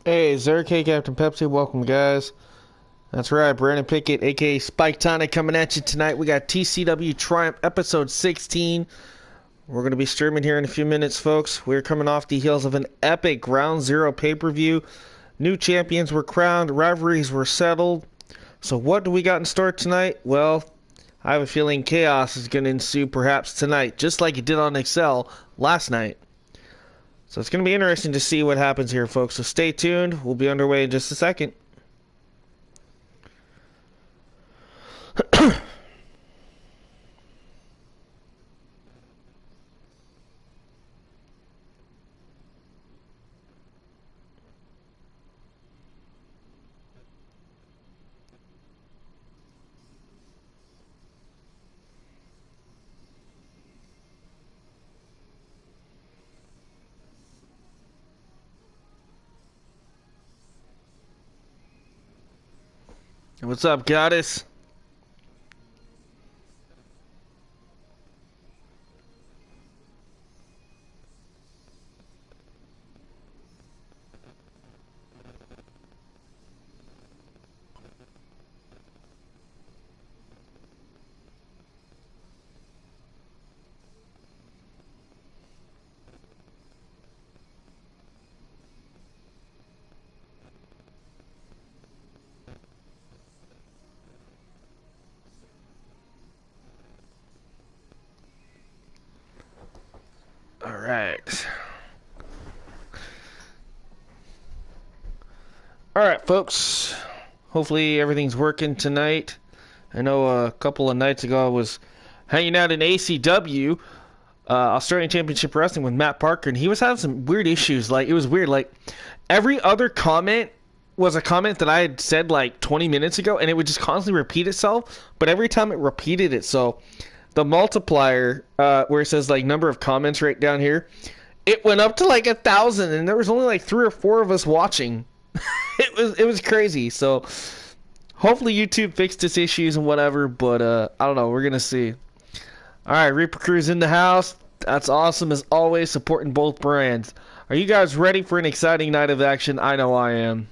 Hey, Zerk, Captain Pepsi, welcome guys. That's right, Brandon Pickett, aka Spike Tonic, coming at you tonight. We got TCW Triumph episode 16. We're going to be streaming here in a few minutes, folks. We're coming off the heels of an epic Ground Zero pay-per-view. New champions were crowned, rivalries were settled. So what do we got in store tonight? Well, I have a feeling chaos is going to ensue perhaps tonight, just like it did on Excel last night. So it's going to be interesting to see what happens here, folks. So stay tuned. We'll be underway in just a second. What's up, Goddess? All right. All right, folks. Hopefully everything's working tonight. I know a couple of nights ago I was hanging out in ACW, Australian Championship Wrestling, with Matt Parker, and he was having some weird issues. Like, it was weird. Like, every other comment was a comment that I had said like 20 minutes ago, and it would just constantly repeat itself. But every time it repeated it, so the multiplier, where it says like number of comments right down here, it went up to like 1,000, and there was only like 3 or 4 of us watching. It was crazy. So hopefully YouTube fixed its issues and whatever, but I don't know. We're gonna see. All right, Reaper Crew's in the house. That's awesome as always, supporting both brands. Are you guys ready for an exciting night of action? I know I am.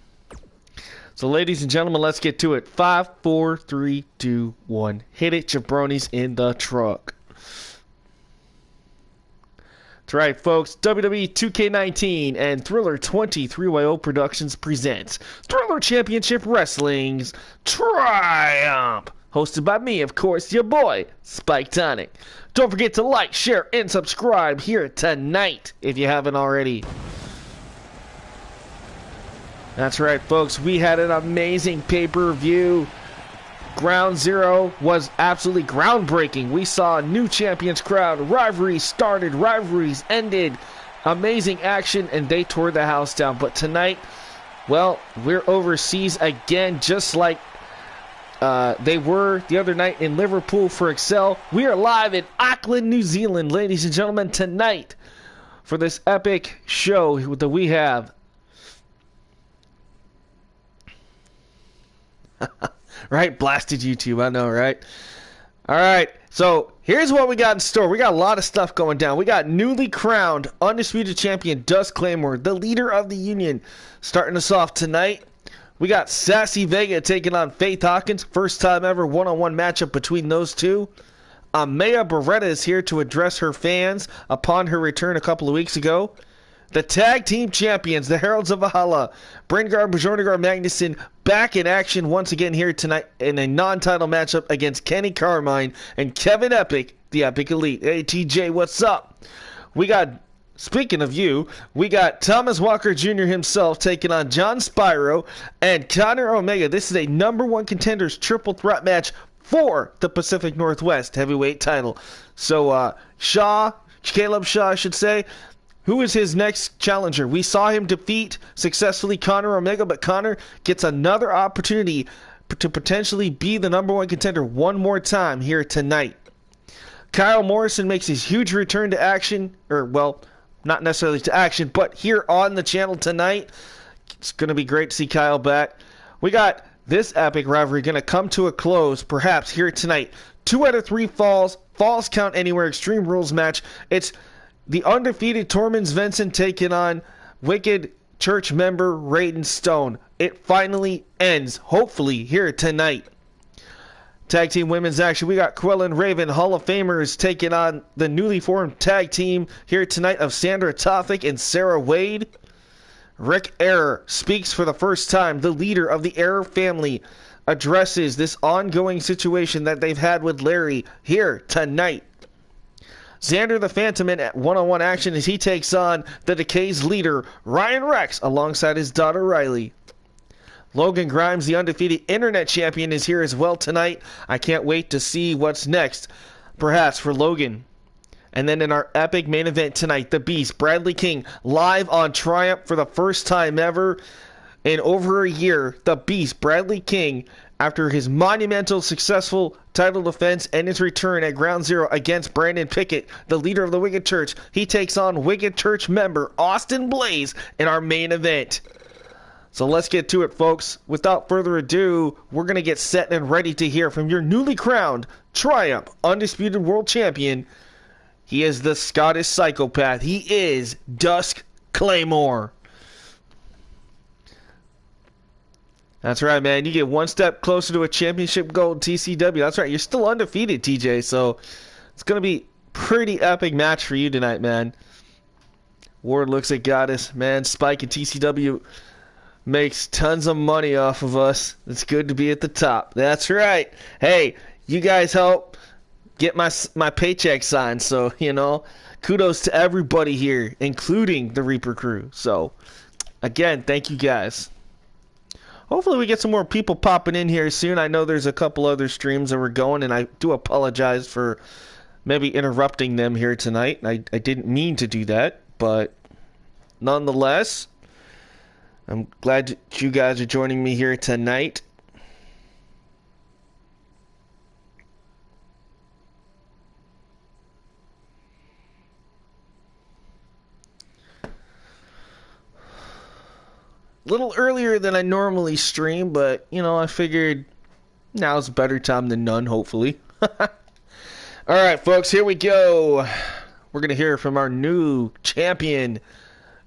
So, ladies and gentlemen, let's get to it. 5, 4, 3, 2, 1. Hit it, jabronis in the truck. That's right, folks. wwe2k19 and Thriller 23YO Productions presents Thriller Championship Wrestling's Triumph. Hosted by me, of course, your boy, Spike Tonic. Don't forget to like, share, and subscribe here tonight if you haven't already. That's right, folks. We had an amazing pay-per-view. Ground Zero was absolutely groundbreaking. We saw new champions crowned, rivalries started, rivalries ended, amazing action, and they tore the house down. But tonight, well, we're overseas again, just like they were the other night in Liverpool for Excel. We are live in Auckland, New Zealand, ladies and gentlemen, tonight for this epic show that we have. Right? Blasted YouTube, I know, right? Alright, so here's what we got in store. We got a lot of stuff going down. We got newly crowned Undisputed Champion Dust Claymore, the leader of the Union, starting us off tonight. We got Sassy VEGA taking on Faith Hawkins. First time ever one-on-one matchup between those two. AMAYA BERETTA is here to address her fans upon her return a couple of weeks ago. The tag team champions, the Heralds of Valhalla, Brengard, Bjornegard, Magnuson, back in action once again here tonight in a non-title matchup against Kenny Carmine and Kevin Epic, the Epic Elite. Hey, TJ, what's up? We got, speaking of you, we got Thomas Walker Jr. himself taking on John Spyro and Conor Omega. This is a #1 contenders triple threat match for the Pacific Northwest heavyweight title. So, Caleb Shaw, I should say, who is his next challenger? We saw him defeat successfully Conor Omega, but Conor gets another opportunity to potentially be the #1 contender one more time here tonight. Kyle Morrison makes his huge return to action, or, well, not necessarily to action, but here on the channel tonight. It's going to be great to see Kyle back. We got this epic rivalry going to come to a close, perhaps, here tonight. 2 out of 3 falls count anywhere, Extreme Rules match. It's the undefeated Tormund Svensson taking on Wicked Church member Raiden Stone. It finally ends, hopefully, here tonight. Tag team women's action. We got Quill and Raven, Hall of Famers, taking on the newly formed tag team here tonight of Sandra Tofik and Sarah Wade. Rick Error speaks for the first time. The leader of the Error family addresses this ongoing situation that they've had with Larry here tonight. Xander the Phantom in one-on-one action as he takes on the Decay's leader, Ryan Rex, alongside his daughter Riley. Logan Grimes, the undefeated internet champion, is here as well tonight. I can't wait to see what's next, perhaps for Logan. And then in our epic main event tonight, the Beast, Bradley King, live on Triumph for the first time ever in over a year. The Beast, Bradley King, after his monumental successful title defense and his return at Ground Zero against Brandon Pickett, the leader of the Wicked Church, he takes on Wicked Church member Austin Blaze in our main event. So let's get to it, folks. Without further ado, we're going to get set and ready to hear from your newly crowned Triumph Undisputed World Champion. He is the Scottish Psychopath. He is Dusk Claymore. That's right, man. You get one step closer to a championship gold TCW. That's right. You're still undefeated, TJ. So it's going to be pretty epic match for you tonight, man. Ward looks at Goddess. Man, Spike and TCW makes tons of money off of us. It's good to be at the top. That's right. Hey, you guys help get my paycheck signed. So, you know, kudos to everybody here, including the Reaper crew. So, again, thank you guys. Hopefully we get some more people popping in here soon. I know there's a couple other streams that were going, and I do apologize for maybe interrupting them here tonight. I didn't mean to do that, but nonetheless, I'm glad that you guys are joining me here tonight. A little earlier than I normally stream, but, you know, I figured now's a better time than none, hopefully. Alright, folks, here we go. We're going to hear from our new champion,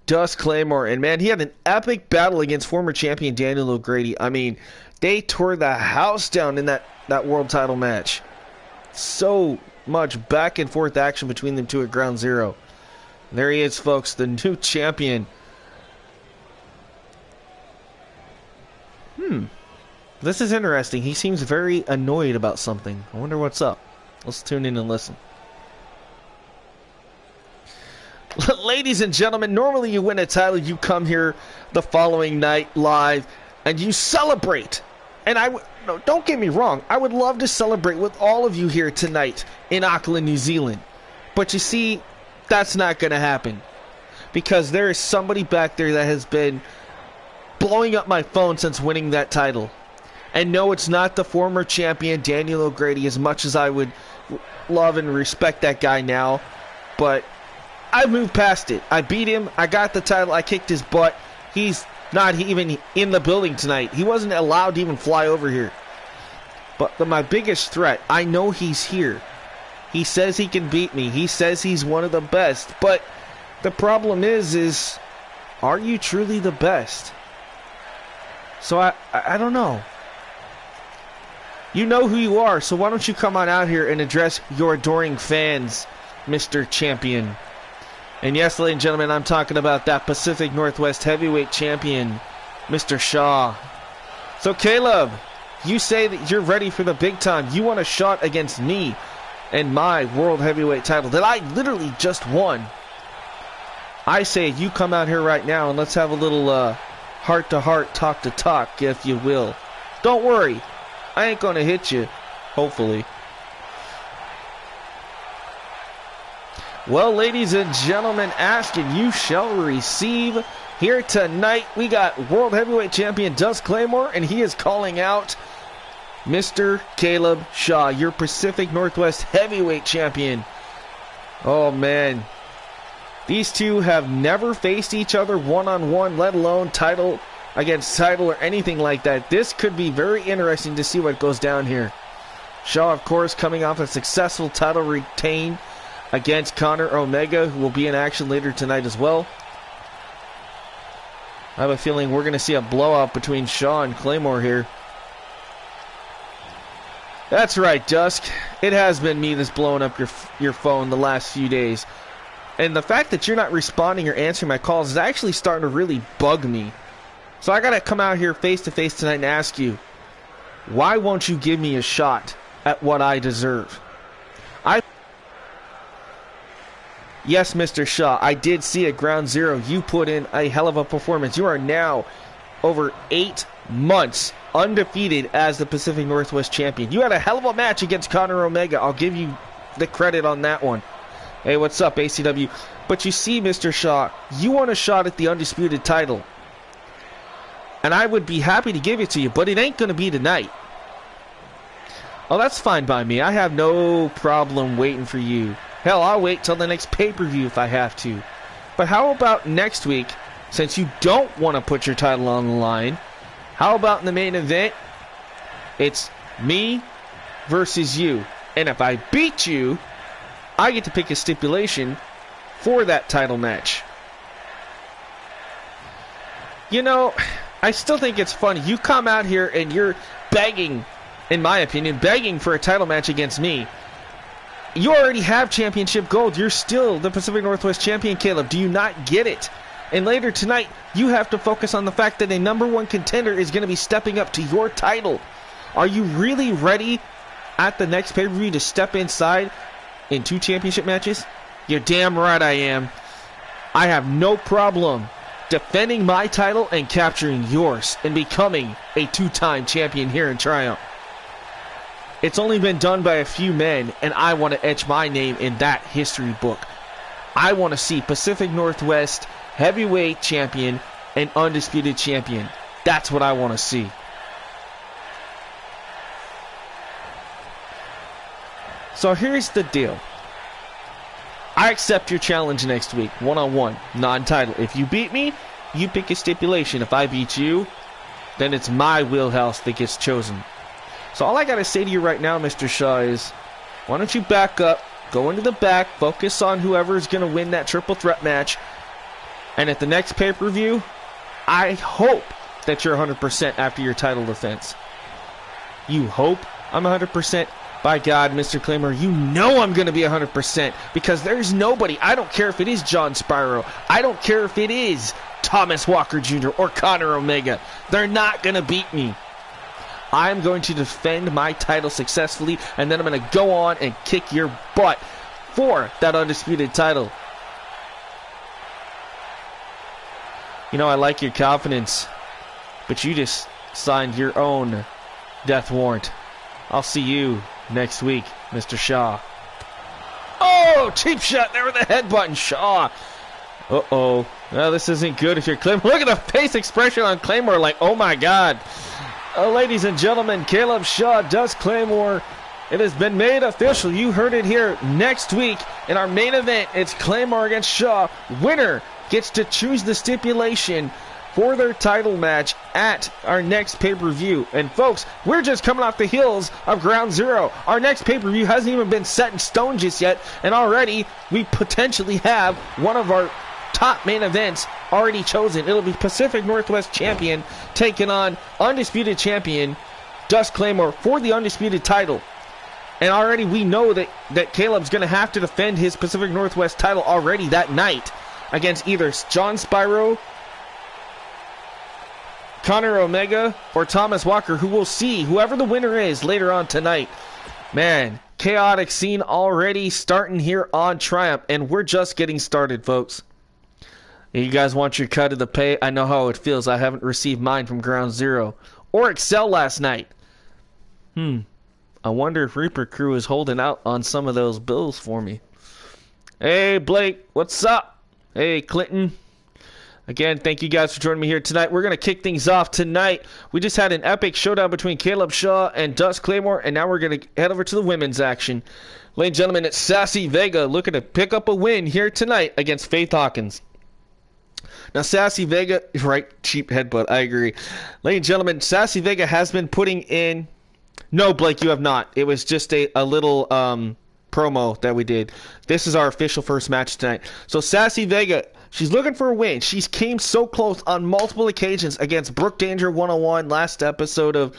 Dusk Claymore. And, man, he had an epic battle against former champion Daniel O'Grady. I mean, they tore the house down in that world title match. So much back and forth action between them two at Ground Zero. And there he is, folks, the new champion. This is interesting. He seems very annoyed about something. I wonder what's up. Let's tune in and listen. Ladies and gentlemen, normally you win a title, you come here the following night live, and you celebrate. And no, don't get me wrong. I would love to celebrate with all of you here tonight in Auckland, New Zealand. But you see, that's not going to happen. Because there is somebody back there that has been blowing up my phone since winning that title. And no, it's not the former champion Daniel O'Grady, as much as I would love and respect that guy now. But I moved past it. I beat him. I got the title. I kicked his butt. He's not even in the building tonight. He wasn't allowed to even fly over here. But my biggest threat, I know he's here. He says he can beat me. He says he's one of the best. But the problem is are you truly the best? So I don't know. You know who you are, so why don't you come on out here and address your adoring fans, Mr. Champion. And yes, ladies and gentlemen, I'm talking about that Pacific Northwest Heavyweight Champion, Mr. Shaw. So Caleb, you say that you're ready for the big time. You want a shot against me and my World Heavyweight title that I literally just won. I say you come out here right now and let's have a little heart-to-heart, talk-to-talk, if you will. Don't worry. I ain't gonna hit you, hopefully. Well, ladies and gentlemen, ask and you shall receive. Here tonight, we got World Heavyweight Champion Dusk Claymore, and he is calling out Mr. Caleb Shaw, your Pacific Northwest Heavyweight Champion. Oh, man. These two have never faced each other one-on-one, let alone title against title or anything like that. This could be very interesting to see what goes down here. Shaw, of course, coming off a successful title retain against Connor Omega, who will be in action later tonight as well. I have a feeling we're going to see a blowout between Shaw and Claymore here. That's right, Dusk. It has been me that's blowing up your phone the last few days. And the fact that you're not responding or answering my calls is actually starting to really bug me. So I got to come out here face to face tonight and ask you, why won't you give me a shot at what I deserve? Yes, Mr. Shaw, I did see at Ground Zero you put in a hell of a performance. You are now over 8 months undefeated as the Pacific Northwest champion. You had a hell of a match against Conor Omega. I'll give you the credit on that one. Hey, what's up, ACW? But you see, Mr. Shaw, you want a shot at the undisputed title. And I would be happy to give it to you, but it ain't going to be tonight. Oh, that's fine by me. I have no problem waiting for you. Hell, I'll wait till the next pay-per-view if I have to. But how about next week, since you don't want to put your title on the line, how about in the main event, it's me versus you. And if I beat you, I get to pick a stipulation for that title match. You know, I still think it's funny. You come out here and you're begging, in my opinion, begging for a title match against me. You already have championship gold. You're still the Pacific Northwest champion, Caleb. Do you not get it? And later tonight, you have to focus on the fact that a #1 contender is going to be stepping up to your title. Are you really ready at the next pay-per-view to step inside in 2 championship matches? You're damn right I am. I have no problem defending my title and capturing yours and becoming a 2-time champion here in Triumph. It's only been done by a few men, and I want to etch my name in that history book. I want to see Pacific Northwest heavyweight champion and undisputed champion. That's what I want to see. So here's the deal. I accept your challenge next week, one-on-one, non-title. If you beat me, you pick a stipulation. If I beat you, then it's my wheelhouse that gets chosen. So all I got to say to you right now, Mr. Shaw, is why don't you back up, go into the back, focus on whoever is going to win that triple threat match, and at the next pay-per-view, I hope that you're 100% after your title defense. You hope I'm 100%? By God, Mr. Claymore, you know I'm going to be 100% because there's nobody. I don't care if it is John Spyro. I don't care if it is Thomas Walker Jr. or Conor Omega. They're not going to beat me. I'm going to defend my title successfully, and then I'm going to go on and kick your butt for that undisputed title. You know, I like your confidence, but you just signed your own death warrant. I'll see you next week, Mr. Shaw. Oh, cheap shot there with the headbutt, Shaw. Uh-oh. Well, this isn't good if you're Claymore. Look at the face expression on Claymore like, oh my God. Ladies and gentlemen, Caleb Shaw does Claymore. It has been made official. You heard it here. Next week in our main event, it's Claymore against Shaw. Winner gets to choose the stipulation for their title match at our next pay-per-view. And folks, we're just coming off the heels of Ground Zero. Our next pay-per-view hasn't even been set in stone just yet, and already we potentially have one of our top main events already chosen. It'll be Pacific Northwest champion taking on undisputed champion Dust Claymore for the undisputed title. And already we know that Caleb's going to have to defend his Pacific Northwest title already that night against either John Spyro, Conor Omega, or Thomas Walker, who we'll see, whoever the winner is, later on tonight. Man, chaotic scene already starting here on Triumph, and we're just getting started, folks. You guys want your cut of the pay? I know how it feels. I haven't received mine from Ground Zero or Excel last night. I wonder if Reaper Crew is holding out on some of those bills for me. Hey, Blake, what's up? Hey, Clinton. Again, thank you guys for joining me here tonight. We're going to kick things off tonight. We just had an epic showdown between Caleb Shaw and Dust Claymore, and now we're going to head over to the women's action. Ladies and gentlemen, it's Sassy Vega looking to pick up a win here tonight against Faith Hawkins. Now, Sassy Vega, right, cheap headbutt, I agree. Ladies and gentlemen, Sassy Vega has been putting in... No, Blake, you have not. It was just a little promo that we did. This is our official first match tonight. So, Sassy Vega She's looking for a win. She's came so close on multiple occasions against Brooke Danger 101 last episode of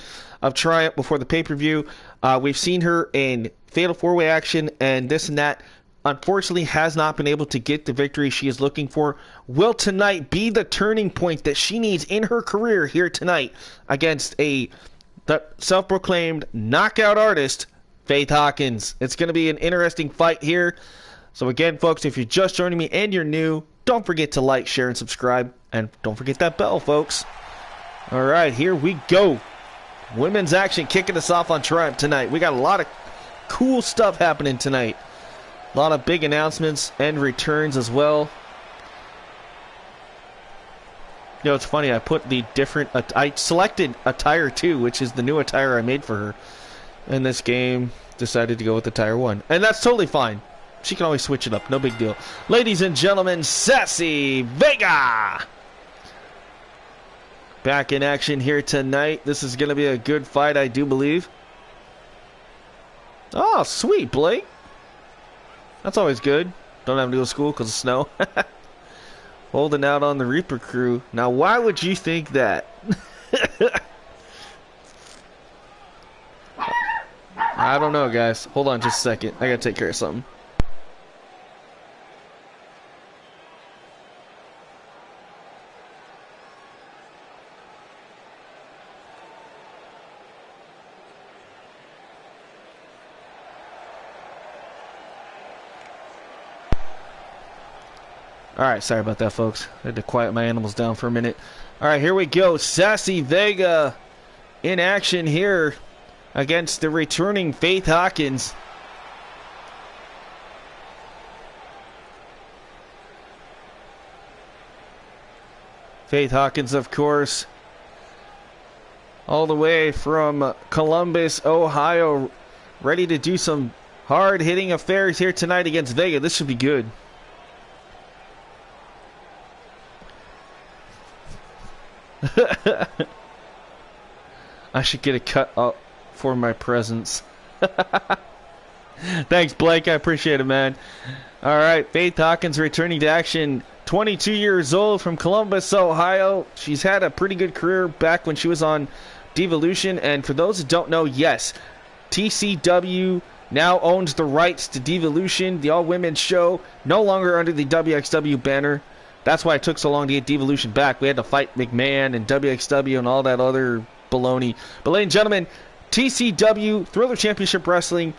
Triumph before the pay-per-view. We've seen her in Fatal 4-Way action and this and that. Unfortunately, has not been able to get the victory she is looking for. Will tonight be the turning point that she needs in her career here tonight against the self-proclaimed knockout artist, Faith Hawkins? It's going to be an interesting fight here. So again, folks, if you're just joining me and you're new, don't forget to like, share, and subscribe. And don't forget that bell, folks. All right, here we go. Women's action kicking us off on Triumph tonight. We got a lot of cool stuff happening tonight. A lot of big announcements and returns as well. You know, it's funny, I put the different... I selected attire 2, which is the new attire I made for her. In this game, decided to go with attire 1. And that's totally fine. She can always switch it up, no big deal. Ladies and gentlemen, Sassy Vega! Back in action here tonight. This is going to be a good fight, I do believe. Oh, sweet, Blake. That's always good. Don't have to go to school because of snow. Holding out on the Reaper crew. Now, why would you think that? I don't know, guys. Hold on just a second. I gotta take care of something. Alright, sorry about that, folks. I had to quiet my animals down for a minute. Alright, here we go. Sassy Vega in action here against the returning Faith Hawkins. Faith Hawkins, of course, all the way from Columbus, Ohio, ready to do some hard-hitting affairs here tonight against Vega. This should be good. I should get a cut up for my presence. Thanks, Blake. I appreciate it, man. All right, Faith Hawkins returning to action. 22 years old from Columbus, Ohio. She's had a pretty good career back when she was on Divalution. And for those who don't know, yes, TCW now owns the rights to Divalution, the all-women's show, no longer under the WXW banner. That's why it took so long to get Devolution back. We had to fight McMahon and WXW and all that other baloney. But ladies and gentlemen, TCW, Thriller Championship Wrestling,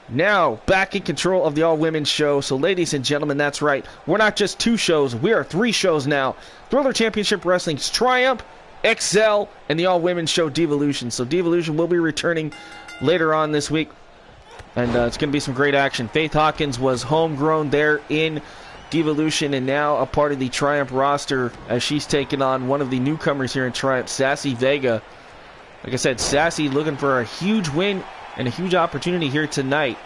now back in control of the all-women's show. So ladies and gentlemen, that's right. We're not just 2 shows. We are 3 shows now. Thriller Championship Wrestling's Triumph, Excel, and the all-women's show Devolution. So Devolution will be returning later on this week. And it's going to be some great action. Faith Hawkins was homegrown there in Devolution and now a part of the Triumph roster as she's taken on one of the newcomers here in Triumph, Sassy Vega. Like I said, Sassy looking for a huge win and a huge opportunity here tonight.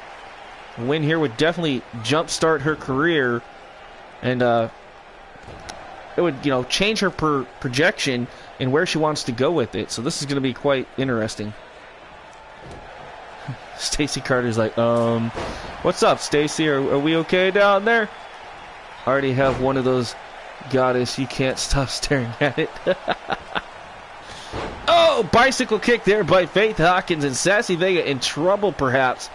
A win here would definitely jumpstart her career, and it would, you know, change her projection and where she wants to go with it. So this is going to be quite interesting. Stacy Carter's like, what's up, Stacy? Are we okay down there? I already have one of those, goddess, you can't stop staring at it. Oh, bicycle kick there by Faith Hawkins, and Sassy Vega in trouble perhaps.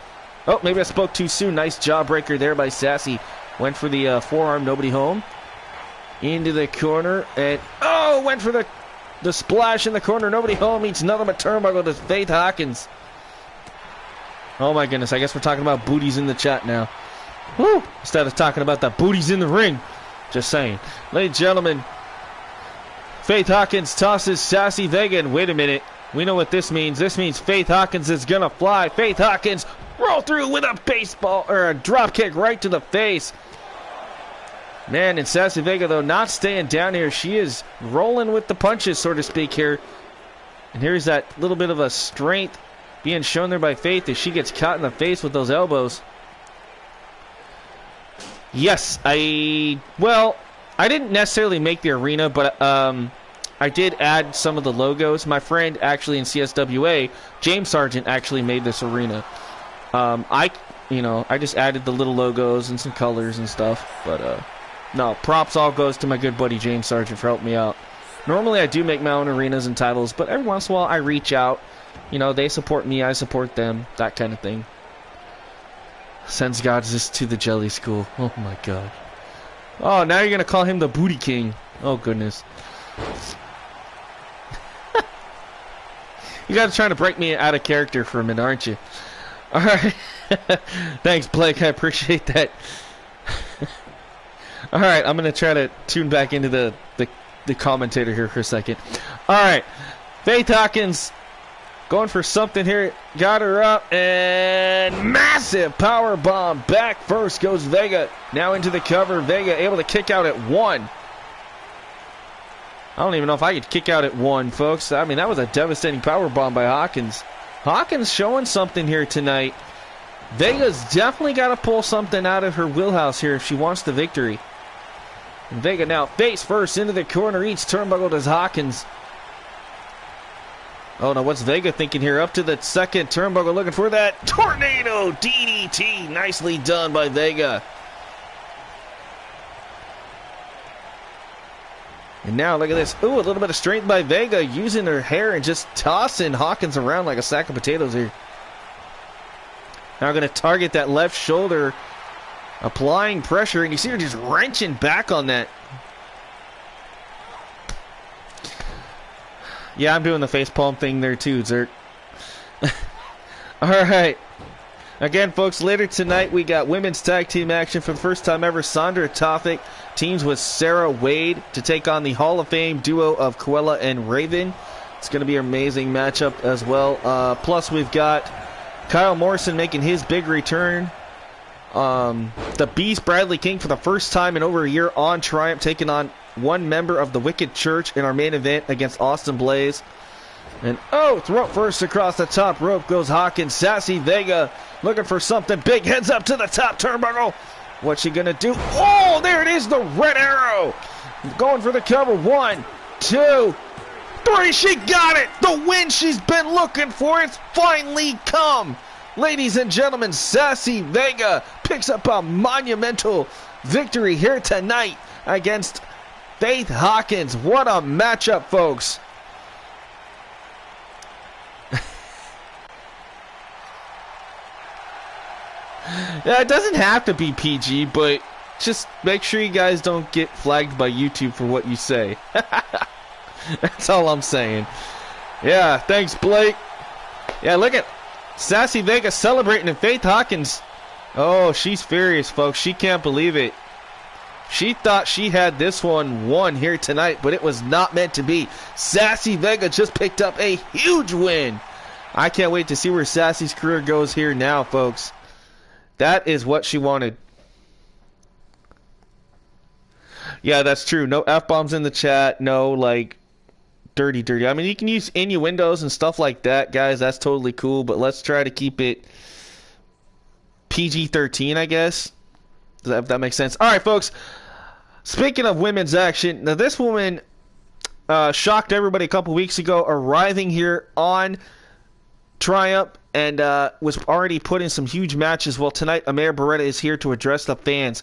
Oh, maybe I spoke too soon. Nice jawbreaker there by Sassy. Went for the forearm, nobody home. Into the corner, and oh, went for the splash in the corner, nobody home. Meets nothing but turnbuckle to Faith Hawkins. Oh my goodness, I guess we're talking about booties in the chat now. Woo! Instead of talking about the booties in the ring. Just saying. Ladies and gentlemen, Faith Hawkins tosses Sassy Vega, and wait a minute. We know what this means. This means Faith Hawkins is going to fly. Faith Hawkins roll through with a baseball, or a drop kick right to the face. Man, and Sassy Vega, though, not staying down here. She is rolling with the punches, so to speak, here. And here's that little bit of a strength being shown there by Faith as she gets caught in the face with those elbows. Yes, I didn't necessarily make the arena, but I did add some of the logos. My friend actually in CSWA, James Sargent, actually made this arena. I just added the little logos and some colors and stuff, but No, props all goes to my good buddy James Sargent for helping me out. Normally I do make my own arenas and titles, but every once in a while I reach out. You know, they support me, I support them, that kind of thing. Sends gods to the jelly school. Oh my god. Oh, now you're gonna call him the Booty King. Oh goodness. You guys are trying to break me out of character for a minute, aren't you? Alright. Thanks, Blake. I appreciate that. Alright, I'm going to try to tune back into the commentator here for a second. Alright. Faith Hawkins going for something here. Got her up. And massive power bomb. Back first goes Vega. Now into the cover. Vega able to kick out at 1. I don't even know if I could kick out at 1, folks. I mean, that was a devastating power bomb by Hawkins. Hawkins showing something here tonight. Vega's definitely got to pull something out of her wheelhouse here if she wants the victory. And Vega now face first into the corner. Each turnbuckle does Hawkins. Oh, no, what's Vega thinking here? Up to the second turnbuckle looking for that tornado DDT. Nicely done by Vega. And now, look at this. Ooh, a little bit of strength by Vega, using her hair and just tossing Hawkins around like a sack of potatoes here. Now going to target that left shoulder, applying pressure, and you see her just wrenching back on that. Yeah, I'm doing the facepalm thing there too, Zerk. Alright. Again, folks, later tonight we got women's tag team action for the first time ever. Sandra Tofik teams with Sarah Wade to take on the Hall of Fame duo of Coella and Raven. It's going to be an amazing matchup as well. Plus, we've got Kyle Morrison making his big return. The Beast Bradley King for the first time in over a year on Triumph, taking on one member of the Wicked Church in our main event against Austin Blaze. And oh, throw first across the top rope goes Hawkins. Sassy Vega looking for something big. Heads up to the top turnbuckle. What's she gonna do? Oh, there it is, the red arrow. Going for the cover. 1, 2, 3. She got it. The win she's been looking for. It's finally come. Ladies and gentlemen, Sassy Vega picks up a monumental victory here tonight against Faith Hawkins. What a matchup, folks. Yeah, it doesn't have to be PG, but just make sure you guys don't get flagged by YouTube for what you say. That's all I'm saying. Yeah, thanks, Blake. Yeah, look at Sassy Vega celebrating, and Faith Hawkins. Oh, she's furious, folks. She can't believe it. She thought she had this one won here tonight, but it was not meant to be. Sassy Vega just picked up a huge win. I can't wait to see where Sassy's career goes here now, folks. That is what she wanted. Yeah, that's true. No F-bombs in the chat. No, like, dirty. I mean, you can use innuendos and stuff like that, guys. That's totally cool, but let's try to keep it PG-13, I guess. If that makes sense. All right, folks. Speaking of women's action, now this woman shocked everybody a couple weeks ago, arriving here on Triumph, and was already put in some huge matches. Well, tonight, AMAYA Beretta is here to address the fans.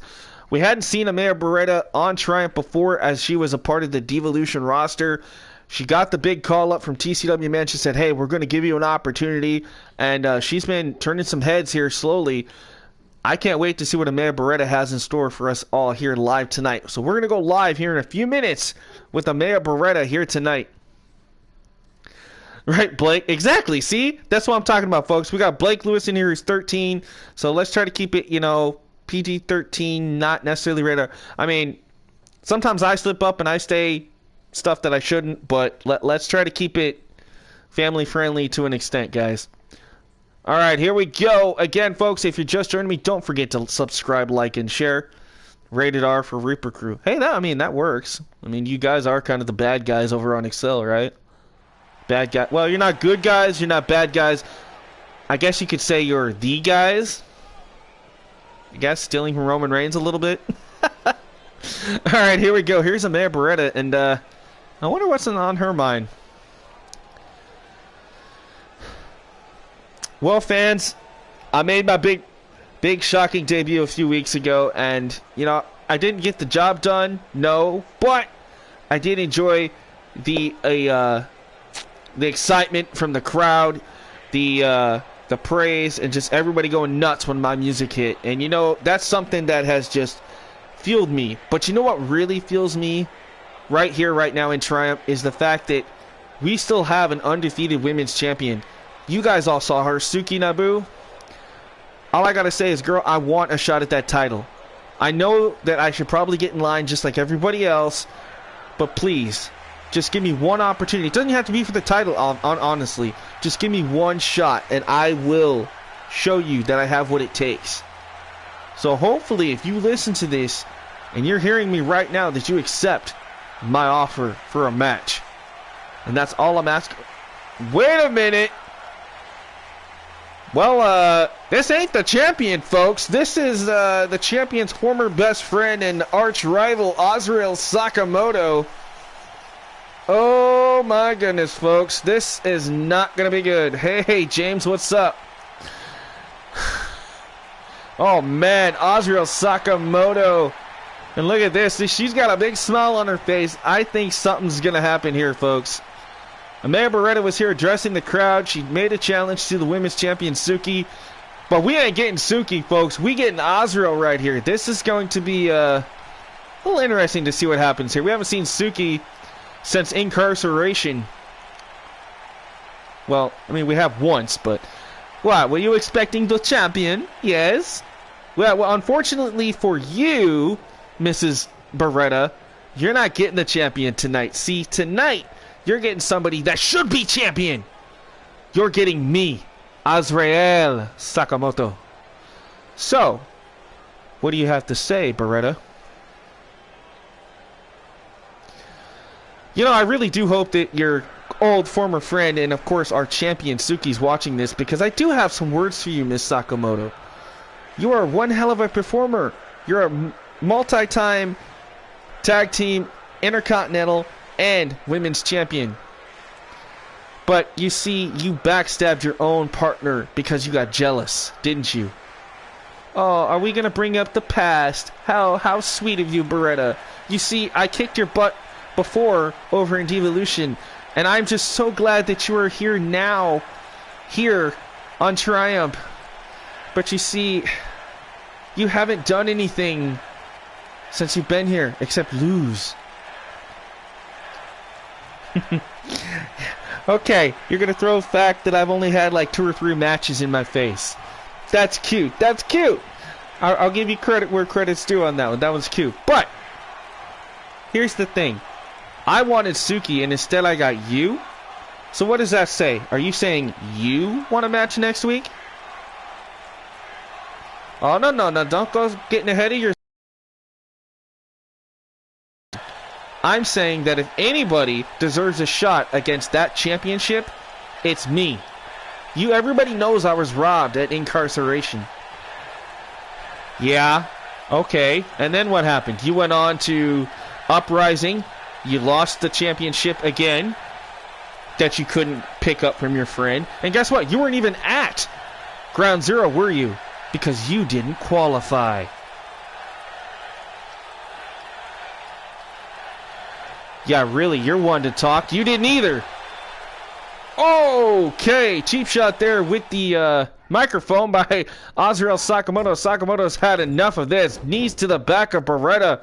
We hadn't seen AMAYA Beretta on Triumph before, as she was a part of the Divalution roster. She got the big call up from TCW Man. She said, hey, we're going to give you an opportunity, and she's been turning some heads here slowly. I can't wait to see what AMAYA Beretta has in store for us all here live tonight. So we're going to go live here in a few minutes with AMAYA Beretta here tonight. Right, Blake? Exactly. See? That's what I'm talking about, folks. We got Blake Lewis in here who's 13. So let's try to keep it, PG-13, not necessarily rated. I mean, sometimes I slip up and I say stuff that I shouldn't, but let's try to keep it family-friendly to an extent, guys. All right, here we go. Again, folks, if you're just joining me, don't forget to subscribe, like, and share. Rated R for Reaper Crew. Hey, that works. I mean, you guys are kind of the bad guys over on Excel, right? Bad guy. Well, you're not good guys. You're not bad guys. I guess you could say you're the guys. I guess stealing from Roman Reigns a little bit. All right, here we go. Here's AMAYA Beretta, and I wonder what's on her mind. Well, fans, I made my big shocking debut a few weeks ago, and I didn't get the job done, no, but I did enjoy the excitement from the crowd, the praise, and just everybody going nuts when my music hit. And you know, that's something that has just fueled me. But you know what really fuels me right here, right now in Triumph, is the fact that we still have an undefeated women's champion. You guys all saw her, Suki Nabu. All I gotta say is, girl, I want a shot at that title. I know that I should probably get in line just like everybody else, but please, just give me one opportunity. It doesn't have to be for the title, honestly. Just give me one shot, and I will show you that I have what it takes. So hopefully, if you listen to this, and you're hearing me right now, that you accept my offer for a match. And that's all I'm asking. Wait a minute! Well, this ain't the champion, folks. This is the champion's former best friend and arch rival, Azrael Sakamoto. Oh my goodness, folks. This is not going to be good. Hey, James, what's up? Oh man, Azrael Sakamoto. And look at this. She's got a big smile on her face. I think something's going to happen here, folks. AMAYA BERETTA was here addressing the crowd. She made a challenge to the women's champion, Suki. But we ain't getting Suki, folks. We getting Azrael right here. This is going to be a little interesting to see what happens here. We haven't seen Suki since incarceration. Well, I mean, we have once, but... What, were you expecting the champion? Yes? Well, unfortunately for you, Mrs. Beretta, you're not getting the champion tonight. See, tonight... You're getting somebody that should be champion. You're getting me, Azrael Sakamoto. So, what do you have to say, Beretta? You know, I really do hope that your old former friend and, of course, our champion Suki's watching this, because I do have some words for you, Miss Sakamoto. You are one hell of a performer. You're a multi-time tag team, intercontinental, and women's champion. But you see, you backstabbed your own partner because you got jealous, didn't you? Oh, are we gonna bring up the past? How sweet of you, Beretta. You see, I kicked your butt before over in Divalution, and I'm just so glad that you are here now, here on Triumph. But you see, you haven't done anything since you've been here except lose. Okay, you're gonna throw a fact that I've only had like 2 or 3 matches in my face. That's cute. That's cute. I'll give you credit where credit's due on that one. That was cute. But here's the thing. I wanted Suki, and instead I got you. So what does that say? Are you saying you want a match next week? Oh, no. Don't go getting ahead of yourself. I'm saying that if anybody deserves a shot against that championship, it's me. Everybody knows I was robbed at incarceration. Yeah, okay. And then what happened? You went on to Uprising. You lost the championship again that you couldn't pick up from your friend. And guess what? You weren't even at Ground Zero, were you? Because you didn't qualify. Yeah, really, you're one to talk. You didn't either. Okay, cheap shot there with the microphone by Azrael Sakamoto. Sakamoto's had enough of this. Knees to the back of Beretta.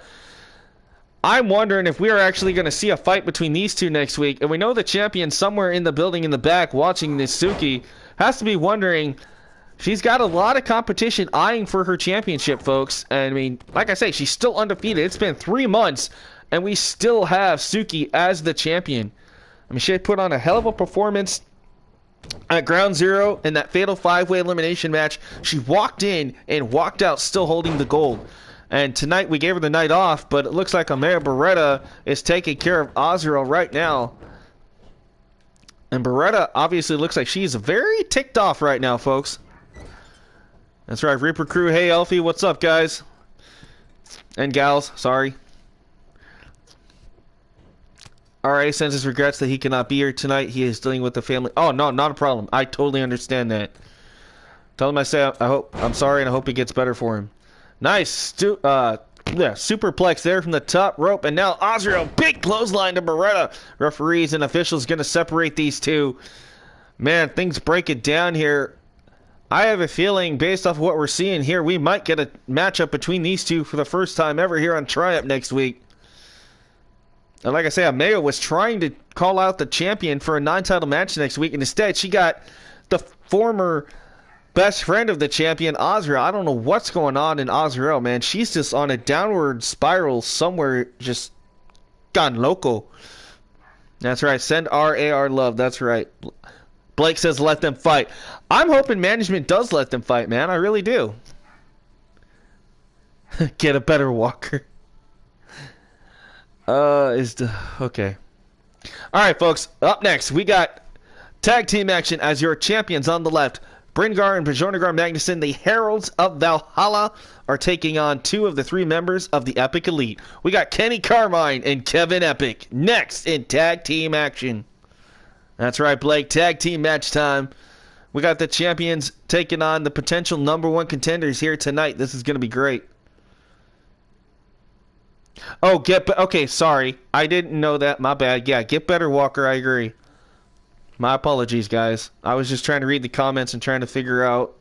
I'm wondering if we are actually going to see a fight between these two next week. And we know the champion somewhere in the building in the back watching this Suki has to be wondering. She's got a lot of competition eyeing for her championship, folks. And I mean, like I say, she's still undefeated. It's been 3 months. And we still have Suki as the champion. I mean, she put on a hell of a performance at Ground Zero in that fatal 5-way elimination match. She walked in and walked out still holding the gold. And tonight we gave her the night off, but it looks like AMAYA BERETTA is taking care of Azrael right now. And Beretta obviously looks like she's very ticked off right now, folks. That's right, Reaper Crew. Hey, Elfie, what's up, guys? And gals, sorry. RA sends his regrets that he cannot be here tonight. He is dealing with the family. Oh, no, not a problem. I totally understand that. Tell him I'm sorry and I hope it gets better for him. Nice. superplex there from the top rope, and now Azrael, big clothesline to Beretta. Referees and officials going to separate these two. Man, things break it down here. I have a feeling, based off of what we're seeing here, we might get a matchup between these two for the first time ever here on Triumph next week. And like I say, AMAYA was trying to call out the champion for a non-title match next week, and instead she got the former best friend of the champion, Azrael. I don't know what's going on in Azrael, man. She's just on a downward spiral somewhere, just gone loco. That's right. Send RAR love. That's right. Blake says let them fight. I'm hoping management does let them fight, man. I really do. Get a better walker. Okay. All right, folks. Up next, we got tag team action as your champions on the left. Bringar and Bjornagar Magnuson, the Heralds of Valhalla, are taking on two of the three members of the Epic Elite. We got Kenny Carmine and Kevin Epic next in tag team action. That's right, Blake. Tag team match time. We got the champions taking on the potential #1 contenders here tonight. This is going to be great. Oh, okay, sorry. I didn't know that. My bad. Yeah, get better, Walker. I agree. My apologies, guys. I was just trying to read the comments and trying to figure out.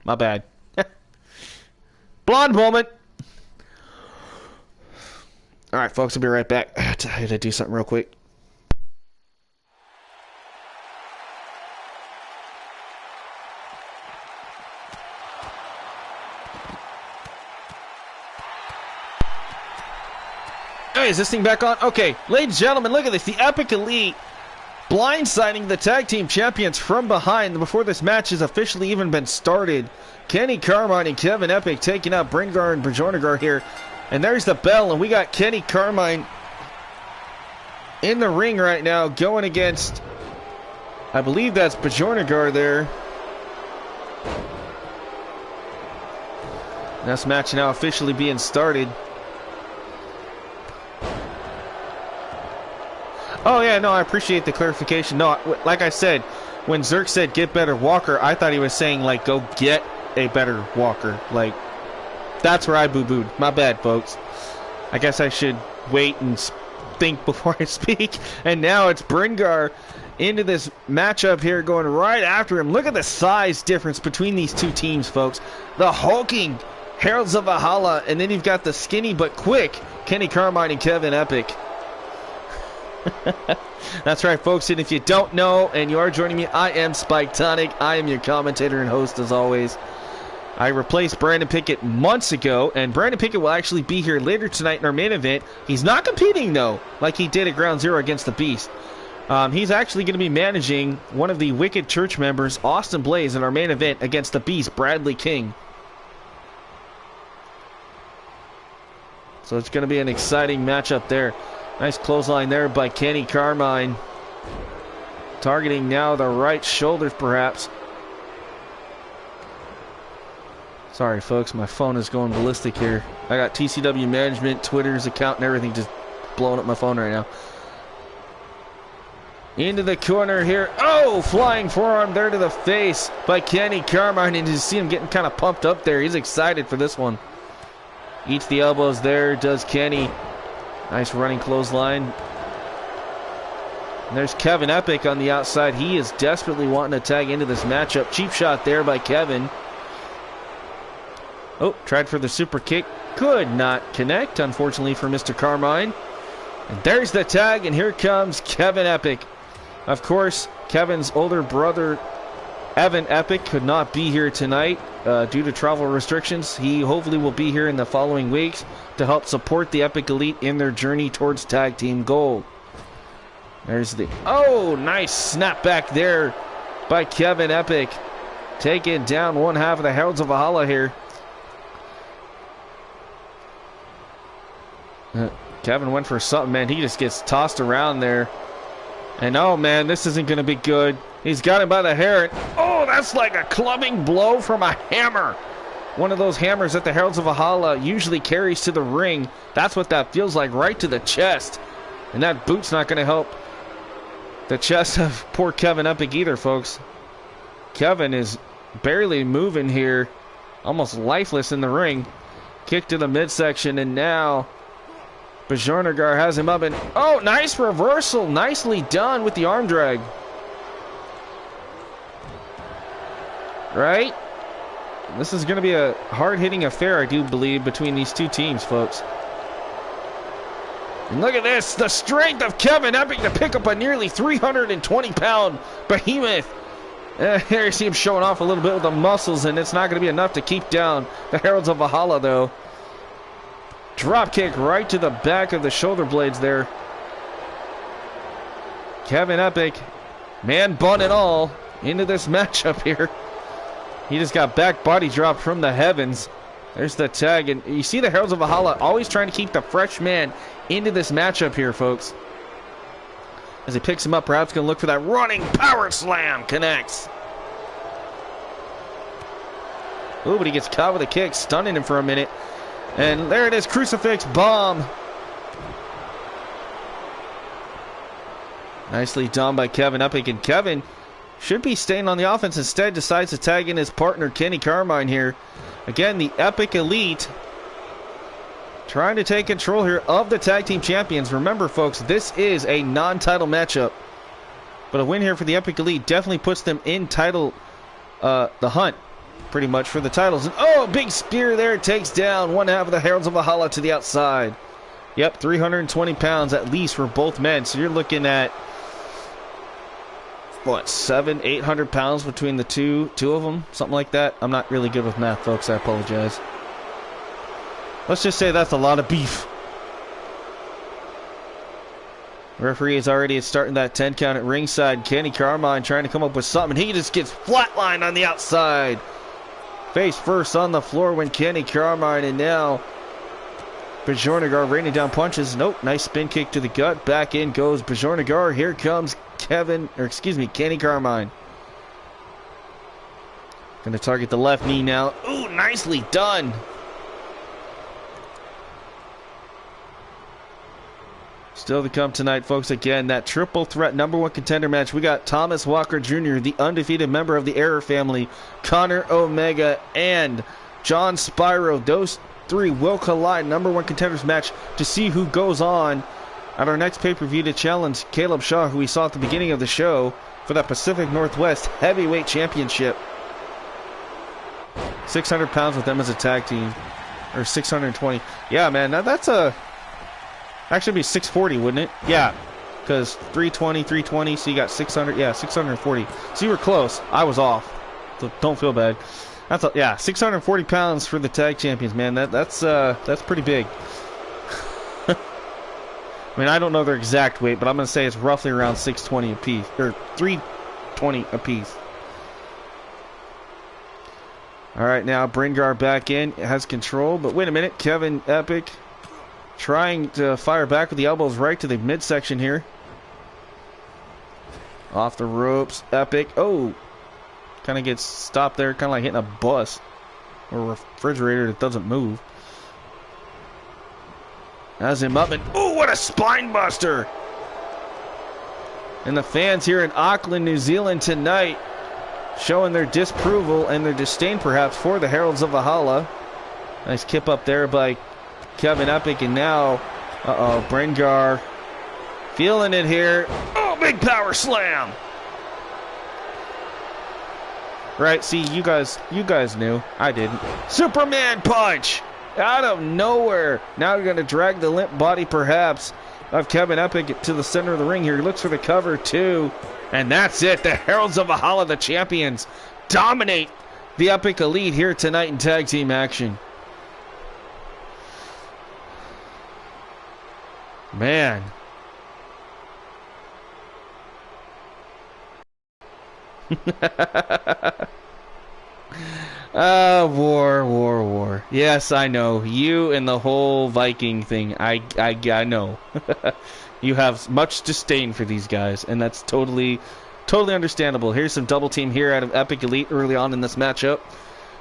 My bad. Blonde moment. All right, folks. I'll be right back. I had to do something real quick. Hey, is this thing back on? Okay, ladies and gentlemen, look at this. The Epic Elite blindsiding the tag team champions from behind before this match has officially even been started. Kenny Carmine and Kevin Epic taking out Bringar and Bjornagar here. And there's the bell, and we got Kenny Carmine in the ring right now going against, I believe that's Bjornagar there. This match now officially being started. Oh, yeah, no, I appreciate the clarification. No, like I said, when Zerk said get better walker, I thought he was saying, like, go get a better walker. Like, that's where I boo-booed. My bad, folks. I guess I should wait and think before I speak. And now it's Bringar into this matchup here going right after him. Look at the size difference between these two teams, folks. The hulking Heralds of Valhalla, and then you've got the skinny but quick Kenny Carmine and Kevin Epic. That's right, folks, and if you don't know and you are joining me, I am Spike Tonic. I am your commentator and host as always. I replaced Brandon Pickett months ago, and Brandon Pickett will actually be here later tonight in our main event. He's not competing, though, like he did at Ground Zero against the Beast. He's actually going to be managing one of the Wicked Church members, Austin Blaze, in our main event against the Beast, Bradley King. So it's going to be an exciting matchup there. Nice clothesline there by Kenny Carmine. Targeting now the right shoulders, perhaps. Sorry, folks. My phone is going ballistic here. I got TCW Management, Twitter's account, and everything just blowing up my phone right now. Into the corner here. Oh, flying forearm there to the face by Kenny Carmine. And you see him getting kind of pumped up there. He's excited for this one. Eats the elbows there, does Kenny. Nice running clothesline. And there's Kevin Epic on the outside. He is desperately wanting to tag into this matchup. Cheap shot there by Kevin. Oh, tried for the super kick. Could not connect, unfortunately, for Mr. Carmine. And there's the tag, and here comes Kevin Epic. Of course, Kevin's older brother, Evan Epic, could not be here tonight due to travel restrictions. He hopefully will be here in the following weeks to help support the Epic Elite in their journey towards tag team gold. There's the... Oh, nice snap back there by Kevin Epic. Taking down one half of the Heralds of Valhalla here. Kevin went for something, man. He just gets tossed around there. And oh, man, this isn't going to be good. He's got him by the hair. Oh, that's like a clubbing blow from a hammer. One of those hammers that the Heralds of Valhalla usually carries to the ring. That's what that feels like, right to the chest. And that boot's not going to help the chest of poor Kevin Epic either, folks. Kevin is barely moving here. Almost lifeless in the ring. Kick to the midsection, and now Bajornagar has him up, and oh, nice reversal. Nicely done with the arm drag. Right? This is going to be a hard-hitting affair, I do believe, between these two teams, folks. And look at this, the strength of Kevin Epic to pick up a nearly 320-pound behemoth. Here you see him showing off a little bit with the muscles, and it's not going to be enough to keep down the Heralds of Valhalla, though. Drop kick right to the back of the shoulder blades there. Kevin Epic, man bun and all, into this matchup here. He just got back body dropped from the heavens. There's the tag, and you see the Heralds of Valhalla always trying to keep the fresh man into this matchup here, folks. As he picks him up, perhaps going to look for that running power slam. Connects. Ooh, but he gets caught with a kick, stunning him for a minute. And there it is, crucifix bomb. Nicely done by Kevin Epic, and Kevin should be staying on the offense. Instead, decides to tag in his partner, Kenny Carmine here. Again, the Epic Elite trying to take control here of the tag team champions. Remember, folks, this is a non-title matchup. But a win here for the Epic Elite definitely puts them in title, the hunt, pretty much, for the titles. And oh, big spear there, takes down one half of the Heralds of Valhalla to the outside. Yep, 320 pounds at least for both men. So you're looking at, what, 700-800 pounds between the two of them? Something like that. I'm not really good with math, folks. I apologize. Let's just say that's a lot of beef. Referee is already starting that 10 count at ringside. Kenny Carmine trying to come up with something. He just gets flatlined on the outside. Face first on the floor when Kenny Carmine, and now Bajornagar raining down punches. Nope, nice spin kick to the gut. Back in goes Bajornagar. Here comes Kenny Carmine. Gonna target the left knee now. Ooh, nicely done. Still to come tonight, folks. Again, that triple threat number one contender match. We got Thomas Walker Jr., the undefeated member of the Error family, Connor Omega, and John Spyro. Those three will collide. Number one contenders match to see who goes on at our next pay-per-view to challenge Caleb Shaw, who we saw at the beginning of the show, for that Pacific Northwest Heavyweight Championship. 600 pounds with them as a tag team. Or 620. Yeah, man, that's a... Actually, it'd be 640, wouldn't it? Yeah, because 320, so you got 600. Yeah, 640. So you were close. I was off. So don't feel bad. Yeah, 640 pounds for the tag champions, man. That's pretty big. I mean, I don't know their exact weight, but I'm gonna say it's roughly around 620 apiece, or 320 apiece. All right, now Bringar back in, has control, but wait a minute, Kevin Epic trying to fire back with the elbows right to the midsection here. Off the ropes, Epic. Oh, kind of gets stopped there, kind of like hitting a bus or a refrigerator that doesn't move. Has him up, and oh, what a spine buster! And the fans here in Auckland, New Zealand tonight showing their disapproval and their disdain perhaps for the Heralds of Valhalla. Nice kip up there by Kevin Epic, and now, Bringar feeling it here. Oh, big power slam! Right, see, you guys knew. I didn't. Superman punch! Out of nowhere. Now we're going to drag the limp body, perhaps, of Kevin Epic to the center of the ring here. He looks for the cover, too. And that's it. The Heralds of Valhalla, the champions, dominate the Epic Elite here tonight in tag team action. Man. War. Yes, I know. You and the whole Viking thing. I know. You have much disdain for these guys, and that's totally understandable. Here's some double team here out of Epic Elite early on in this matchup,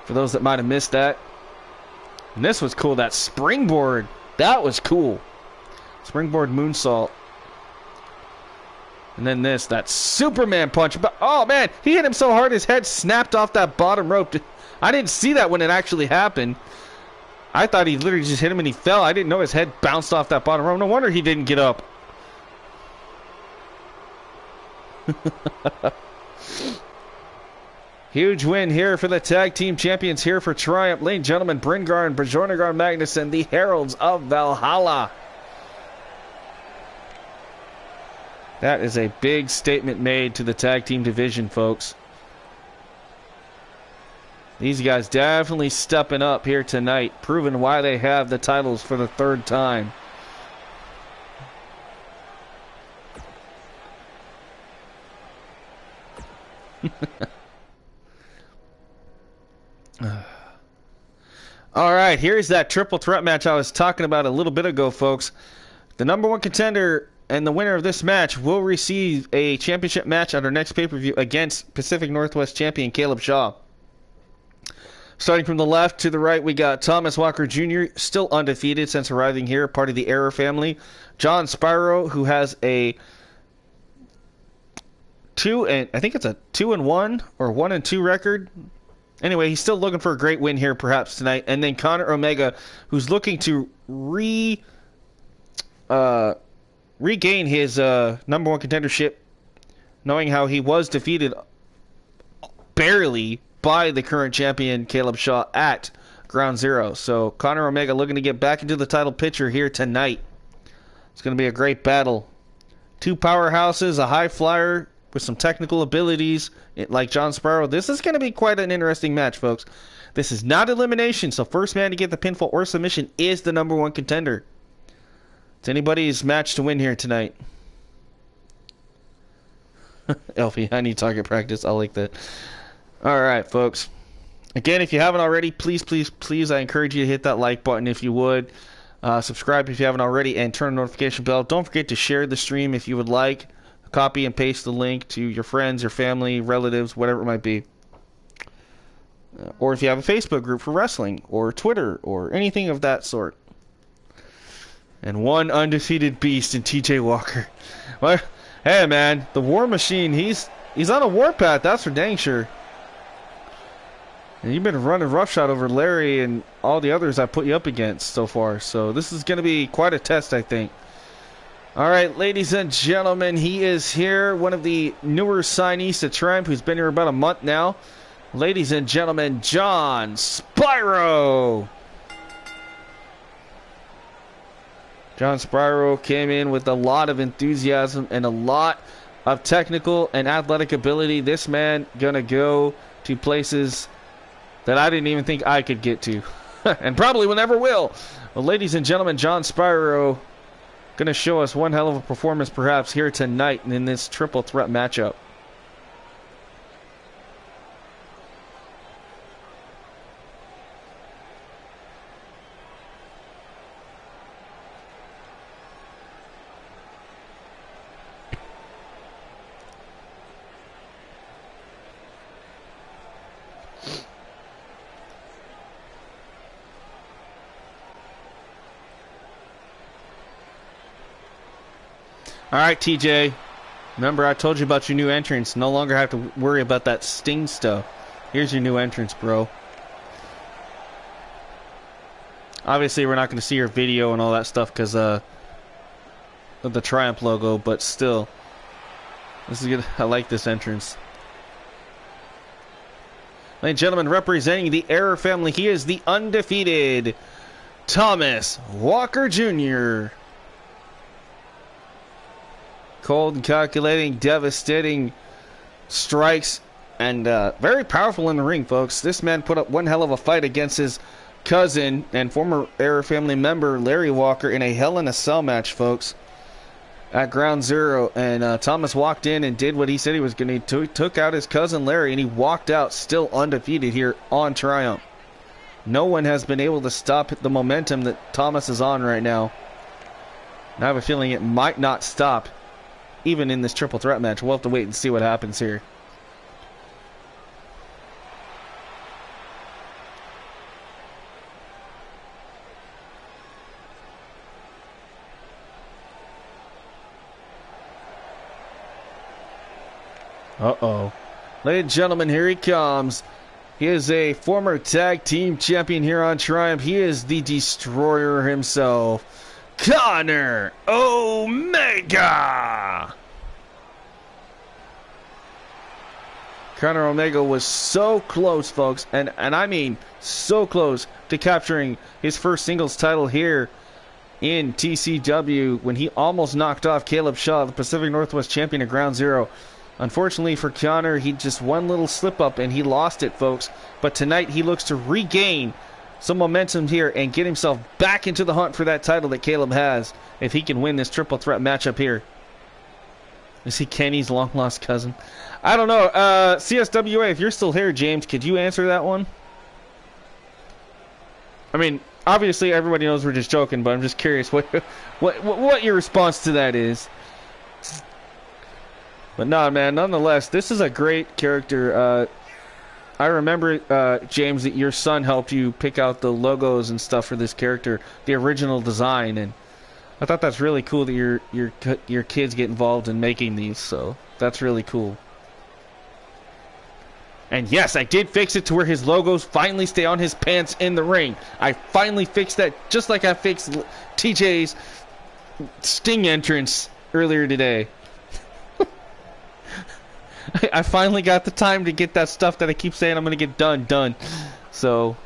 for those that might have missed that. And this was cool. That springboard. That was cool. Springboard moonsault. And then that Superman punch. But oh man, he hit him so hard his head snapped off that bottom rope. I didn't see that when it actually happened. I thought he literally just hit him and he fell. I didn't know his head bounced off that bottom rope. No wonder he didn't get up. Huge win here for the tag team champions here for Triumph. Ladies and gentlemen, Bringar and Bjornagar Magnuson, the Heralds of Valhalla. That is a big statement made to the tag team division, folks. These guys definitely stepping up here tonight, proving why they have the titles for the third time. All right, here's that triple threat match I was talking about a little bit ago, folks. The number one contender and the winner of this match will receive a championship match at our next pay-per-view against Pacific Northwest champion Caleb Shaw. Starting from the left to the right, we got Thomas Walker Jr., still undefeated since arriving here, part of the Error family. John Spyro, who has a 2-1 or 1-2 record. Anyway, he's still looking for a great win here perhaps tonight. And then Connor Omega, who's looking to regain his number one contendership, knowing how he was defeated barely by the current champion Caleb Shaw at Ground Zero. So Connor Omega looking to get back into the title picture here tonight. It's going to be a great battle. Two powerhouses, a high flyer with some technical abilities like John Sparrow. This is going to be quite an interesting match, folks. This is not elimination, so first man to get the pinfall or submission is the number one contender. It's anybody's match to win here tonight. Elfie, I need target practice. I like that. All right, folks. Again, if you haven't already, please, I encourage you to hit that like button if you would. Subscribe if you haven't already, and turn the notification bell. Don't forget to share the stream if you would like. Copy and paste the link to your friends, your family, relatives, whatever it might be. Or if you have a Facebook group for wrestling, or Twitter, or anything of that sort. And one undefeated beast in TJ Walker. Well, hey man, the War Machine, he's on a warpath, that's for dang sure. And you've been running roughshod over Larry and all the others I put you up against so far. So this is going to be quite a test, I think. All right, ladies and gentlemen, he is here. One of the newer signees to Triumph, who's been here about a month now. Ladies and gentlemen, John Spyro. John Spyro came in with a lot of enthusiasm and a lot of technical and athletic ability. This man gonna go to places that I didn't even think I could get to. And probably will never will. Well, ladies and gentlemen, John Spyro going to show us one hell of a performance perhaps here tonight in this triple threat matchup. All right, TJ. Remember, I told you about your new entrance. No longer have to worry about that Sting stuff. Here's your new entrance, bro. Obviously, we're not going to see your video and all that stuff because of the Triumph logo, but still, this is good. I like this entrance. Ladies and gentlemen, representing the Error family, he is the undefeated Thomas Walker Jr. Cold and calculating, devastating strikes, and very powerful in the ring, folks. This man put up one hell of a fight against his cousin and former Error family member Larry Walker in a Hell in a Cell match, folks, at Ground Zero. And Thomas walked in and did what he said he was going to. Took out his cousin Larry, and he walked out still undefeated here on Triumph. No one has been able to stop the momentum that Thomas is on right now. And I have a feeling it might not stop even in this triple threat match. We'll have to wait and see what happens here. Uh-oh. Ladies and gentlemen, here he comes. He is a former tag team champion here on Triumph. He is the destroyer himself, Conor Omega. Conor Omega was so close, folks, and I mean so close to capturing his first singles title here in TCW when he almost knocked off Caleb Shaw, the Pacific Northwest champion at Ground Zero. Unfortunately for Conor, he just one little slip up and he lost it, folks. But tonight he looks to regain some momentum here and get himself back into the hunt for that title that Caleb has if he can win this triple threat matchup here. Is he Kenny's long lost cousin? I don't know. CSWA, if you're still here, James, could you answer that one? I mean, obviously everybody knows we're just joking, but I'm just curious what your response to that is. But nah, man, nonetheless, this is a great character. I remember, James, that your son helped you pick out the logos and stuff for this character, the original design, and I thought that's really cool that your kids get involved in making these, so that's really cool. And yes, I did fix it to where his logos finally stay on his pants in the ring. I finally fixed that, just like I fixed TJ's Sting entrance earlier today. I finally got the time to get that stuff that I keep saying I'm going to get done. So,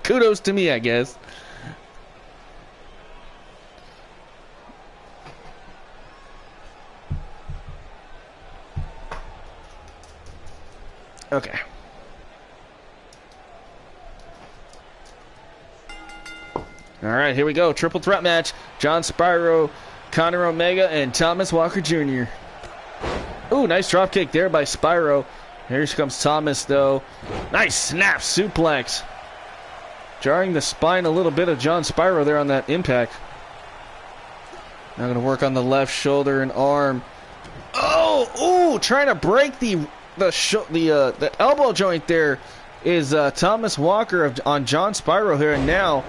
kudos to me, I guess. Okay. All right, here we go. Triple threat match. John Spyro, Conor Omega, and Thomas Walker Jr. Ooh, nice dropkick there by Spyro. Here comes Thomas, though. Nice snap suplex. Jarring the spine a little bit of John Spyro there on that impact. Now going to work on the left shoulder and arm. Oh, ooh, trying to break the elbow joint there is Thomas Walker on John Spyro here. And now,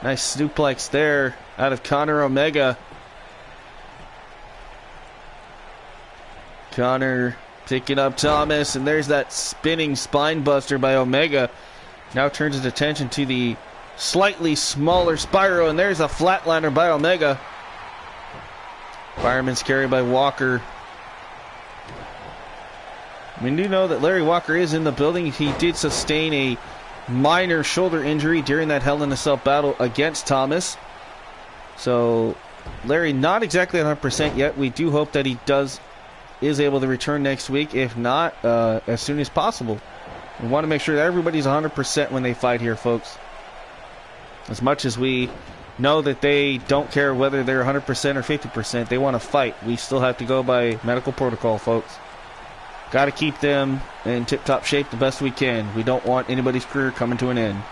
nice suplex there out of Conor Omega. Conor picking up Thomas, and there's that spinning spine buster by Omega. Now turns his attention to the slightly smaller Spyro, and there's a flatliner by Omega. Fireman's carry by Walker. We do know that Larry Walker is in the building. He did sustain a minor shoulder injury during that Hell in a Cell battle against Thomas. So Larry not exactly 100% yet. We do hope that he is able to return next week, if not as soon as possible. We want to make sure that everybody's 100% when they fight here, folks. As much as we know that they don't care whether they're 100% or 50%, they want to fight. We still have to go by medical protocol, folks. Got to keep them in tip-top shape the best we can. We don't want anybody's career coming to an end.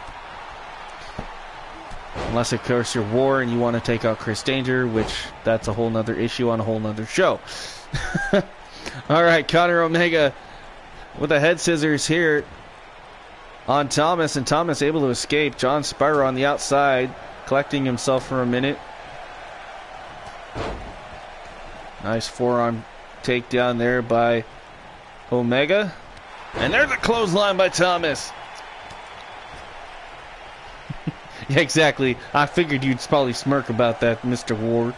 Unless, of course, you're War and you want to take out Chris Danger, which that's a whole nother issue on a whole nother show. Alright, Conor Omega with the head scissors here on Thomas, and Thomas able to escape. John Spyro on the outside, collecting himself for a minute. Nice forearm takedown there by Omega. And there's a clothesline by Thomas. Yeah, exactly. I figured you'd probably smirk about that, Mr. Ward.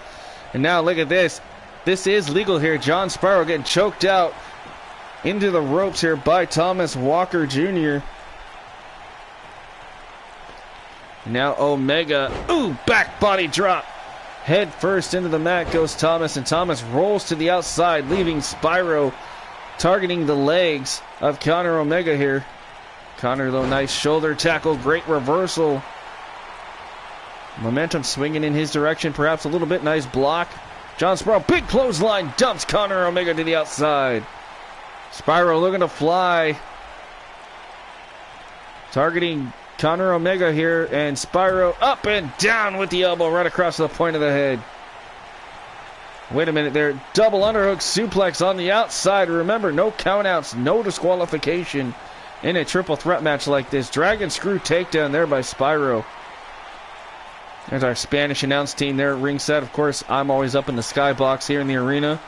And now look at this. This is legal here. John Spyro getting choked out into the ropes here by Thomas Walker Jr. Now Omega. Ooh, back body drop. Head first into the mat goes Thomas, and Thomas rolls to the outside, leaving Spyro targeting the legs of Conor Omega here. Conor, though, nice shoulder tackle. Great reversal. Momentum swinging in his direction. Perhaps a little bit. Nice block. John Spyro, big clothesline, dumps Conor Omega to the outside. Spyro looking to fly. Targeting Conor Omega here, and Spyro up and down with the elbow right across the point of the head. Wait a minute there. Double underhook suplex on the outside. Remember, no countouts, no disqualification in a triple threat match like this. Dragon screw takedown there by Spyro. There's our Spanish announce team there at ringside. Of course, I'm always up in the skybox here in the arena.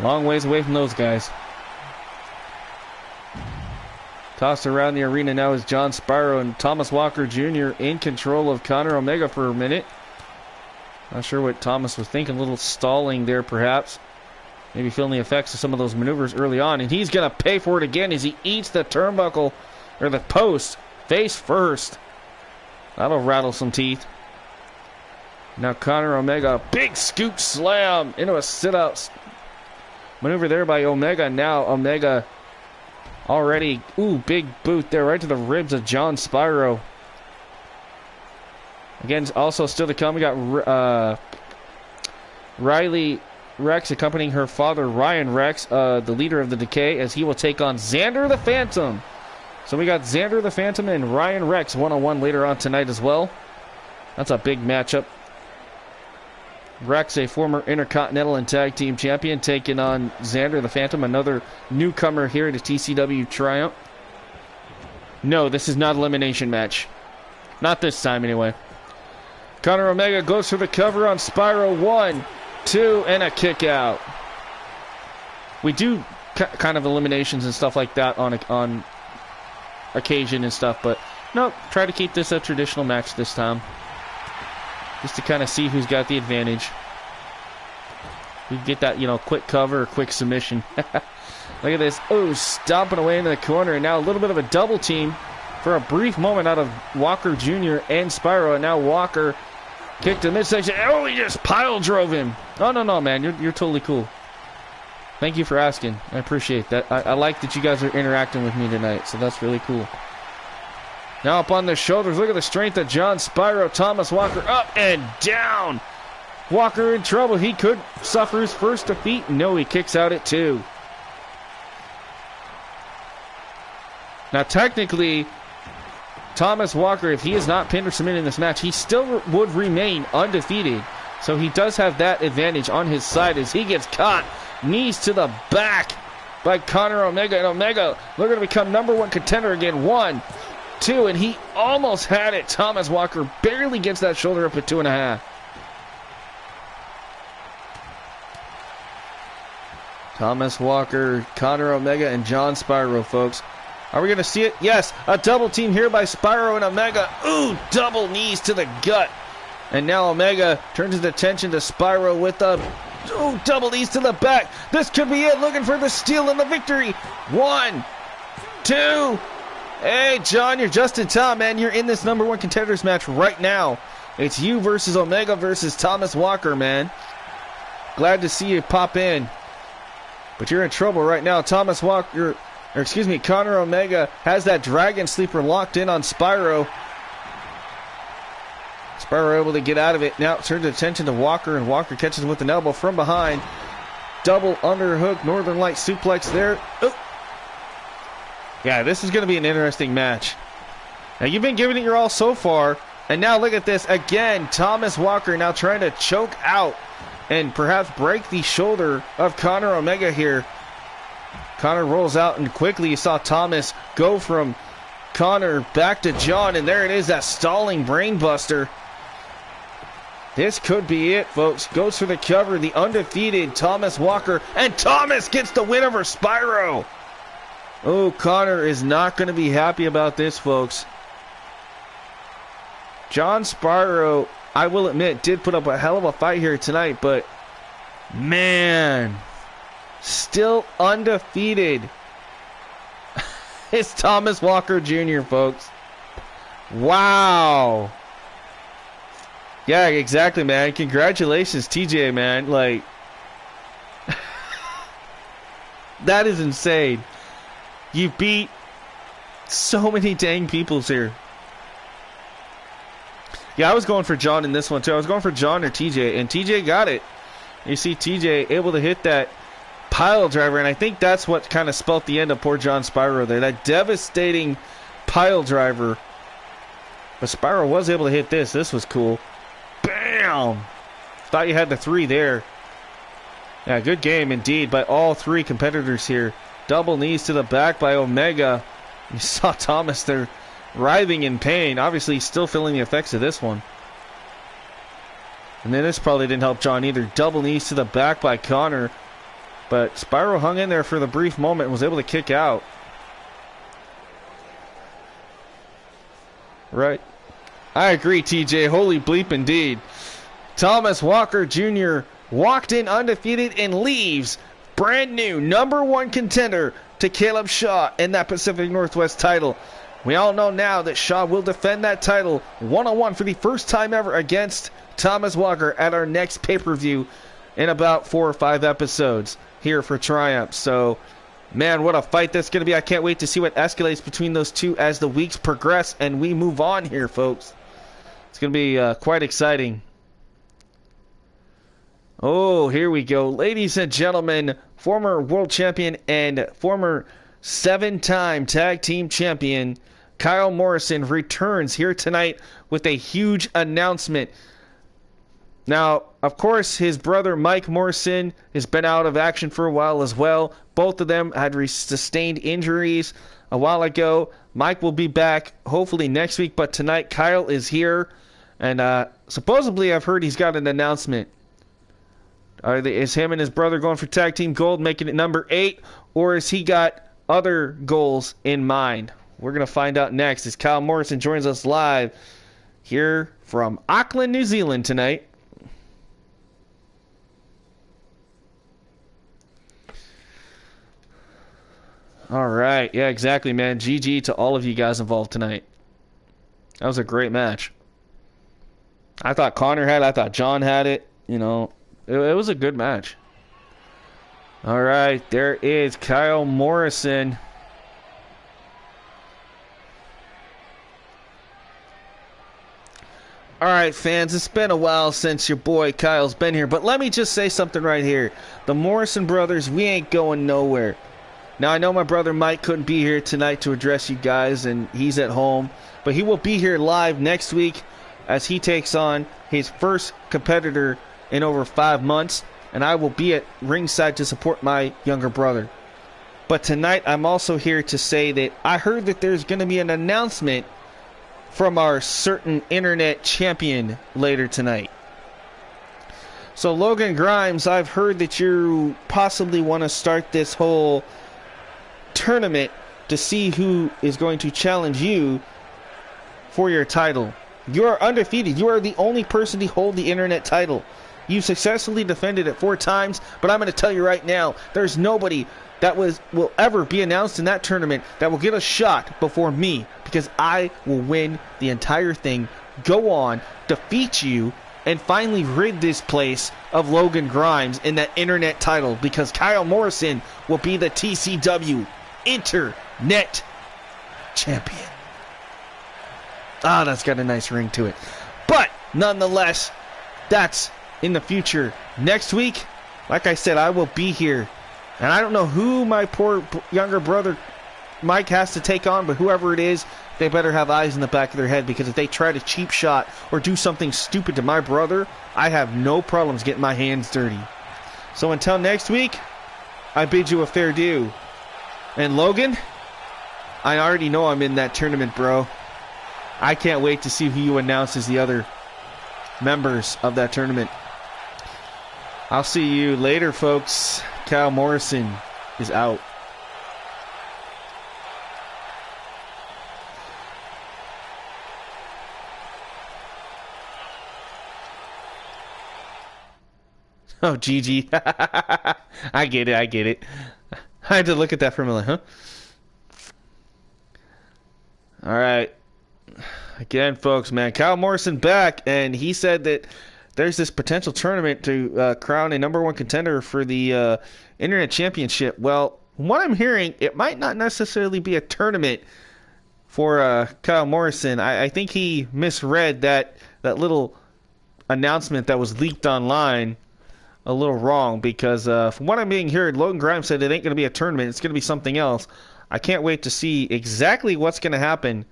Long ways away from those guys. Tossed around the arena now is John Spyro, and Thomas Walker Jr. in control of Conor Omega for a minute. Not sure what Thomas was thinking. A little stalling there, perhaps. Maybe feeling the effects of some of those maneuvers early on. And he's going to pay for it again as he eats the turnbuckle, or the post, face first. That'll rattle some teeth. Now Conor Omega, big scoop slam into a sit-out maneuver there by Omega. Now Omega already, big boot there right to the ribs of John Spyro. Again, also still to come, we got Riley Rex accompanying her father, Ryan Rex, the leader of the Decay, as he will take on Xander the Phantom. So we got Xander the Phantom and Ryan Rex one-on-one later on tonight as well. That's a big matchup. Rex, a former Intercontinental and Tag Team Champion, taking on Xander the Phantom, another newcomer here to TCW Triumph. No, this is not an elimination match. Not this time, anyway. Conor Omega goes for the cover on Spyro. 1, 2, and a kick out. We do kind of eliminations and stuff like that on occasion and stuff, but nope, try to keep this a traditional match this time. Just to kind of see who's got the advantage. We get that, quick cover or quick submission. Look at this. Stomping away into the corner. And now a little bit of a double team for a brief moment out of Walker Jr. and Spyro. And now Walker kicked to midsection. He just pile drove him. No, man. You're totally cool. Thank you for asking. I appreciate that. I like that you guys are interacting with me tonight. So that's really cool. Now up on the shoulders, look at the strength of John Spyro. Thomas Walker up and down. Walker in trouble. He could suffer his first defeat. No, he kicks out at 2. Now technically, Thomas Walker, if he is not pinned or submitted in this match, he still would remain undefeated. So he does have that advantage on his side as he gets caught. Knees to the back by Conor Omega. And Omega looking to become #1 contender again. 1, 2, and he almost had it. Thomas Walker barely gets that shoulder up at 2.5. Thomas Walker, Conor Omega, and John Spyro, folks. Are we going to see it? Yes, a double team here by Spyro and Omega. Double knees to the gut. And now Omega turns his attention to Spyro with a double knees to the back. This could be it. Looking for the steal and the victory. 1, 2. Hey, John, you're just in time, man. You're in this #1 contenders match right now. It's you versus Omega versus Thomas Walker, man. Glad to see you pop in. But you're in trouble right now. Conor Omega has that Dragon Sleeper locked in on Spyro. Spyro able to get out of it. Now turns attention to Walker, and Walker catches him with an elbow from behind. Double underhook, Northern Light suplex there. Yeah, this is going to be an interesting match. Now, you've been giving it your all so far, and now look at this. Again, Thomas Walker now trying to choke out and perhaps break the shoulder of Conor Omega here. Conor rolls out, and quickly you saw Thomas go from Conor back to John, and there it is, that stalling brainbuster. This could be it, folks. Goes for the cover, the undefeated Thomas Walker, and Thomas gets the win over Spyro. Conor is not going to be happy about this, folks. John Spyro, I will admit, did put up a hell of a fight here tonight, but man, still undefeated. It's Thomas Walker Jr., folks. Wow. Yeah, exactly, man. Congratulations, TJ, man. Like, that is insane. You beat so many dang peoples here. Yeah, I was going for John in this one, too. I was going for John or TJ, and TJ got it. You see TJ able to hit that pile driver, and I think that's what kind of spelt the end of poor John Spyro there. That devastating pile driver. But Spyro was able to hit this. This was cool. Bam! Thought you had the 3 there. Yeah, good game indeed by all 3 competitors here. Double knees to the back by Omega. You saw Thomas there writhing in pain. Obviously still feeling the effects of this one. And then this probably didn't help John either. Double knees to the back by Conor. But Spyro hung in there for the brief moment and was able to kick out. Right. I agree, TJ. Holy bleep indeed. Thomas Walker Jr. walked in undefeated and leaves brand new #1 contender to Caleb Shaw in that Pacific Northwest title. We all know now that Shaw will defend that title one-on-one for the first time ever against Thomas Walker at our next pay-per-view in about 4 or 5 episodes here for Triumph. So, man, what a fight that's going to be. I can't wait to see what escalates between those two as the weeks progress and we move on here, folks. It's going to be quite exciting. Oh, here we go. Ladies and gentlemen, former world champion and former 7-time tag team champion Kyle Morrison returns here tonight with a huge announcement. Now, of course, his brother Mike Morrison has been out of action for a while as well. Both of them had sustained injuries a while ago. Mike will be back hopefully next week, but tonight Kyle is here. And supposedly I've heard he's got an announcement. Is him and his brother going for tag team gold, making it number 8? Or has he got other goals in mind? We're going to find out next as Kyle Morrison joins us live here from Auckland, New Zealand tonight. All right. Yeah, exactly, man. GG to all of you guys involved tonight. That was a great match. I thought Connor had it. I thought John had it. You know, it was a good match. All right. There is Kyle Morrison. All right, fans, it's been a while since your boy Kyle's been here, but let me just say something right here. The Morrison brothers, we ain't going nowhere. Now, I know my brother Mike couldn't be here tonight to address you guys, and he's at home, but he will be here live next week as he takes on his first competitor in over 5 months, and I will be at ringside to support my younger brother. But tonight, I'm also here to say that I heard that there's going to be an announcement from our certain internet champion later tonight. So Logan Grimes, I've heard that you possibly want to start this whole tournament to see who is going to challenge you for your title. You are undefeated. You are the only person to hold the internet title. You've successfully defended it 4 times, but I'm going to tell you right now, there's nobody that will ever be announced in that tournament that will get a shot before me, because I will win the entire thing, go on, defeat you, and finally rid this place of Logan Grimes in that internet title, because Kyle Morrison will be the TCW Internet Champion. Ah, that's got a nice ring to it. But nonetheless, that's in the future. Next week, like I said, I will be here. And I don't know who my poor younger brother Mike has to take on, but whoever it is, they better have eyes in the back of their head, because if they try to cheap shot or do something stupid to my brother, I have no problems getting my hands dirty. So until next week, I bid you a fair due. And Logan, I already know I'm in that tournament, bro. I can't wait to see who you announce as the other members of that tournament. I'll see you later, folks. Kyle Morrison is out. Oh, GG. I get it, I get it. I had to look at that for a minute, huh? Alright. Again, folks, man. Kyle Morrison back, and he said that there's this potential tournament to crown a #1 contender for the Internet Championship. Well, from what I'm hearing, it might not necessarily be a tournament for Kyle Morrison. I think he misread that little announcement that was leaked online a little wrong, because from what I'm being heard, Logan Grimes said it ain't going to be a tournament. It's going to be something else. I can't wait to see exactly what's going to happen.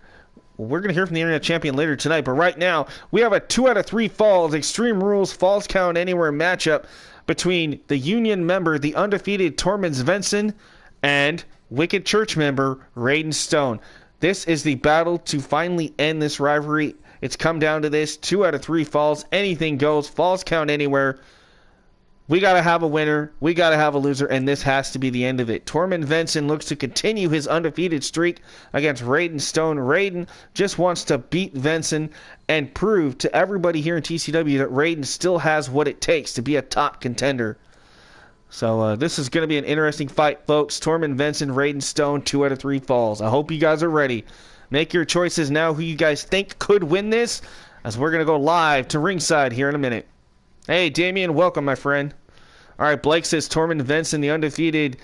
We're going to hear from the Internet Champion later tonight, but right now, we have a 2 out of 3 falls, Extreme Rules, Falls Count Anywhere matchup between the Union member, the undefeated Tormund Svensson, and Wicked Church member, Raiden Stone. This is the battle to finally end this rivalry. It's come down to this, 2 out of 3 falls, anything goes, Falls Count Anywhere. we got to have a winner, we got to have a loser, and this has to be the end of it. Tormund Venson looks to continue his undefeated streak against Raiden Stone. Raiden just wants to beat Venson and prove to everybody here in TCW that Raiden still has what it takes to be a top contender. So this is going to be an interesting fight, folks. Tormund Venson, Raiden Stone, 2 out of 3 falls. I hope you guys are ready. Make your choices now who you guys think could win this, as we're going to go live to ringside here in a minute. Hey, Damien, welcome, my friend. All right, Blake says Tormund Venson, the undefeated.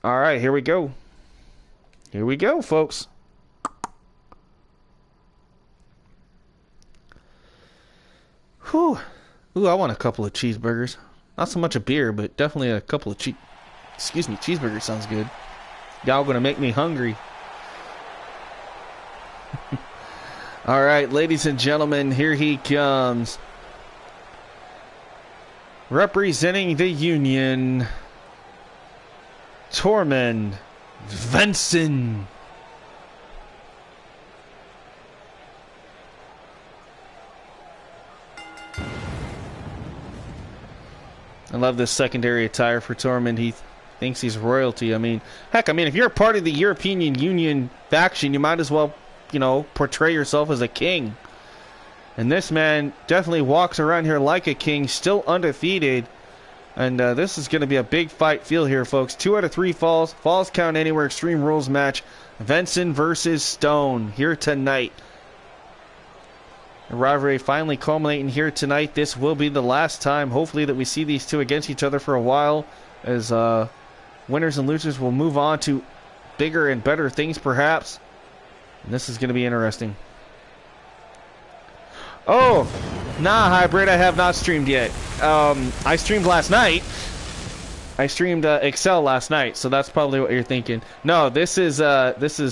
All right, here we go. Here we go, folks. Whew. Ooh, I want a couple of cheeseburgers. Not so much a beer, but definitely a couple of cheeseburgers sounds good. Y'all gonna make me hungry. All right, ladies and gentlemen, here he comes. Representing the Union, Tormund Venson. I love this secondary attire for Tormund. He thinks he's royalty. I mean, heck, if you're a part of the European Union faction, you might as well, you know, portray yourself as a king. And this man definitely walks around here like a king, still undefeated. And this is going to be a big fight feel here, folks. 2 out of 3 falls. Falls count anywhere. Extreme Rules match. Venson versus Stone here tonight. The rivalry finally culminating here tonight. This will be the last time, hopefully, that we see these two against each other for a while. As winners and losers will move on to bigger and better things, perhaps. And this is going to be interesting. Oh, nah, Hybrid, I have not streamed yet. I streamed last night. I streamed Excel last night, so that's probably what you're thinking. No, this is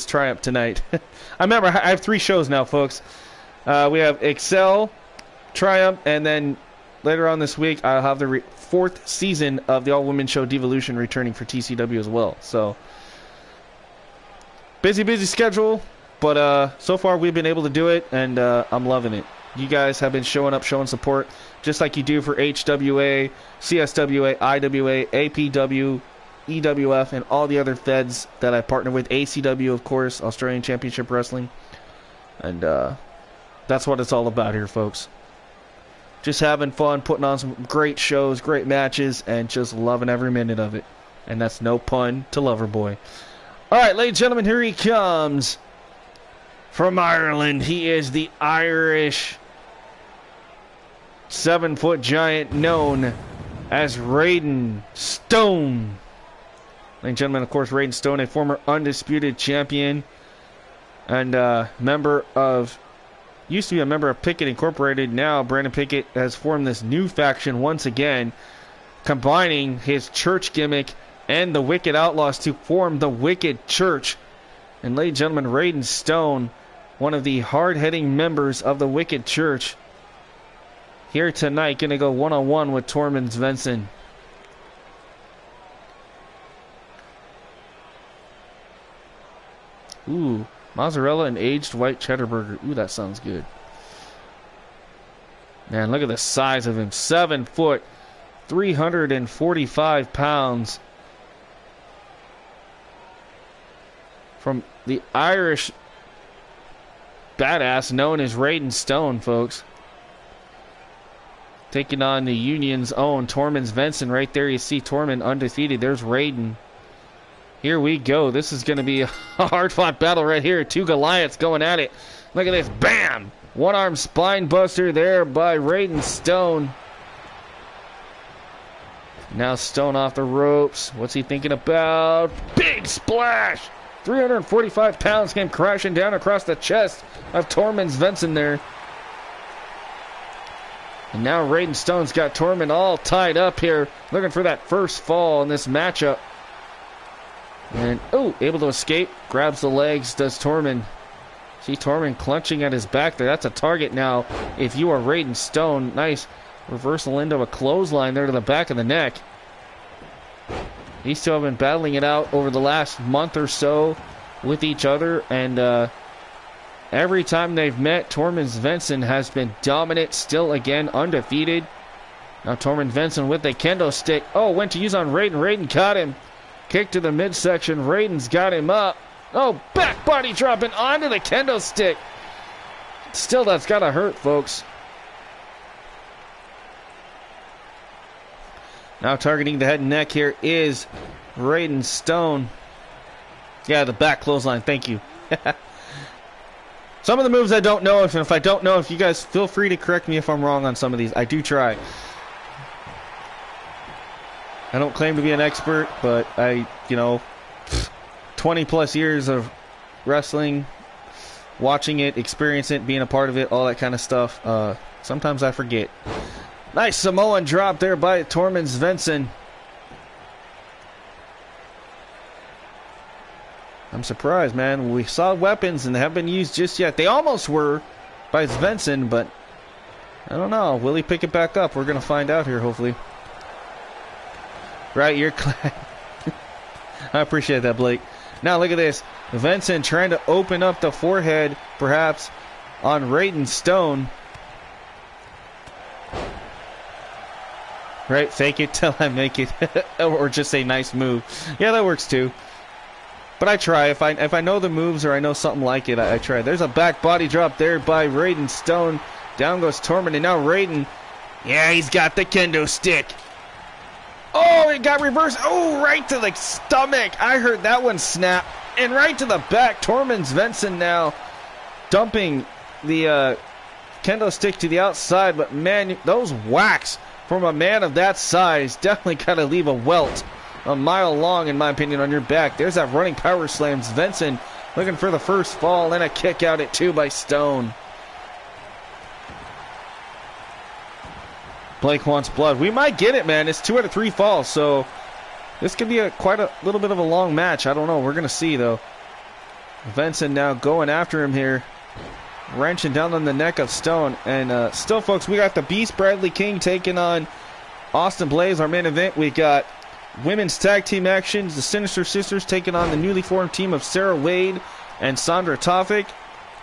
Triumph tonight. I remember I have 3 shows now, folks. We have Excel, Triumph, and then later on this week I'll have the 4th season of the all-women show Divalution returning for TCW as well. So busy schedule, but so far we've been able to do it, and I'm loving it. You guys have been showing up, showing support, just like you do for HWA, CSWA, IWA, APW, EWF, and all the other feds that I partner with. ACW, of course, Australian Championship Wrestling. And that's what it's all about here, folks. Just having fun, putting on some great shows, great matches, and just loving every minute of it. And that's no pun to Loverboy. All right, ladies and gentlemen, here he comes. From Ireland, he is the Irish 7-foot giant known as Raiden Stone. Ladies and gentlemen, of course, Raiden Stone, a former undisputed champion and used to be a member of Pickett Incorporated. Now Brandon Pickett has formed this new faction once again, combining his church gimmick and the Wicked Outlaws to form the Wicked Church. And ladies and gentlemen, Raiden Stone, one of the hard-hitting members of the Wicked Church, here tonight, going to go one-on-one with Tormund Venson. Ooh, mozzarella and aged white cheddar burger. Ooh, that sounds good. Man, look at the size of him. 7 foot, 345 pounds. From the Irish badass known as Raiden Stone, folks. Taking on the Union's own Tormund Venson. Right there you see Tormund undefeated. There's Raiden. Here we go. This is going to be a hard-fought battle right here. 2 Goliaths going at it. Look at this. Bam! One-arm spine buster there by Raiden Stone. Now Stone off the ropes. What's he thinking about? Big splash! 345 pounds came crashing down across the chest of Tormund Venson there. And now Raiden Stone's got Tormund all tied up here, looking for that first fall in this matchup. And, oh, able to escape, grabs the legs, does Tormund. See Tormund clenching at his back there. That's a target now if you are Raiden Stone. Nice reversal into a clothesline there to the back of the neck. These two have been battling it out over the last month or so with each other, and every time they've met, Tormund Venson has been dominant, still again undefeated. Now Tormund Vincent with the kendo stick. Oh, went to use on Raiden. Raiden caught him. Kick to the midsection. Raiden's got him up. Oh, back body dropping onto the kendo stick. Still, that's got to hurt, folks. Now targeting the head and neck here is Raiden Stone. Yeah, the back clothesline. Thank you. Some of the moves I don't know, if I don't know, if you guys feel free to correct me if I'm wrong on some of these. I do try. I don't claim to be an expert, but I, 20 plus years of wrestling, watching it, experiencing it, being a part of it, all that kind of stuff. Sometimes I forget. Nice Samoan drop there by Tormund Svensson. I'm surprised, man. We saw weapons and they haven't been used just yet. They almost were by Svensson, but I don't know. Will he pick it back up? We're going to find out here, hopefully. Right, you're glad. I appreciate that, Blake. Now look at this. Svensson trying to open up the forehead, perhaps, on Raiden Stone. Right, fake it till I make it. Or just say nice move. Yeah, that works too. But I try. If I know the moves or I know something like it, I try. There's a back body drop there by Raiden Stone. Down goes Tormund, and now Raiden. Yeah, he's got the kendo stick. Oh, it got reversed. Oh, right to the stomach. I heard that one snap. And right to the back. Tormund Svensson now dumping the kendo stick to the outside. But, man, those whacks from a man of that size definitely got to leave a welt a mile long, in my opinion, on your back. There's that running power slam. Svensson looking for the first fall, and a kick out at 2 by Stone. Blake wants blood. We might get it, man. It's 2 out of 3 falls, so this could be quite a little bit of a long match. I don't know. We're going to see, though. Svensson now going after him here. Wrenching down on the neck of Stone. And still, folks, we got the Beast Bradley King taking on Austin Blaze, our main event. We got women's tag team actions. The Sinister Sisters taking on the newly formed team of Sarah Wade and Sandra Tofik.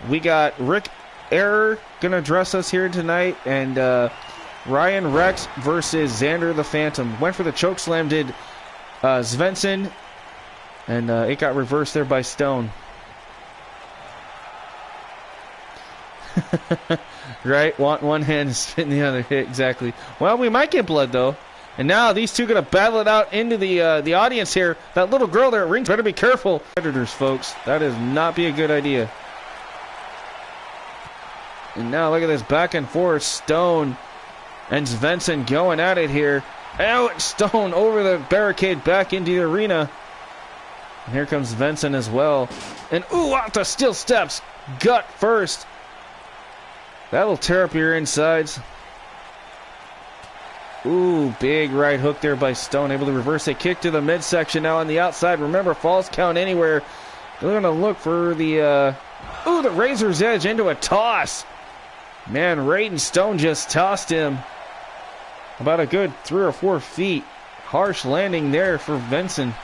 We got Rick Error going to address us here tonight. And Ryan Rex versus Xander the Phantom. Went for the chokeslam, did Svensson. And it got reversed there by Stone. Right? Want one hand and spit in the other. Exactly. Well, we might get blood, though. And now these two going to battle it out into the audience here. That little girl there at rings, better be careful. Predators, folks. That is not be a good idea. And now look at this back and forth. Stone and Svensson going at it here. Out Stone over the barricade back into the arena. And here comes Svensson as well. And ooh, out the steel steps. Gut first. That'll tear up your insides. Ooh, big right hook there by Stone. Able to reverse a kick to the midsection now on the outside. Remember, falls count anywhere. They're going to look for the... Ooh, the Razor's Edge into a toss. Man, Raiden Stone just tossed him about a good 3 or 4 feet. Harsh landing there for Vincent.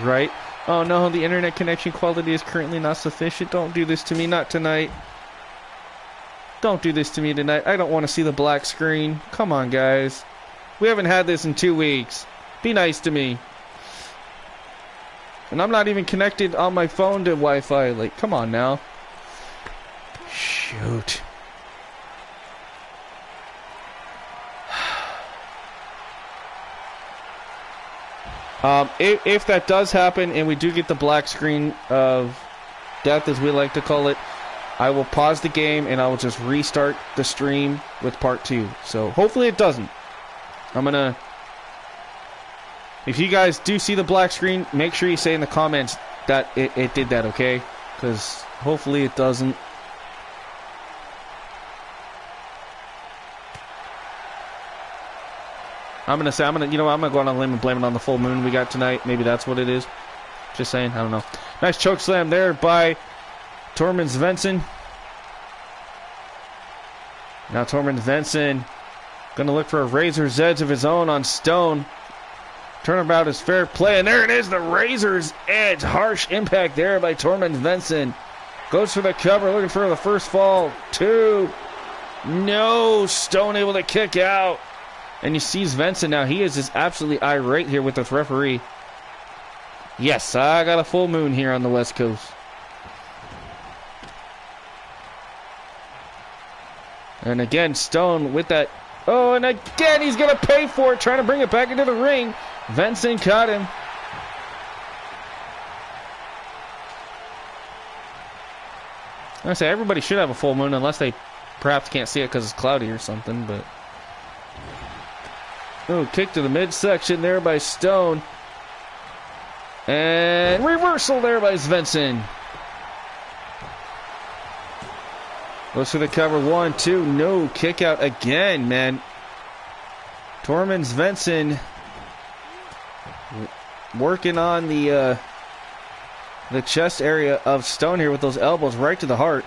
Right? Oh no, the internet connection quality is currently not sufficient. Don't do this to me, not tonight. Don't do this to me tonight. I don't want to see the black screen. Come on, guys. We haven't had this in 2 weeks. Be nice to me. And I'm not even connected on my phone to Wi-Fi. Like, come on now. Shoot. If that does happen and we do get the black screen of death, as we like to call it, I will pause the game and I will just restart the stream with part 2. So hopefully it doesn't. I'm gonna... If you guys do see the black screen, make sure you say in the comments that it did that, okay? Because hopefully it doesn't. I'm gonna go on a limb and blame it on the full moon we got tonight. Maybe that's what it is. Just saying, I don't know. Nice choke slam there by Tormund Svensson. Now Tormund Svensson gonna look for a Razor's Edge of his own on Stone. Turnabout is fair play, and there it is, the Razor's Edge. Harsh impact there by Tormund Svensson. Goes for the cover, looking for the first fall. 2. No, Stone able to kick out. And you see Svensson now. He is just absolutely irate here with this referee. Yes, I got a full moon here on the West Coast. And again, Stone with that. Oh, and again, he's going to pay for it, trying to bring it back into the ring. Svensson caught him. I say everybody should have a full moon unless they perhaps can't see it because it's cloudy or something, but... Oh, kick to the midsection there by Stone. And reversal there by Svensson. Goes for the cover. 1, 2. No, kick out again, man. Tormund Svensson working on the chest area of Stone here with those elbows right to the heart.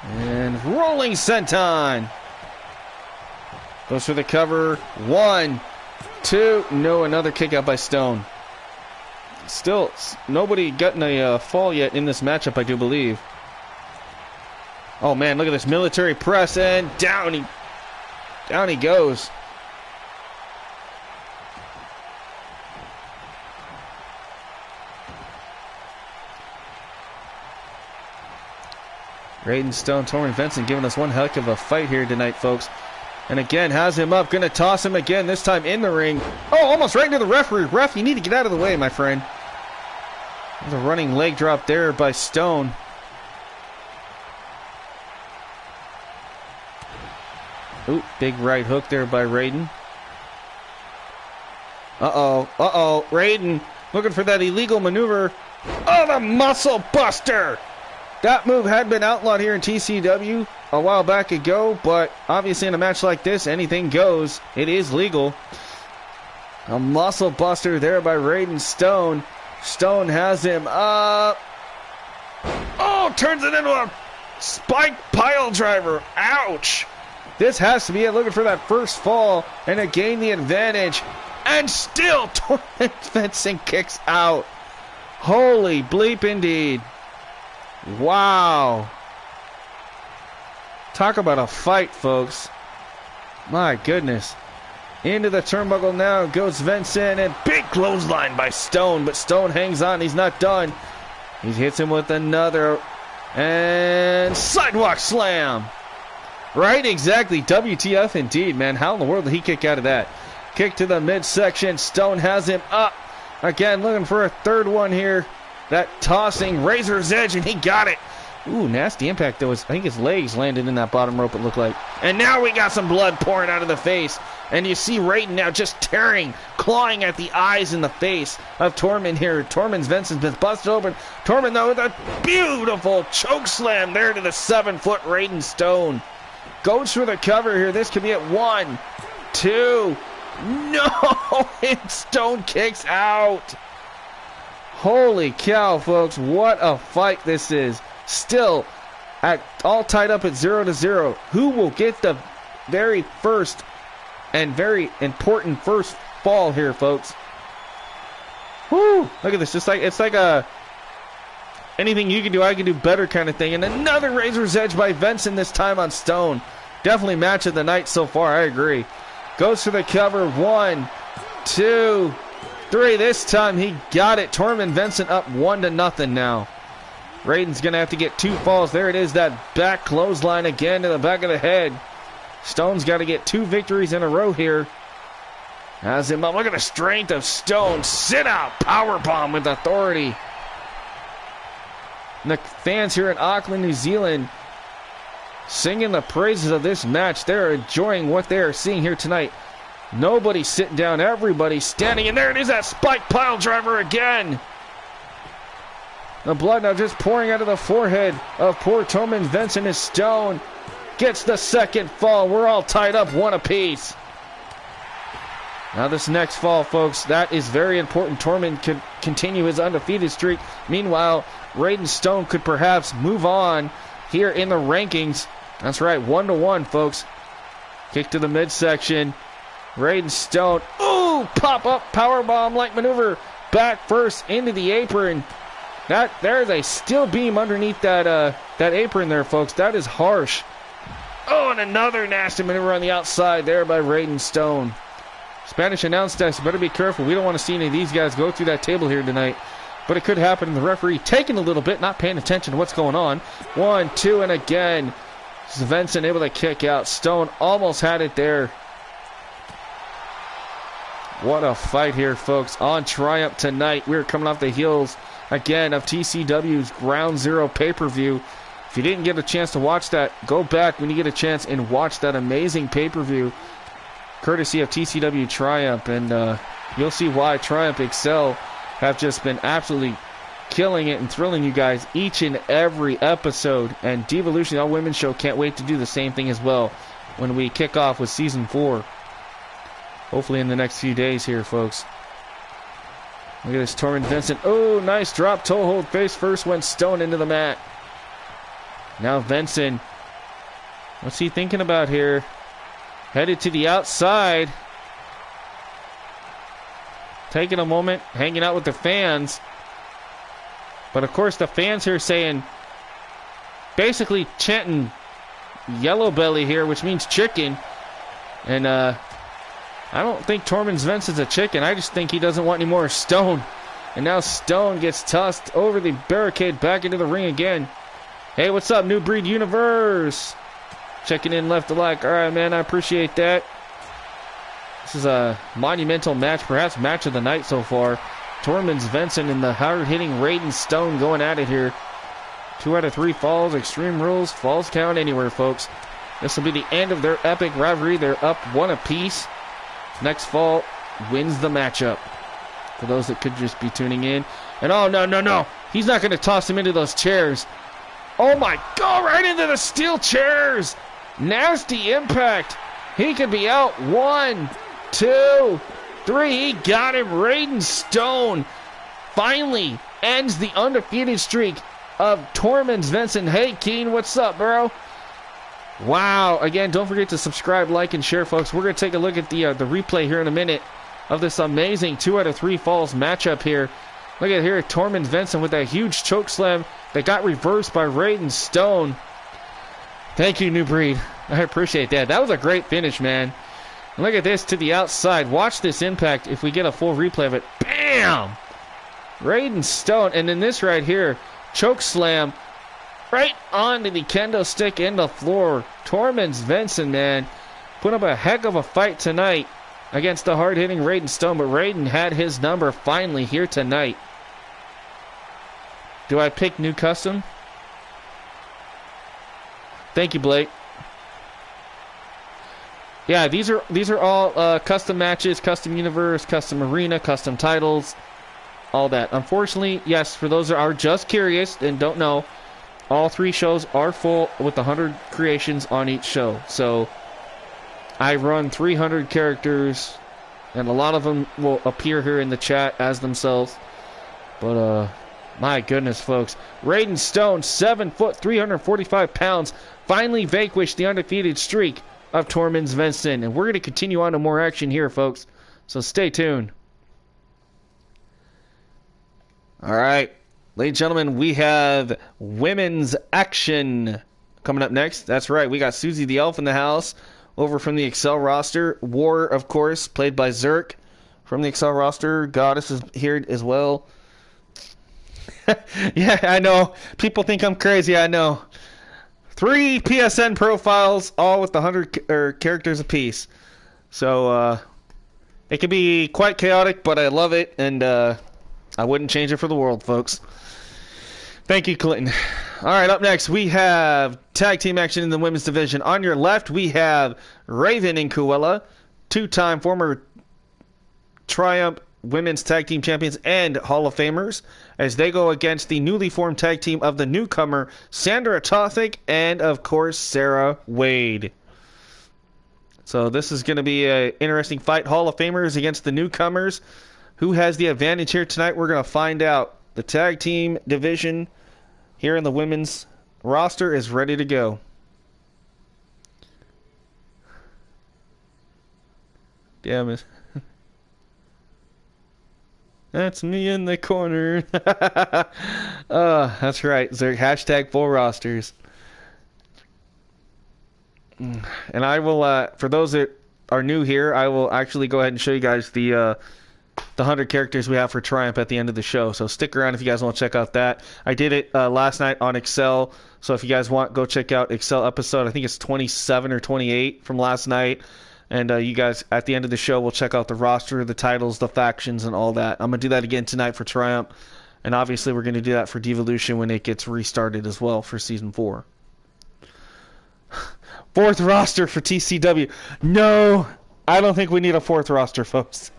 And rolling senton. Goes for the cover. 1, 2. No, another kick out by Stone. Still, nobody gotten a fall yet in this matchup, I do believe. Oh man, look at this military press, and down he goes. Raiden Stone, Tormund Svensson giving us one heck of a fight here tonight, folks. And again, has him up, gonna toss him again, this time in the ring. Oh, almost right into the referee. Ref, you need to get out of the way, my friend. There's a running leg drop there by Stone. Ooh, big right hook there by Raiden. Uh-oh, Raiden looking for that illegal maneuver. Oh, the muscle buster! That move had been outlawed here in TCW a while back ago, but obviously in a match like this, anything goes. It is legal. A muscle buster there by Raiden Stone. Stone has him up. Oh, turns it into a spike pile driver. Ouch. This has to be it. Looking for that first fall and to gain the advantage. And still, Tormund Svensson kicks out. Holy bleep indeed. Wow. Talk about a fight, folks. My goodness. Into the turnbuckle now goes Svensson, and big clothesline by Stone, but Stone hangs on. He's not done. He hits him with another, and sidewalk slam. Right, exactly. WTF indeed, man. How in the world did he kick out of that? Kick to the midsection. Stone has him up. Again, looking for a third one here. That tossing razor's edge, and he got it. Ooh, nasty impact, though. I think his legs landed in that bottom rope, it looked like. And now we got some blood pouring out of the face. And you see Raiden now just tearing, clawing at the eyes and the face of Tormund here. Tormund Svensson's been busted open. Tormund, though, with a beautiful choke slam there to the 7-foot Raiden Stone. Goes for the cover here. This could be at 1, 2. No! And Stone kicks out. Holy cow, folks. What a fight this is. Still, all tied up at 0-0. Who will get the very first and very important first fall here, folks? Woo! Look at this. It's like a anything you can do, I can do better kind of thing. And another razor's edge by Svensson, this time on Stone. Definitely match of the night so far. I agree. Goes for the cover. 1, 2, 3. This time he got it. Tormund Svensson up 1-0 now. Raiden's going to have to get 2 falls. There it is, that back clothesline again to the back of the head. Stone's got to get 2 victories in a row here. Has him up. Look at the strength of Stone. Sit out. Powerbomb with authority. And the fans here in Auckland, New Zealand, singing the praises of this match. They're enjoying what they are seeing here tonight. Nobody sitting down. Everybody standing. And there it is, that spike pile driver again. The blood now just pouring out of the forehead of poor Tormund Svensson as Stone gets the second fall. We're all tied up 1 apiece. Now this next fall, folks, that is very important. Tormund could continue his undefeated streak. Meanwhile, Raiden Stone could perhaps move on here in the rankings. That's right, 1-1, folks. Kick to the midsection. Raiden Stone. Ooh, pop-up powerbomb-like maneuver. back first into the apron. There's a steel beam underneath that apron there, folks. That is harsh. Oh, and another nasty maneuver on the outside there by Raiden Stone. Spanish announce desk, better be careful. We don't want to see any of these guys go through that table here tonight. But it could happen, and the referee taking a little bit, not paying attention to what's going on. 1, 2, and again. Svensson able to kick out. Stone almost had it there. What a fight here, folks. On Triumph tonight. We're coming off the heels, again, of TCW's Ground Zero pay-per-view. If you didn't get a chance to watch that, go back when you get a chance and watch that amazing pay-per-view, courtesy of TCW Triumph, and you'll see why Triumph-EXCEL have just been absolutely killing it and thrilling you guys each and every episode. And Divalution, All Women's Show, can't wait to do the same thing as well when we kick off with Season 4. Hopefully in the next few days here, folks. Look at this, Tormund Vincent. Oh, nice drop toe hold. Face first went Stone into the mat. Now Vincent. What's he thinking about here? Headed to the outside. Taking a moment, hanging out with the fans. But of course the fans here saying, basically chanting yellow belly here, which means chicken. And I don't think Tormund Vincent's a chicken. I just think he doesn't want any more Stone. And now Stone gets tossed over the barricade back into the ring again. Hey, what's up, New Breed Universe? Checking in left to like. All right, man, I appreciate that. This is a monumental match, perhaps match of the night so far. Tormund Vincent and the hard-hitting Raiden Stone going at it here. 2 out of 3 falls, Extreme Rules, falls count anywhere, folks. This will be the end of their epic rivalry. They're up 1 apiece. Next fall wins the matchup. For those that could just be tuning in. And oh, no. He's not going to toss him into those chairs. Oh my God, right into the steel chairs. Nasty impact. He could be out. 1, 2, 3. He got him. Raiden Stone finally ends the undefeated streak of Tormund Vincent. Hey, Keen, what's up, bro? Wow. Again, don't forget to subscribe, like, and share, folks. We're going to take a look at the replay here in a minute of this amazing 2 out of 3 falls matchup here. Look at here, Tormund Vincent with that huge choke slam that got reversed by Raiden Stone. Thank you, New Breed. I appreciate that. That was a great finish, man. And look at this to the outside. Watch this impact if we get a full replay of it. Bam! Raiden Stone. And then this right here, choke slam right onto the kendo stick in the floor. Tormund Vincent, man, put up a heck of a fight tonight against the hard-hitting Raiden Stone, but Raiden had his number finally here tonight. Do I pick new custom? Thank you, Blake. Yeah, these are all custom matches, custom universe, custom arena, custom titles, all that. Unfortunately, yes, for those that are just curious and don't know, all 3 shows are full with 100 creations on each show. So I run 300 characters, and a lot of them will appear here in the chat as themselves. But my goodness, folks, Raiden Stone, 7 foot, 345 pounds, finally vanquished the undefeated streak of Tormund Vincent. And we're going to continue on to more action here, folks. So stay tuned. All right, ladies and gentlemen, we have women's action coming up next. That's right, we got Susie the Elf in the house over from the Excel roster. War, of course, played by Zerk from the Excel roster. Goddess is here as well. Yeah, I know. People think I'm crazy, I know. 3 PSN profiles, all with 100 characters apiece. So, it can be quite chaotic, but I love it, and I wouldn't change it for the world, folks. Thank you, Clinton. All right, up next, we have tag team action in the women's division. On your left, we have Raven and Cruella, 2-time former Triumph Women's Tag Team Champions and Hall of Famers, as they go against the newly formed tag team of the newcomer Sandra Tothick and, of course, Sarah Wade. So this is going to be an interesting fight. Hall of Famers against the newcomers. Who has the advantage here tonight? We're going to find out. The tag team division here in the women's roster is ready to go. Damn it. That's me in the corner. That's right. Zerg hashtag full rosters. And I will, for those that are new here, I will actually go ahead and show you guys the 100 characters we have for Triumph at the end of the show. So stick around if you guys want to check out that. I did it last night on Excel. So if you guys want, go check out Excel episode. I think it's 27 or 28 from last night. And you guys, at the end of the show, will check out the roster, the titles, the factions, and all that. I'm going to do that again tonight for Triumph. And obviously, we're going to do that for Devolution when it gets restarted as well for Season 4. Fourth roster for TCW. No, I don't think we need a fourth roster, folks.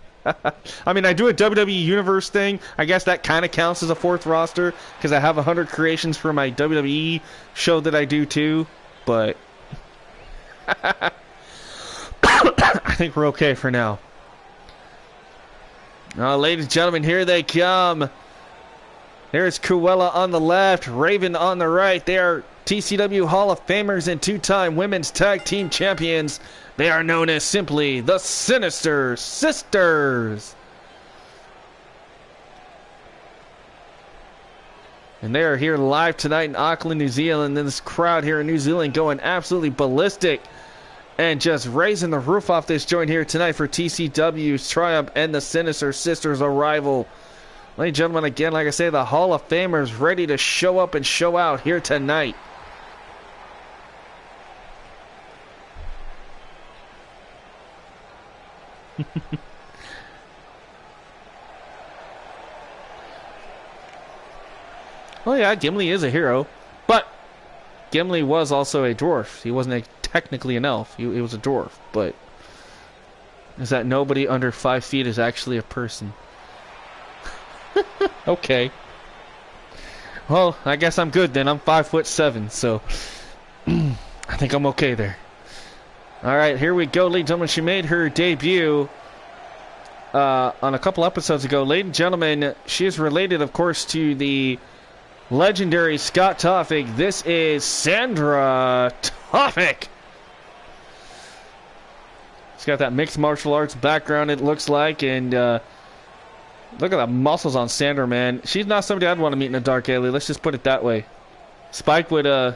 I mean, I do a WWE Universe thing. I guess that kind of counts as a fourth roster because I have 100 creations for my WWE show that I do too. But I think we're okay for now. Ladies and gentlemen, here they come. There's Cruella on the left, Raven on the right. They are TCW Hall of Famers and two-time Women's Tag Team Champions. They are known as simply the Sinister Sisters. And they are here live tonight in Auckland, New Zealand. And this crowd here in New Zealand going absolutely ballistic and just raising the roof off this joint here tonight for TCW's Triumph and the Sinister Sisters arrival. Ladies and gentlemen, again, like I say, the Hall of Famers ready to show up and show out here tonight. Oh yeah, Gimli is a hero, but Gimli was also a dwarf. He wasn't technically an elf. He was a dwarf, but is that nobody under 5 feet is actually a person? Okay. Well, I guess I'm good then. I'm 5'7", so I think I'm okay there. All right, here we go, ladies and gentlemen. She made her debut on a couple episodes ago. Ladies and gentlemen, she is related, of course, to the legendary Scott Toffick. This is Sandra Toffick. She's got that mixed martial arts background, it looks like, and look at the muscles on Sandra, man. She's not somebody I'd want to meet in a dark alley. Let's just put it that way. Spike would, I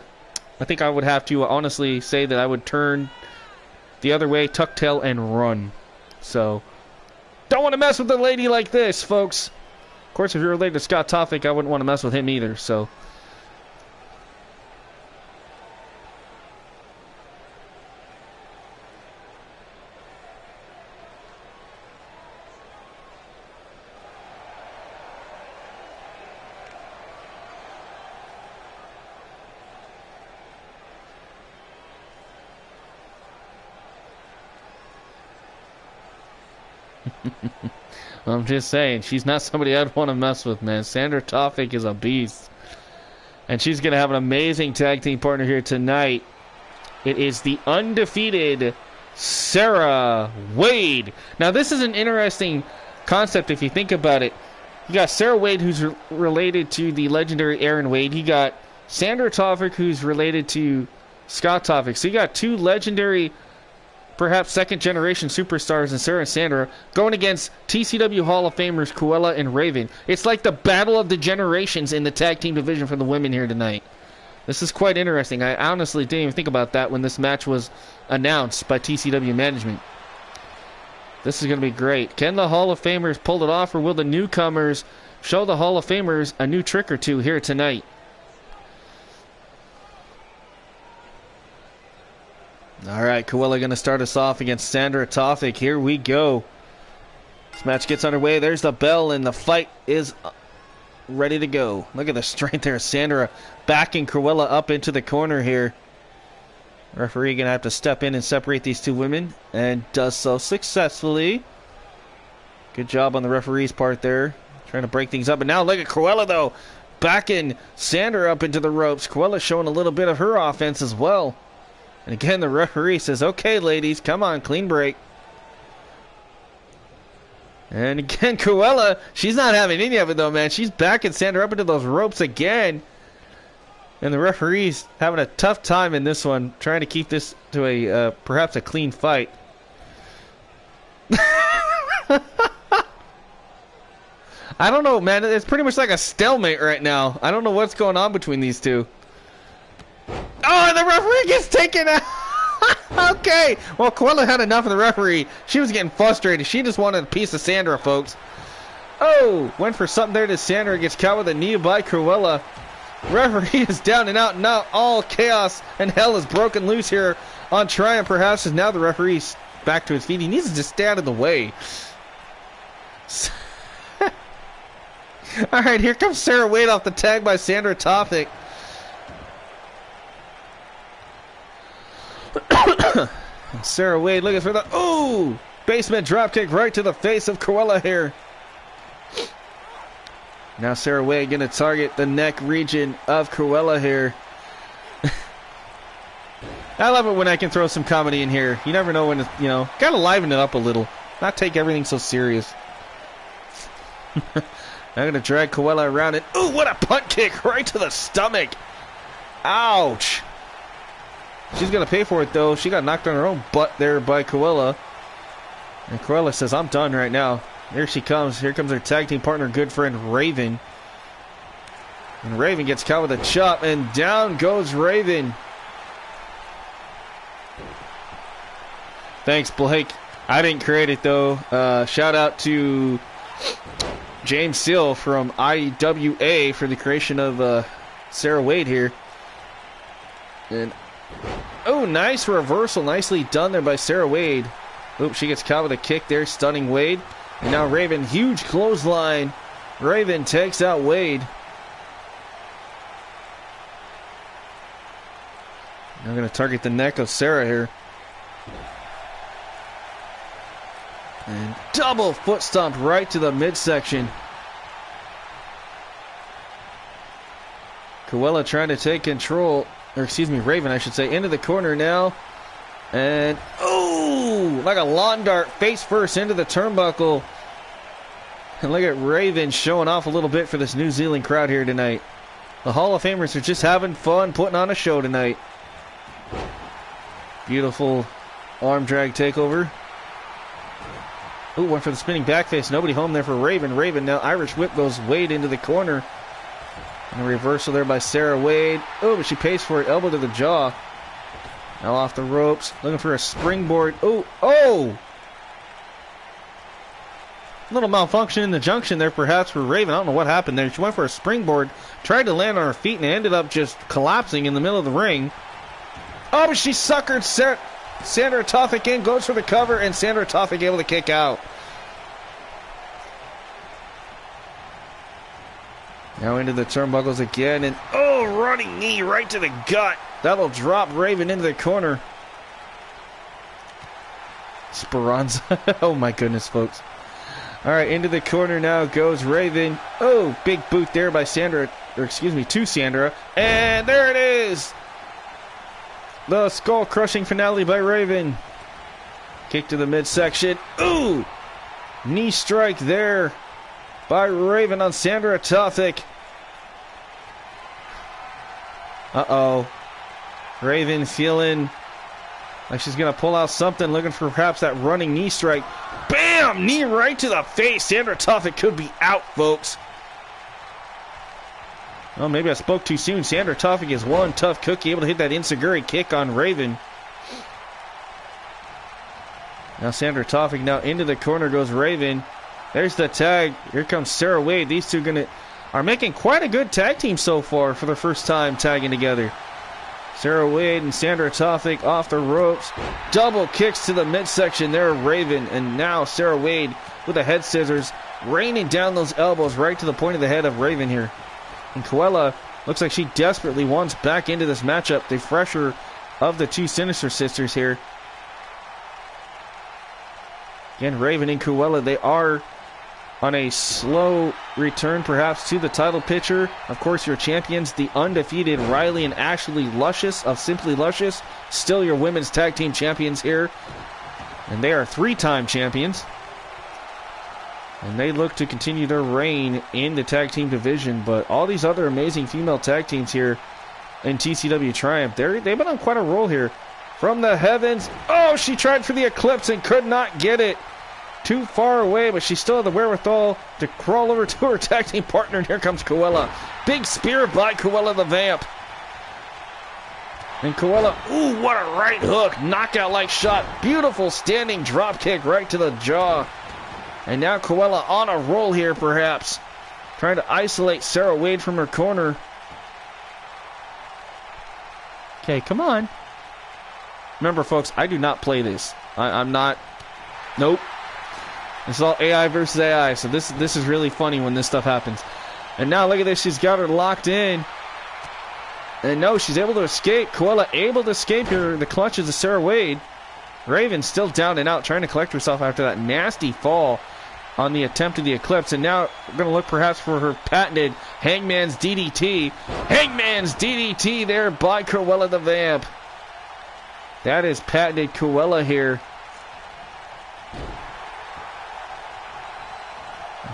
think I would have to honestly say that I would turn the other way, tuck tail, and run. So, don't want to mess with a lady like this, folks. Of course, if you're related to Scott Toffick, I wouldn't want to mess with him either, so. I'm just saying, she's not somebody I'd want to mess with, man. Sandra Toffick is a beast. And she's going to have an amazing tag team partner here tonight. It is the undefeated Sarah Wade. Now, this is an interesting concept if you think about it. You got Sarah Wade, who's related to the legendary Aaron Wade. You got Sandra Toffick, who's related to Scott Toffick. So you got two legendary, perhaps second-generation superstars in Sarah and Sandra going against TCW Hall of Famers Cruella and Raven. It's like the battle of the generations in the tag team division for the women here tonight. This is quite interesting. I honestly didn't even think about that when this match was announced by TCW management. This is going to be great. Can the Hall of Famers pull it off, or will the newcomers show the Hall of Famers a new trick or two here tonight? All right, Cruella going to start us off against Sandra Toffick. Here we go. This match gets underway. There's the bell, and the fight is ready to go. Look at the strength there. Sandra backing Cruella up into the corner here. Referee going to have to step in and separate these two women, and does so successfully. Good job on the referee's part there. Trying to break things up. And now look at Cruella, though. Backing Sandra up into the ropes. Cruella showing a little bit of her offense as well. And again, the referee says, okay, ladies, come on, clean break. And again, Cruella, she's not having any of it, though, man. She's backing Sandra up into those ropes again. And the referee's having a tough time in this one, trying to keep this to a perhaps a clean fight. I don't know, man. It's pretty much like a stalemate right now. I don't know what's going on between these two. Oh, and the referee gets taken out. Okay. Well, Cruella had enough of the referee. She was getting frustrated. She just wanted a piece of Sandra, folks. Oh, went for something there to Sandra. Gets caught with a knee by Cruella. Referee is down and out. Now all chaos and hell is broken loose here on Triumph. Perhaps as now the referee's back to his feet. He needs to just stay out of the way. All right, here comes Sarah Wade off the tag by Sandra Tofik. Sarah Wade looking for the basement dropkick right to the face of Cruella here. Now Sarah Wade going to target the neck region of Cruella here. I love it when I can throw some comedy in here. You never know when it's, gotta liven it up a little. Not take everything so serious. I'm going to drag Cruella around and what a punt kick right to the stomach. Ouch. She's going to pay for it, though. She got knocked on her own butt there by Cruella. And Cruella says, I'm done right now. Here she comes. Here comes her tag team partner, good friend, Raven. And Raven gets caught with a chop, and down goes Raven. Thanks, Blake. I didn't create it, though. Shout out to James Seal from IWA for the creation of Sarah Wade here. And nice reversal. Nicely done there by Sarah Wade. Oops, she gets caught with a kick there, stunning Wade. And now Raven, huge clothesline. Raven takes out Wade. Now going to target the neck of Sarah here. And double foot stomp right to the midsection. Cruella trying to take control. Or excuse me, Raven, I should say, into the corner now. And, like a lawn dart, face first into the turnbuckle. And look at Raven showing off a little bit for this New Zealand crowd here tonight. The Hall of Famers are just having fun, putting on a show tonight. Beautiful arm drag takeover. Went for the spinning back face. Nobody home there for Raven. Raven now Irish whip goes Wade into the corner. And a reversal there by Sarah Wade. But she pays for it. Elbow to the jaw. Now off the ropes. Looking for a springboard. A little malfunction in the junction there perhaps for Raven. I don't know what happened there. She went for a springboard. Tried to land on her feet and ended up just collapsing in the middle of the ring. But she suckered Sandra Tofik in. Goes for the cover and Sandra Tofik able to kick out. Now into the turnbuckles again, and running knee right to the gut. That'll drop Raven into the corner. Speranza. Oh my goodness, folks. All right, into the corner now goes Raven. Big boot there by Sandra, to Sandra. And there it is. The skull crushing finale by Raven. Kick to the midsection. Knee strike there by Raven on Sandra Tofik. Raven feeling like she's going to pull out something, looking for perhaps that running knee strike. Bam! Knee right to the face. Sandra Tofik could be out, folks. Oh, maybe I spoke too soon. Sandra Tofik is one tough cookie, able to hit that enziguri kick on Raven. Now Sandra Tofik now into the corner goes Raven. There's the tag. Here comes Sarah Wade. These two are making quite a good tag team so far for their first time tagging together. Sarah Wade and Sandra Tofik off the ropes. Double kicks to the midsection there, Raven. And now Sarah Wade with the head scissors, raining down those elbows right to the point of the head of Raven here. And Cruella looks like she desperately wants back into this matchup. The fresher of the two Sinister Sisters here. Again, Raven and Cruella, they are on a slow return perhaps to the title picture. Of course, your champions, the undefeated Riley and Ashley Luscious of Simply Luscious, still your women's tag team champions here. And they are 3-time champions. And they look to continue their reign in the tag team division. But all these other amazing female tag teams here in TCW Triumph, they've been on quite a roll here. From the heavens. She tried for the Eclipse and could not get it. too far away, but she still had the wherewithal to crawl over to her tag team partner, and here comes Cruella. Big spear by Cruella the Vamp. And Cruella, ooh, what a right hook. Knockout-like shot. Beautiful standing drop kick right to the jaw. And now Cruella on a roll here, perhaps. Trying to isolate Sarah Wade from her corner. Okay, come on. Remember, folks, I do not play this. I'm not. Nope. It's all AI versus AI, so this is really funny when this stuff happens. And now look at this. She's got her locked in. And no, she's able to escape. Cruella able to escape here. The clutches of Sarah Wade. Raven still down and out, trying to collect herself after that nasty fall on the attempt of the Eclipse. And now we're going to look perhaps for her patented Hangman's DDT. Hangman's DDT there by Cruella the Vamp. That is patented Cruella here.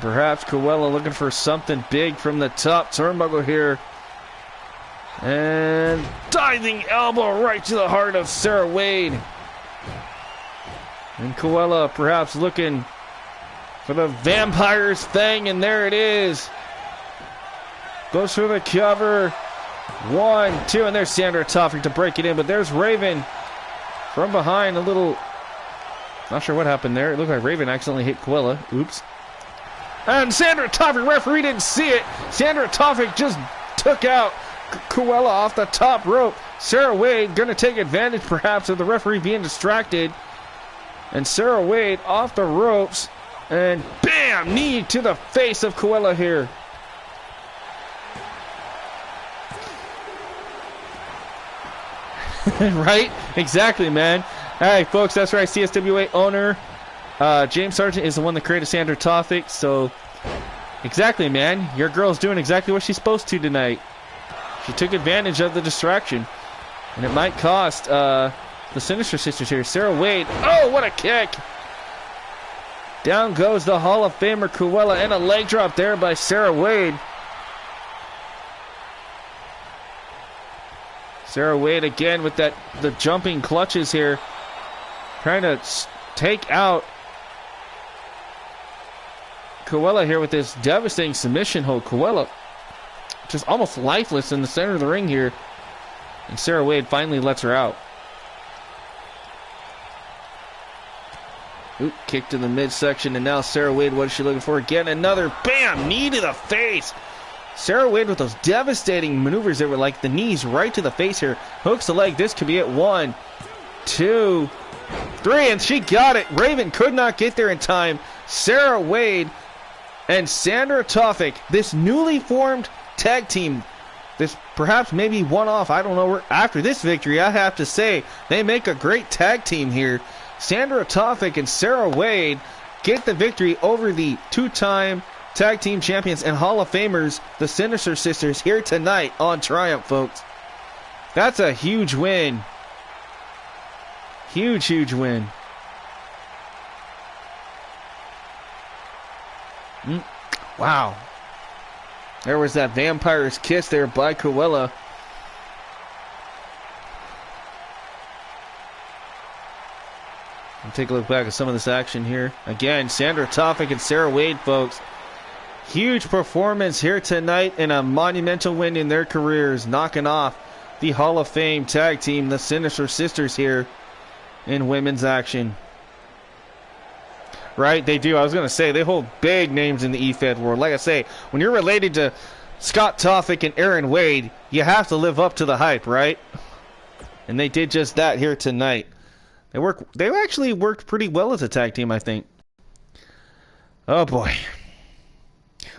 Perhaps Cruella looking for something big from the top turnbuckle here. And diving elbow right to the heart of Sarah Wade. And Cruella perhaps looking for the vampire's thing, and there it is. Goes for the cover. 1, 2, and there's Sandra Toffing to break it in, but there's Raven from behind a little. Not sure what happened there. It looked like Raven accidentally hit Cruella. Oops. And Sandra Toffing, referee didn't see it. Sandra Toffing just took out Cruella off the top rope. Sarah Wade going to take advantage perhaps of the referee being distracted. And Sarah Wade off the ropes. And bam! Knee to the face of Cruella here. Right? Exactly, man. Alright, folks, that's right. CSWA owner James Sargent is the one that created Sandra Toffik. So, exactly, man. Your girl's doing exactly what she's supposed to tonight. She took advantage of the distraction. And it might cost the Sinister Sisters here. Sarah Wade. Oh, what a kick! Down goes the Hall of Famer Cruella, and a leg drop there by Sarah Wade. Sarah Wade again with the jumping clutches here. Trying to take out Cruella here with this devastating submission hold. Cruella just almost lifeless in the center of the ring here. And Sarah Wade finally lets her out. Oop, kick to the midsection, and now Sarah Wade, what is she looking for? Again, another bam, knee to the face. Sarah Wade with those devastating maneuvers that were like the knees right to the face here. Hooks the leg. This could be it. 1, 2, 3, and she got it. Raven could not get there in time. Sarah Wade and Sandra Toffik, this newly formed tag team, this perhaps maybe one-off, I don't know. After this victory, I have to say, they make a great tag team here. Sandra Toffik and Sarah Wade get the victory over the two-time tag team champions and Hall of Famers, the Sinister Sisters, here tonight on Triumph, folks. That's a huge win. Huge, huge win. Wow. There was that vampire's kiss there by Cruella. Take a look back at some of this action here. Again, Sandra Toffik and Sarah Wade, folks. Huge performance here tonight and a monumental win in their careers, knocking off the Hall of Fame tag team, the Sinister Sisters, here in women's action. Right, they do. I was going to say, they hold big names in the EFED world. Like I say, when you're related to Scott Toffik and Aaron Wade, you have to live up to the hype, right? And they did just that here tonight. They actually worked pretty well as a tag team, I think. Oh, boy.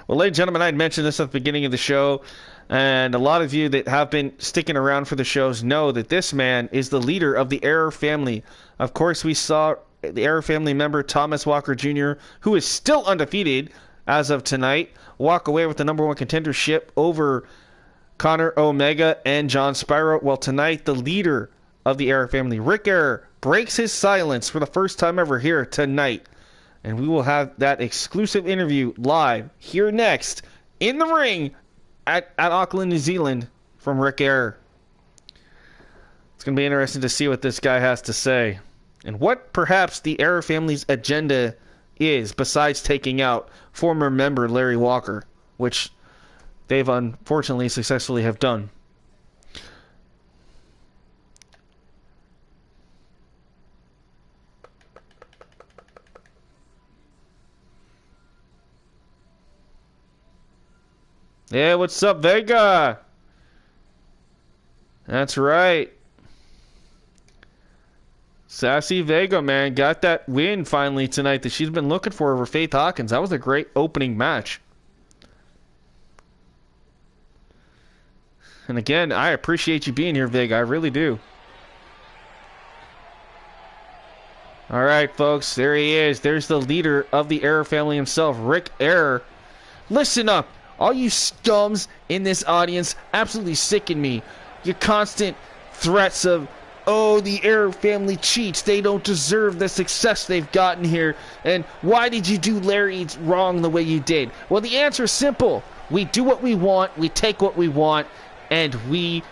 Well, ladies and gentlemen, I had mentioned this at the beginning of the show, and a lot of you that have been sticking around for the shows know that this man is the leader of the Error family. Of course, we saw the Error family member, Thomas Walker Jr., who is still undefeated as of tonight, walk away with the #1 contendership over Connor Omega and John Spyro. Well, tonight, the leader of the Error family, Rick Error, breaks his silence for the first time ever here tonight. And we will have that exclusive interview live here next in the ring at Auckland, New Zealand from Rick Error. It's going to be interesting to see what this guy has to say and what perhaps the Error family's agenda is, besides taking out former member Larry Walker, which they've unfortunately successfully have done. Yeah, what's up, Vega? That's right. Sassy Vega, man, got that win finally tonight that she's been looking for over Faith Hawkins. That was a great opening match. And again, I appreciate you being here, Vega. I really do. All right, folks, there he is. There's the leader of the Error family himself, Rick Error. Listen up. All you stums in this audience absolutely sicken me. Your constant threats of, oh, the Error family cheats. They don't deserve the success they've gotten here. And why did you do Larry wrong the way you did? Well, the answer is simple. We do what we want. We take what we want. And we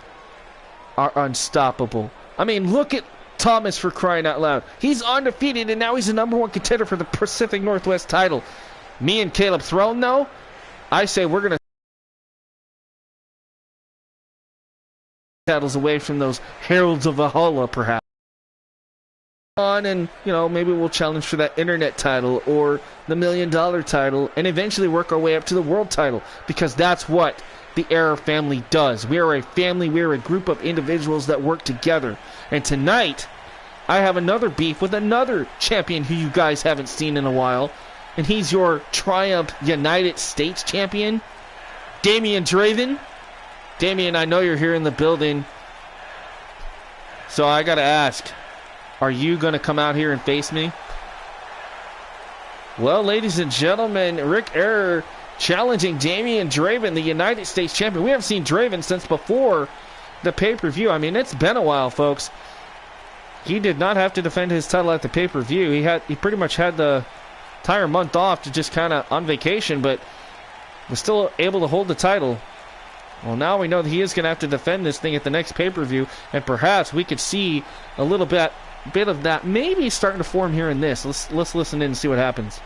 are unstoppable. I mean, look at Thomas, for crying out loud. He's undefeated, and now he's the #1 contender for the Pacific Northwest title. Me and Caleb Throne, though, I say we're going to titles away from those Heralds of Valhalla, perhaps. On and, you know, maybe we'll challenge for that internet title or the $1 million title and eventually work our way up to the world title, because that's what the Error family does. We are a family. We are a group of individuals that work together. And tonight, I have another beef with another champion who you guys haven't seen in a while. And he's your Triumph United States champion, Damian Draven. Damian, I know you're here in the building. So I got to ask, are you going to come out here and face me? Well, ladies and gentlemen, Rick Error challenging Damian Draven, the United States champion. We haven't seen Draven since before the pay-per-view. I mean, it's been a while, folks. He did not have to defend his title at the pay-per-view. He pretty much had the entire month off to just kind of on vacation, but was still able to hold the title. Well, now we know that he is going to have to defend this thing at the next pay-per-view, and perhaps we could see a little bit of that maybe starting to form here in this. Let's listen in and see what happens.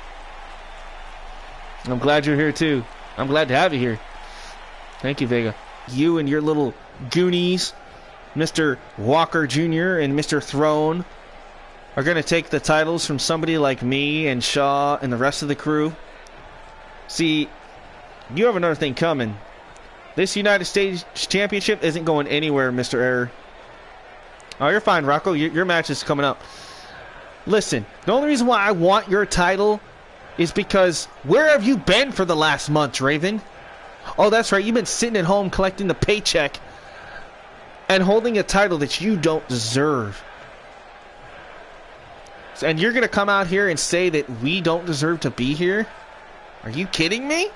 I'm glad you're here too. I'm glad to have you here. Thank you, Vega. You and your little goonies, Mr. Walker Jr. and Mr. Throne, are going to take the titles from somebody like me and Shaw and the rest of the crew. See, you have another thing coming. This United States Championship isn't going anywhere, Mr. Error. Oh, you're fine, Rocco. Your match is coming up. Listen, the only reason why I want your title is because where have you been for the last month, Draven? Oh, that's right. You've been sitting at home collecting the paycheck and holding a title that you don't deserve. And you're going to come out here and say that we don't deserve to be here? Are you kidding me?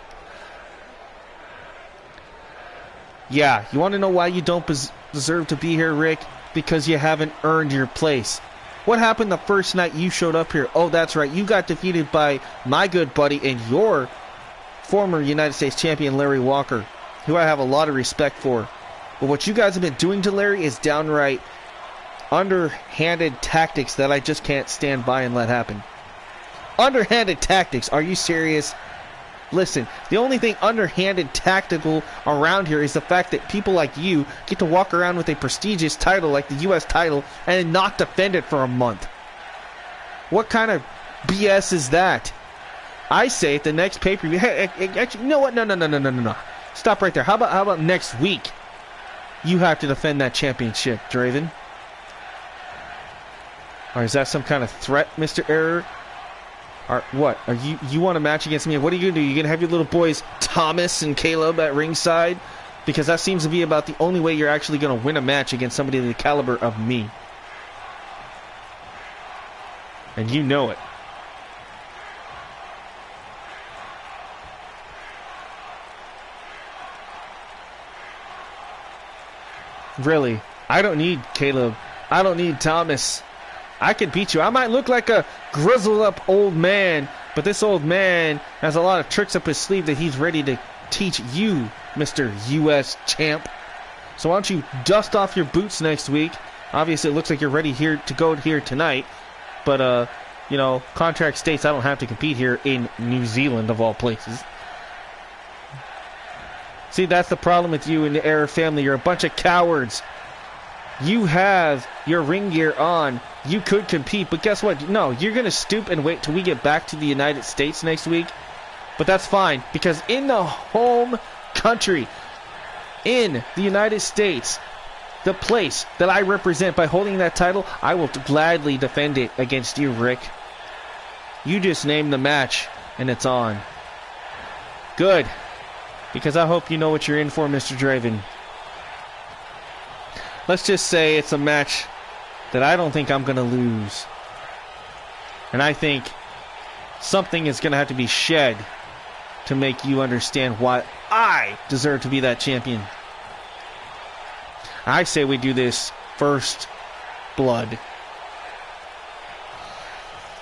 Yeah, you want to know why you don't deserve to be here, Rick? Because you haven't earned your place. What happened the first night you showed up here? Oh, that's right. You got defeated by my good buddy and your former United States champion, Larry Walker, who I have a lot of respect for. But what you guys have been doing to Larry is downright underhanded tactics that I just can't stand by and let happen. Underhanded tactics? Are you serious? Listen, the only thing underhanded tactical around here is the fact that people like you get to walk around with a prestigious title like the U.S. title and not defend it for a month. What kind of BS is that? I say at the next pay-per-view, hey, actually, you know what? No. Stop right there. How about next week? You have to defend that championship, Draven. Or is that some kind of threat, Mr. Error? What? Are you want a match against me? What are you going to do? You going to have your little boys Thomas and Caleb at ringside? Because that seems to be about the only way you're actually going to win a match against somebody of the caliber of me. And you know it. Really, I don't need Caleb. I don't need Thomas. I could beat you. I might look like a grizzled up old man, but this old man has a lot of tricks up his sleeve that he's ready to teach you, Mr. U.S. Champ. So why don't you dust off your boots next week? Obviously, it looks like you're ready here to go here tonight. But you know, contract states I don't have to compete here in New Zealand, of all places. See, that's the problem with you and the Error family. You're a bunch of cowards. You have your ring gear on. You could compete, but guess what? No, you're going to stoop and wait till we get back to the United States next week. But that's fine, because in the home country, in the United States, the place that I represent by holding that title, I will gladly defend it against you, Rick. You just named the match, and it's on. Good. Because I hope you know what you're in for, Mr. Draven. Let's just say it's a match that I don't think I'm going to lose. And I think something is going to have to be shed to make you understand why I deserve to be that champion. I say we do this first blood.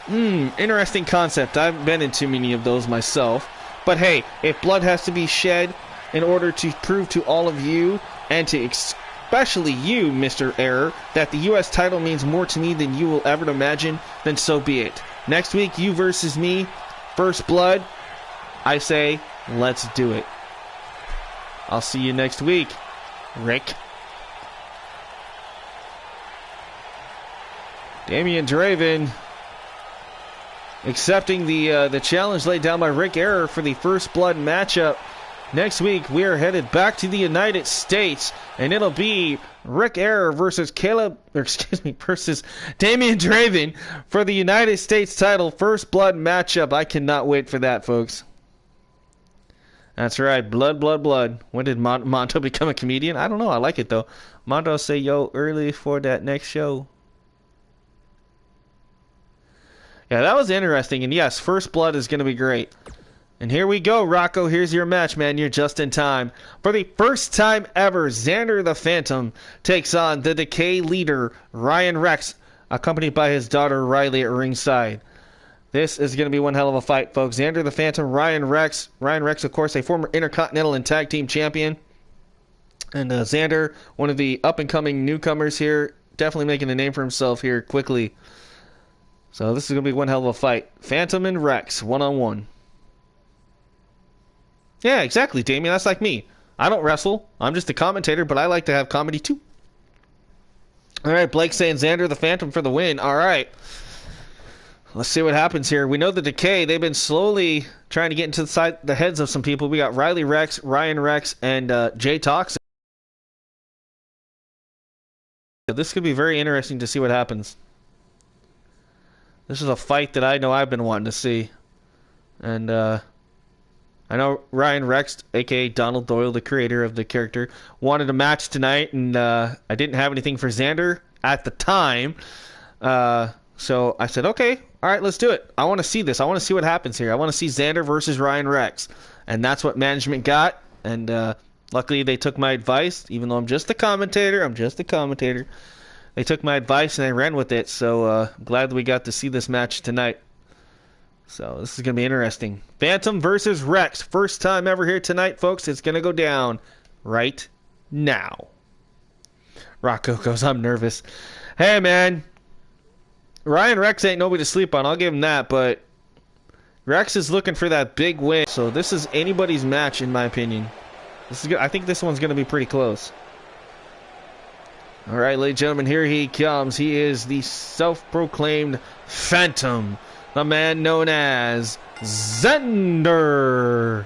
Interesting concept. I haven't been in too many of those myself. But hey, if blood has to be shed in order to prove to all of you, and to especially you, Mr. Error, that the U.S. title means more to me than you will ever imagine, then so be it. Next week, you versus me, first blood. I say, let's do it. I'll see you next week, Rick. Damian Draven accepting the challenge laid down by Rick Error for the first blood matchup. Next week, we are headed back to the United States, and it'll be Rick Error versus versus Damian Draven for the United States title first blood matchup. I cannot wait for that, folks. That's right, blood, blood, blood. When did Monto become a comedian? I don't know. I like it though. Monto say yo early for that next show. Yeah, that was interesting, and yes, first blood is going to be great. And here we go, Rocco. Here's your match, man. You're just in time. For the first time ever, Xander the Phantom takes on the Decay leader, Ryan Rex, accompanied by his daughter, Riley, at ringside. This is going to be one hell of a fight, folks. Xander the Phantom, Ryan Rex. Ryan Rex, of course, a former Intercontinental and Tag Team Champion. And Xander, one of the up-and-coming newcomers here, definitely making a name for himself here quickly. So this is going to be one hell of a fight. Phantom and Rex, one-on-one. Yeah, exactly, Damien. That's like me. I don't wrestle. I'm just a commentator, but I like to have comedy too. All right, Blake saying Xander the Phantom for the win. All right. Let's see what happens here. We know the Decay, they've been slowly trying to get into the heads of some people. We got Riley Rex, Ryan Rex, and Jay Toxin. This could be very interesting to see what happens. This is a fight that I know I've been wanting to see. And I know Ryan Rex, a.k.a. Donald Doyle, the creator of the character, wanted a match tonight, and I didn't have anything for Xander at the time. So I said, okay, all right, let's do it. I want to see this. I want to see what happens here. I want to see Xander versus Ryan Rex. And that's what management got. And luckily they took my advice, even though I'm just a commentator. They took my advice and they ran with it. So I'm glad that we got to see this match tonight. So this is going to be interesting. Phantom versus Rex. First time ever here tonight, folks. It's going to go down right now. Rocco goes, I'm nervous. Hey, man. Ryan Rex ain't nobody to sleep on. I'll give him that. But Rex is looking for that big win. So this is anybody's match, in my opinion. This is good. I think this one's going to be pretty close. All right, ladies and gentlemen, here he comes. He is the self-proclaimed Phantom. The man known as Xander.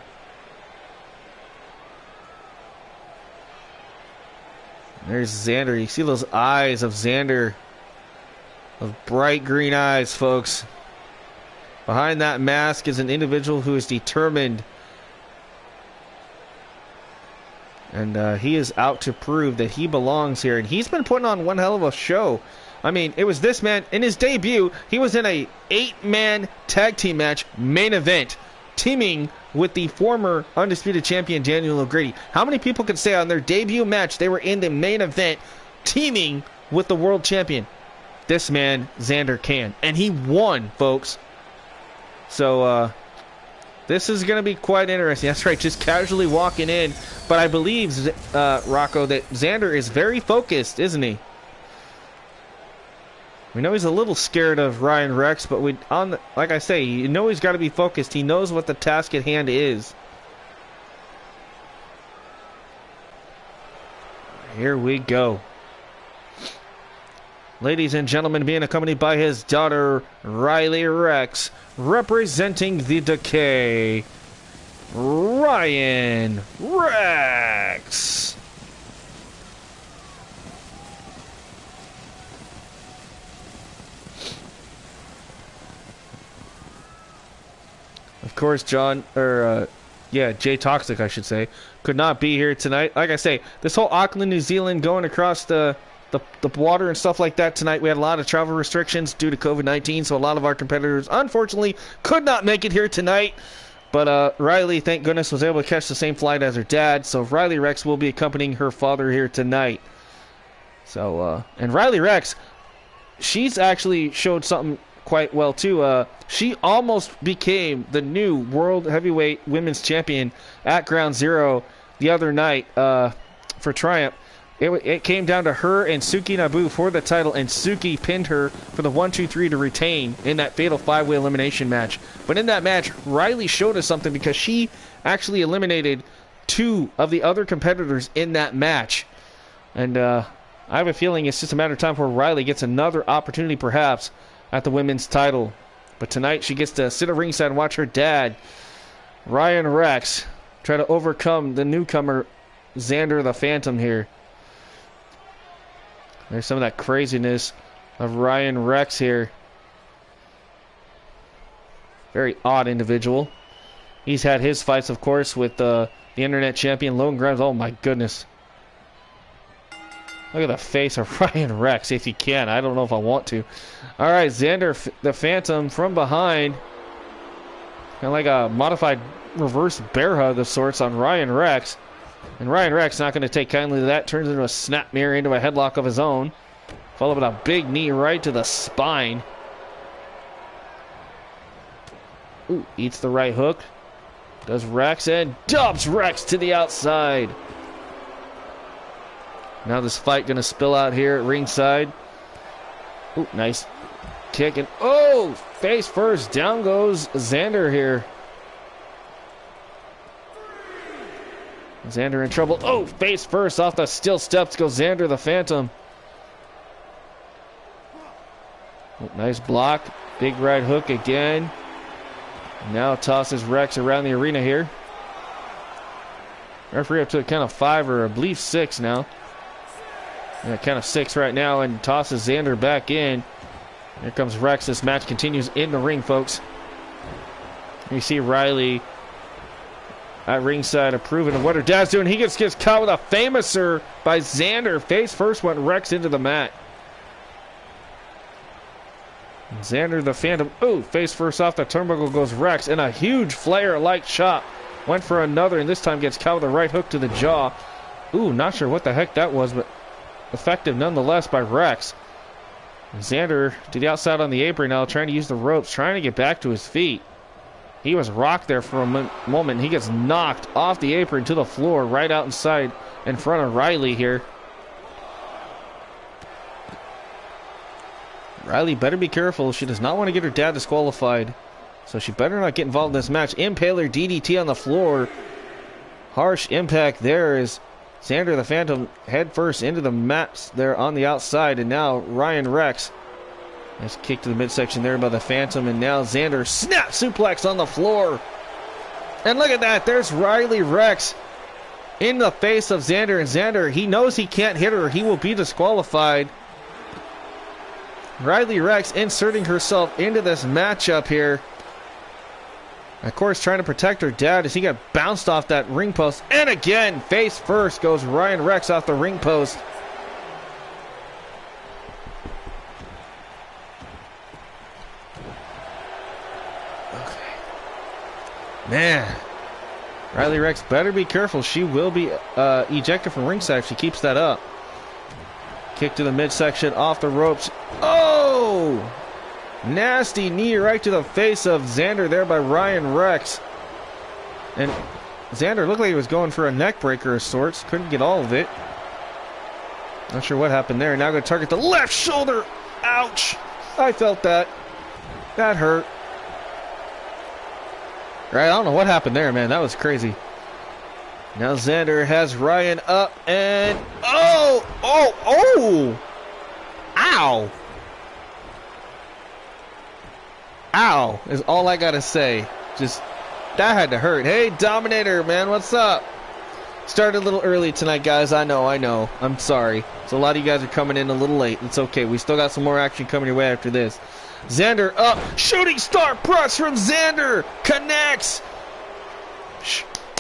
There's Xander. You see those eyes of Xander. Those bright green eyes, folks. Behind that mask is an individual who is determined. And he is out to prove that he belongs here. And he's been putting on one hell of a show. I mean, it was this man, in his debut, he was in a 8-man tag team match main event, teaming with the former Undisputed Champion Daniel O'Grady. How many people could say on their debut match they were in the main event, teaming with the world champion? This man, Xander, can. And he won, folks. So, this is going to be quite interesting. That's right, just casually walking in. But I believe, Rocco, that Xander is very focused, isn't he? We know he's a little scared of Ryan Rex, but like I say, you know he's got to be focused. He knows what the task at hand is. Here we go. Ladies and gentlemen, being accompanied by his daughter, Riley Rex, representing the Decay, Ryan Rex. Of course, Jay Toxic, I should say, could not be here tonight. Like I say, this whole Auckland, New Zealand, going across the water and stuff like that tonight, we had a lot of travel restrictions due to COVID-19, so a lot of our competitors, unfortunately, could not make it here tonight. But Riley, thank goodness, was able to catch the same flight as her dad, so Riley Rex will be accompanying her father here tonight. So, and Riley Rex, she's actually showed something quite well too. She almost became the new World Heavyweight Women's Champion at Ground Zero the other night for Triumph. It came down to her and Suki Nabu for the title, and Suki pinned her for the 1-2-3 to retain in that fatal 5-way elimination match. But in that match, Riley showed us something because she actually eliminated 2 of the other competitors in that match. And I have a feeling it's just a matter of time before Riley gets another opportunity perhaps at the women's title. But tonight she gets to sit at ringside and watch her dad, Ryan Rex, try to overcome the newcomer, Xander the Phantom here. There's some of that craziness of Ryan Rex here. Very odd individual. He's had his fights, of course, with the internet champion, Logan Grimes. Oh my goodness. Look at the face of Ryan Rex, if you can. I don't know if I want to. All right, Xander the Phantom from behind. Kind of like a modified reverse bear hug of sorts on Ryan Rex. And Ryan Rex not going to take kindly to that. Turns into a snap mirror into a headlock of his own. Followed by a big knee right to the spine. Ooh, eats the right hook. Does Rex and dubs Rex to the outside. Now this fight going to spill out here at ringside. Ooh, nice kick. And oh, face first. Down goes Xander here. Xander in trouble. Oh, face first off the steel steps goes Xander the Phantom. Oh, nice block. Big right hook again. Now tosses Rex around the arena here. Referee up to a count of 5 or I believe 6 now. Yeah, count of 6 right now and tosses Xander back in. Here comes Rex. This match continues in the ring, folks. You see Riley at ringside approving of what her dad's doing. He gets caught with a famouser by Xander. Face first went Rex into the mat. Xander the Phantom. Oh, face first off the turnbuckle goes Rex. And a huge Flair-like chop. Went for another and this time gets caught with a right hook to the jaw. Ooh, not sure what the heck that was, but effective nonetheless by Rex. Xander to the outside on the apron now, trying to use the ropes, trying to get back to his feet. He was rocked there for a moment. He gets knocked off the apron to the floor right out inside in front of Riley here. Riley better be careful. She does not want to get her dad disqualified. So she better not get involved in this match. Impaler DDT on the floor. Harsh impact there as Xander the Phantom head first into the mats there on the outside. And now Ryan Rex. Nice kick to the midsection there by the Phantom. And now Xander snap suplex on the floor. And look at that. There's Riley Rex in the face of Xander. And Xander, he knows he can't hit her. He will be disqualified. Riley Rex inserting herself into this matchup here. Of course, trying to protect her dad as he got bounced off that ring post. And again, face first goes Ryan Rex off the ring post. Okay. Man. Riley Rex better be careful. She will be ejected from ringside if she keeps that up. Kick to the midsection, off the ropes. Oh! Nasty knee right to the face of Xander there by Ryan Rex. And Xander looked like he was going for a neck breaker of sorts. Couldn't get all of it. Not sure what happened there. Now going to target the left shoulder. Ouch! I felt that. That hurt. Right, I don't know what happened there, man. That was crazy. Now Xander has Ryan up and... Oh! Oh! Oh! Ow! Ow is all I gotta say. Just, that had to hurt. Hey, Dominator, man, what's up? Started a little early tonight, guys. I know. I'm sorry. So a lot of you guys are coming in a little late. It's okay. We still got some more action coming your way after this. Xander up. Shooting star press from Xander. Connects.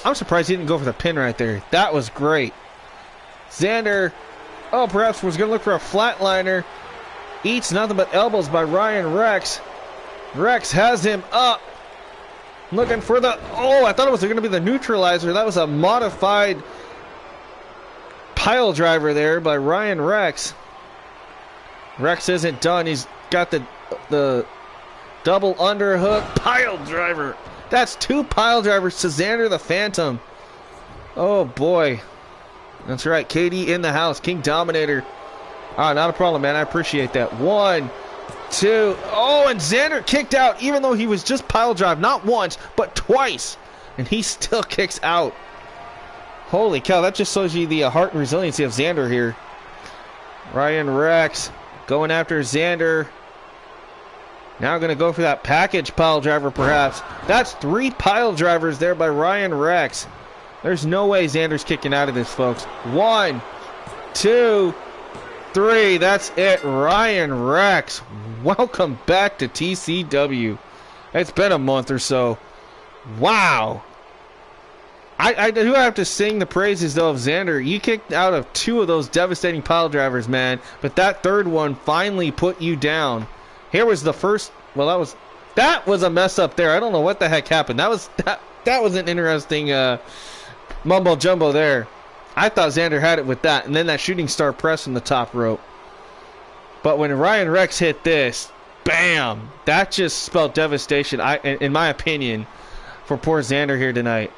I'm surprised he didn't go for the pin right there. That was great. Xander, oh, perhaps was going to look for a flatliner. Eats nothing but elbows by Ryan Rex. Rex has him up. Looking for the... Oh, I thought it was going to be the neutralizer. That was a modified pile driver there by Ryan Rex. Rex isn't done. He's got the double underhook pile driver. That's 2 pile drivers to Xander the Phantom. Oh, boy. That's right. KD in the house. King Dominator. Ah, not a problem, man. I appreciate that. 1, 2. Oh, and Xander kicked out even though he was just pile drive. Not once, but twice. And he still kicks out. Holy cow. That just shows you the heart and resiliency of Xander here. Ryan Rex going after Xander. Now going to go for that package pile driver, perhaps. That's 3 pile drivers there by Ryan Rex. There's no way Xander's kicking out of this, folks. 1, 2, 3. That's it. Ryan Rex. Welcome back to TCW. It's been a month or so. Wow. I do have to sing the praises, though, of Xander. You kicked out of 2 of those devastating pile drivers, man. But that third one finally put you down. Here was the first. Well, that was a mess up there. I don't know what the heck happened. That was an interesting mumbo jumbo there. I thought Xander had it with that, and then that shooting star press from the top rope. But when Ryan Rex hit this, bam! That just spelled devastation. In my opinion, for poor Xander here tonight.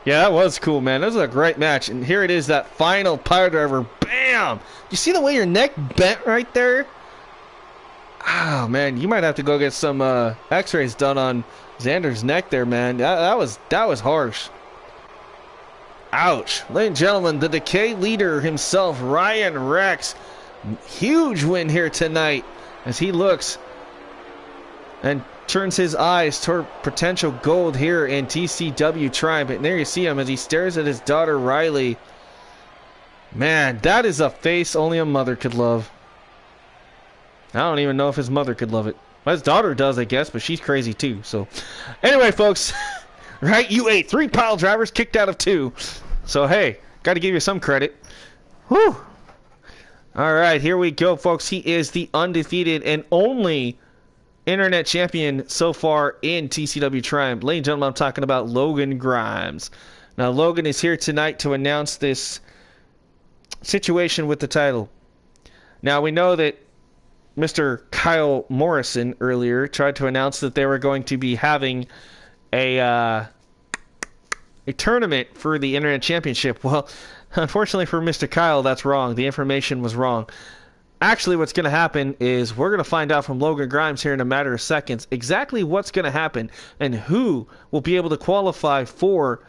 Yeah, that was cool, man. That was a great match. And here it is, that final pile driver. Bam! You see the way your neck bent right there? Oh, man, you might have to go get some x-rays done on Xander's neck there, man. That was harsh. Ouch. Ladies and gentlemen, the Decay leader himself, Ryan Rex. Huge win here tonight as he looks and turns his eyes toward potential gold here in TCW Triumph. And there you see him as he stares at his daughter Riley. Man, that is a face only a mother could love. I don't even know if his mother could love it. Well, his daughter does, I guess, but she's crazy too. So, anyway, folks, right? You ate 3 pile drivers, kicked out of 2. So, hey, got to give you some credit. Whew. All right, here we go, folks. He is the undefeated and only internet champion so far in TCW Triumph. Ladies and gentlemen, I'm talking about Logan Grimes. Now, Logan is here tonight to announce this situation with the title. Now, we know that Mr. Kyle Morrison earlier tried to announce that they were going to be having a tournament for the Internet Championship. Well, unfortunately for Mr. Kyle, that's wrong. The information was wrong. Actually, what's going to happen is we're going to find out from Logan Grimes here in a matter of seconds exactly what's going to happen and who will be able to qualify for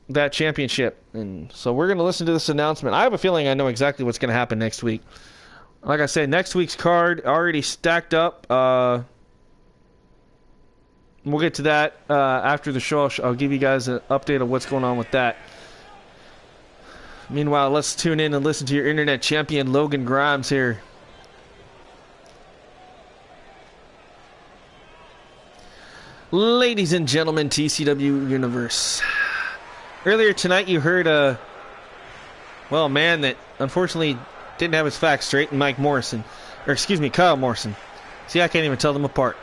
that championship. And so we're going to listen to this announcement. I have a feeling I know exactly what's going to happen next week. Like I said, next week's card already stacked up. We'll get to that after the show. I'll give you guys an update of what's going on with that. Meanwhile, let's tune in and listen to your internet champion, Logan Grimes, here. Ladies and gentlemen, TCW Universe. Earlier tonight, you heard a man that unfortunately didn't have his facts straight, and Kyle Morrison. See, I can't even tell them apart.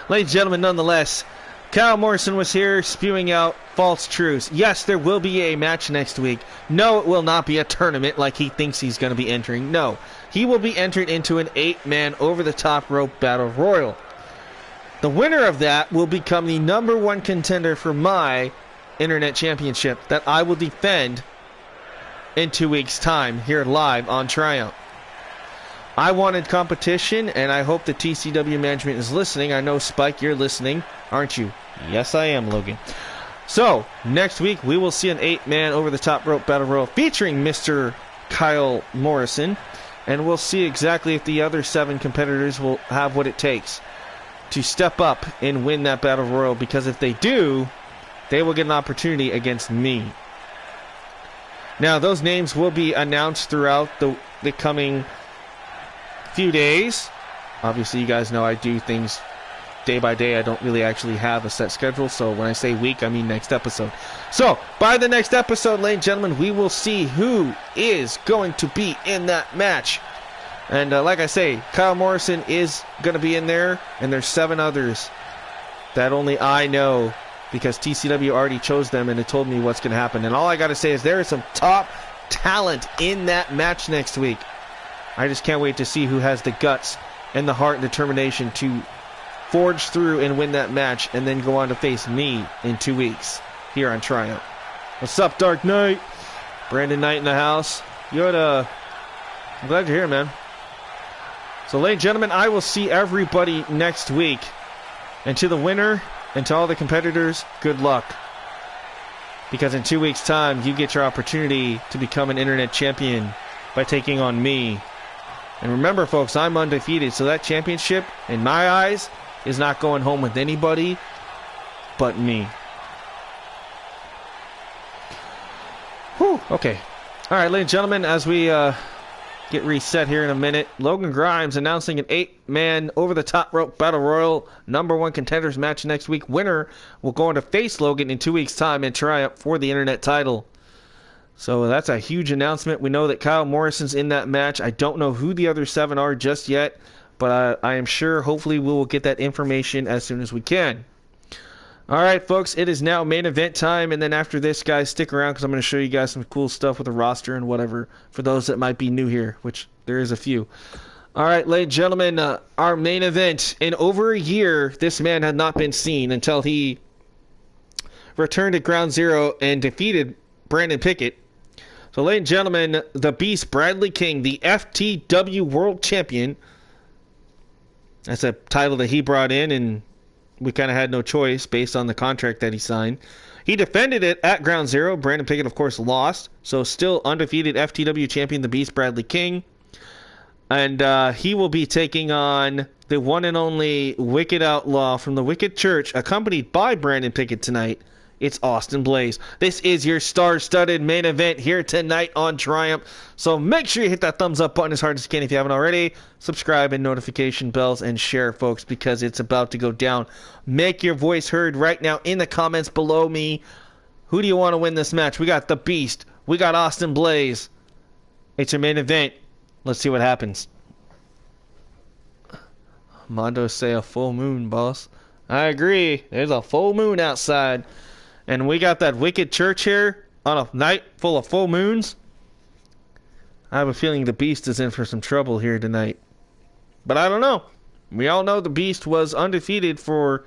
Ladies and gentlemen, nonetheless, Kyle Morrison was here spewing out false truths. Yes, there will be a match next week. No, it will not be a tournament like he thinks he's going to be entering. No, he will be entered into an 8-man over-the-top rope battle royal. The winner of that will become the #1 contender for my internet championship that I will defend in 2 weeks' time here live on Triumph. I wanted competition, and I hope the TCW management is listening. I know, Spike, you're listening, aren't you? Yes, I am, Logan. So, next week, we will see an 8-man over-the-top rope battle royal featuring Mr. Kyle Morrison, and we'll see exactly if the other 7 competitors will have what it takes to step up and win that battle royal, because if they do, they will get an opportunity against me. Now, those names will be announced throughout the coming few days. Obviously, you guys know I do things day by day. I don't really actually have a set schedule, so when I say week, I mean next episode. So, by the next episode, ladies and gentlemen, we will see who is going to be in that match. And like I say, Kyle Morrison is going to be in there, and there's 7 others that only I know, because TCW already chose them and it told me what's going to happen. And all I got to say is there is some top talent in that match next week. I just can't wait to see who has the guts and the heart and determination to forge through and win that match, and then go on to face me in 2 weeks here on Triumph. What's up, Dark Knight? Brandon Knight in the house. I'm glad you're here, man. So, ladies and gentlemen, I will see everybody next week. And to the winner and to all the competitors, good luck. Because in 2 weeks' time, you get your opportunity to become an internet champion by taking on me. And remember, folks, I'm undefeated, so that championship, in my eyes, is not going home with anybody but me. Whew, okay. All right, ladies and gentlemen, as we get reset here in a minute, Logan Grimes announcing an 8-man over-the-top rope battle royal #1 contenders match next week. Winner will go on to face Logan in 2 weeks' time and Triumph for the internet title. So that's a huge announcement. We know that Kyle Morrison's in that match. I don't know who the other 7 are just yet, but I am sure hopefully we will get that information as soon as we can. All right, folks, it is now main event time, and then after this, guys, stick around because I'm going to show you guys some cool stuff with the roster and whatever for those that might be new here, which there is a few. All right, ladies and gentlemen, our main event. In over a year, this man had not been seen until he returned at Ground Zero and defeated Brandon Pickett. So, ladies and gentlemen, the Beast Bradley King, the FTW World Champion. That's a title that he brought in, and we kind of had no choice based on the contract that he signed. He defended it at Ground Zero. Brandon Pickett, of course, lost. So still undefeated FTW champion, the Beast Bradley King. And he will be taking on the one and only Wicked Outlaw from the Wicked Church, accompanied by Brandon Pickett tonight. It's Austin Blaze. This is your star-studded main event here tonight on Triumph. So make sure you hit that thumbs up button as hard as you can if you haven't already. Subscribe and notification bells and share, folks, because it's about to go down. Make your voice heard right now in the comments below me. Who do you want to win this match? We got the Beast. We got Austin Blaze. It's your main event. Let's see what happens. Mondo say a full moon, boss. I agree. There's a full moon outside. And we got that Wicked Church here on a night full of full moons. I have a feeling the Beast is in for some trouble here tonight. But I don't know. We all know the Beast was undefeated for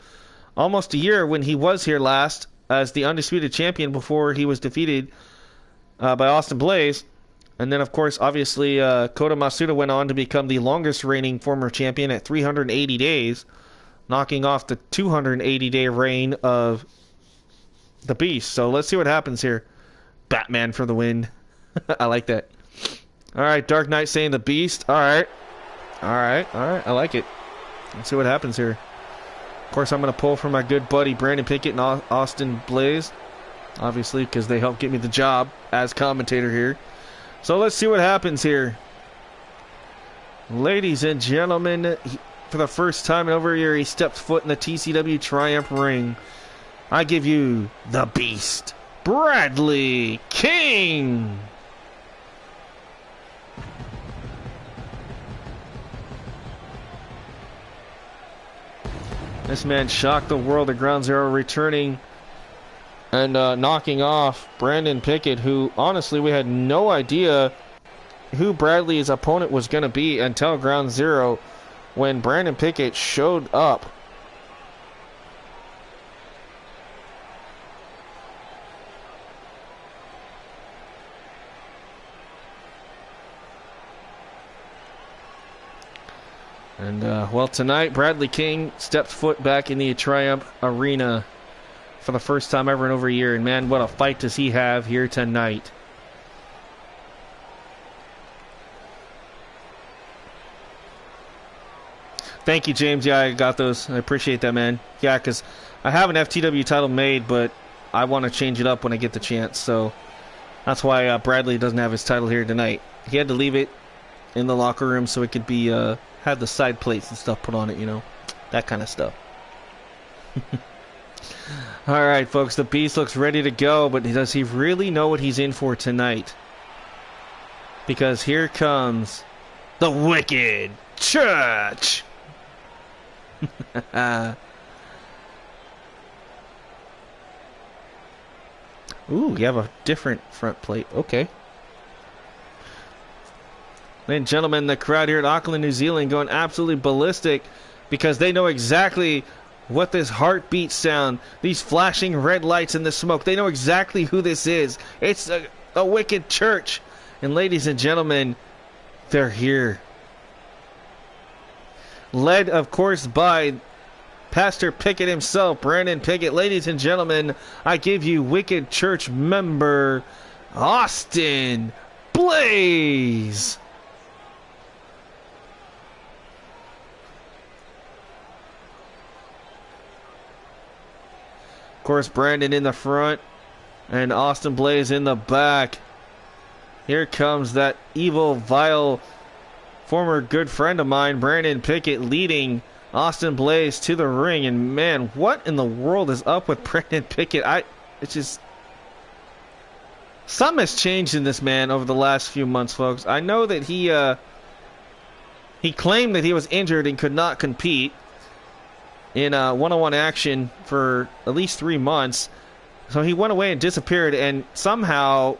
almost a year when he was here last as the undisputed champion before he was defeated by Austin Blaze. And then, of course, obviously, Kota Masuda went on to become the longest reigning former champion at 380 days, knocking off the 280-day reign of the Beast. So let's see what happens here. Batman for the win. I like that. All right, Dark Knight saying the Beast. All right. I like it. Let's see what happens here. Of course, I'm going to pull for my good buddy Brandon Pickett and Austin Blaze, obviously, because they helped get me the job as commentator here. So let's see what happens here. Ladies and gentlemen, for the first time in over a year, he stepped foot in the TCW Triumph ring. I give you the Beast, Bradley King. This man shocked the world at Ground Zero, returning and knocking off Brandon Pickett, who, honestly, we had no idea who Bradley's opponent was going to be until Ground Zero when Brandon Pickett showed up. And, well, tonight, Bradley King steps foot back in the Triumph Arena for the first time ever in over a year. And, man, what a fight does he have here tonight. Thank you, James. Yeah, I got those. I appreciate that, man. Yeah, because I have an FTW title made, but I want to change it up when I get the chance. So that's why Bradley doesn't have his title here tonight. He had to leave it in the locker room so it could be had the side plates and stuff put on it, you know, that kind of stuff. All right, folks, the Beast looks ready to go, but does he really know what he's in for tonight? Because here comes the Wicked Church. Ooh, you have a different front plate. Okay. Ladies and gentlemen, the crowd here at Auckland, New Zealand going absolutely ballistic because they know exactly what this heartbeat sound, these flashing red lights and the smoke, they know exactly who this is. It's a Wicked Church. And ladies and gentlemen, they're here. Led, of course, by Pastor Pickett himself, Brandon Pickett. Ladies and gentlemen, I give you Wicked Church member Austin Blaze. Of course, Brandon in the front and Austin Blaze in the back. Here comes that evil, vile, former good friend of mine, Brandon Pickett, leading Austin Blaze to the ring. And man, what in the world is up with Brandon Pickett? It's just, something has changed in this man over the last few months, folks. I know that he claimed that he was injured and could not compete in one-on-one action for at least 3 months. So he went away and disappeared, and somehow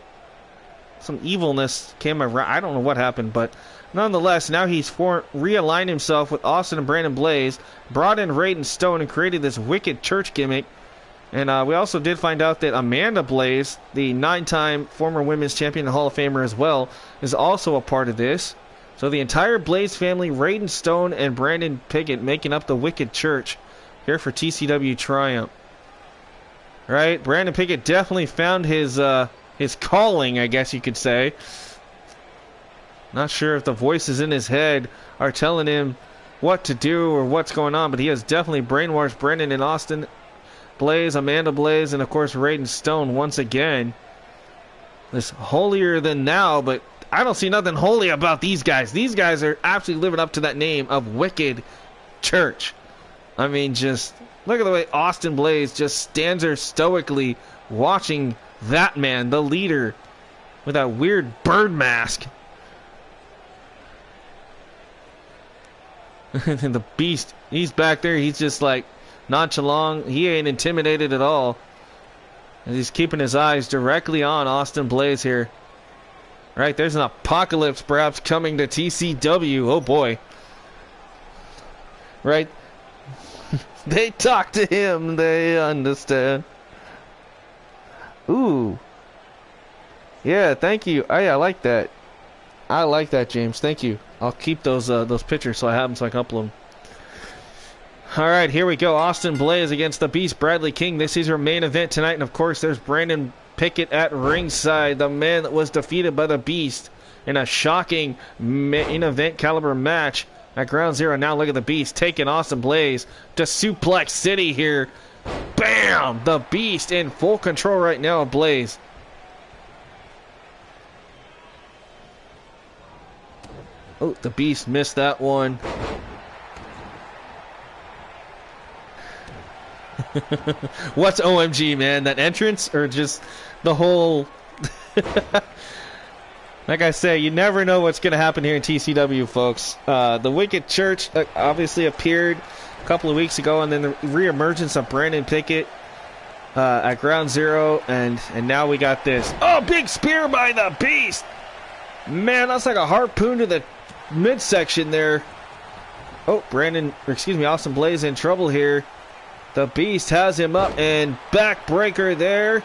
some evilness came around. I don't know what happened, but nonetheless, now he's realigned himself with Austin and Brandon Blaze, brought in Raiden Stone, and created this Wicked Church gimmick. And we also did find out that Amanda Blaze, the 9-time former women's champion and Hall of Famer as well, is also a part of this. So the entire Blaze family, Raiden Stone and Brandon Pickett, making up the Wicked Church here for TCW Triumph. Right? Brandon Pickett definitely found his calling, I guess you could say. Not sure if the voices in his head are telling him what to do or what's going on, but he has definitely brainwashed Brandon and Austin Blaze, Amanda Blaze, and of course Raiden Stone once again. This holier than now, but I don't see nothing holy about these guys. These guys are absolutely living up to that name of Wicked Church. I mean, just look at the way Austin Blaze just stands there stoically watching that man, the leader, with that weird bird mask. And the Beast, he's back there. He's just like nonchalant. He ain't intimidated at all. And he's keeping his eyes directly on Austin Blaze here. Right, there's an apocalypse perhaps coming to TCW. Oh boy. Right. They talk to him, they understand. Ooh. Yeah, thank you. Oh, yeah, I like that. I like that, James. Thank you. I'll keep those pictures so I have them so I can upload them. All right, here we go. Austin Blaze against the Beast, Bradley King. This is your main event tonight. And, of course, there's Brandon Pickett at ringside, the man that was defeated by the Beast in a shocking in-event caliber match at Ground Zero. Now look at the Beast taking Austin Blaze to Suplex City here. Bam! The Beast in full control right now of Blaze. Oh, the Beast missed that one. What's OMG, man? That entrance or just the whole... Like I say, you never know what's going to happen here in TCW, folks. The Wicked Church obviously appeared a couple of weeks ago, and then the reemergence of Brandon Pickett at Ground Zero, and now we got this. Oh, big spear by the Beast! Man, that's like a harpoon to the midsection there. Oh, Austin Blaze in trouble here. The Beast has him up, and backbreaker there.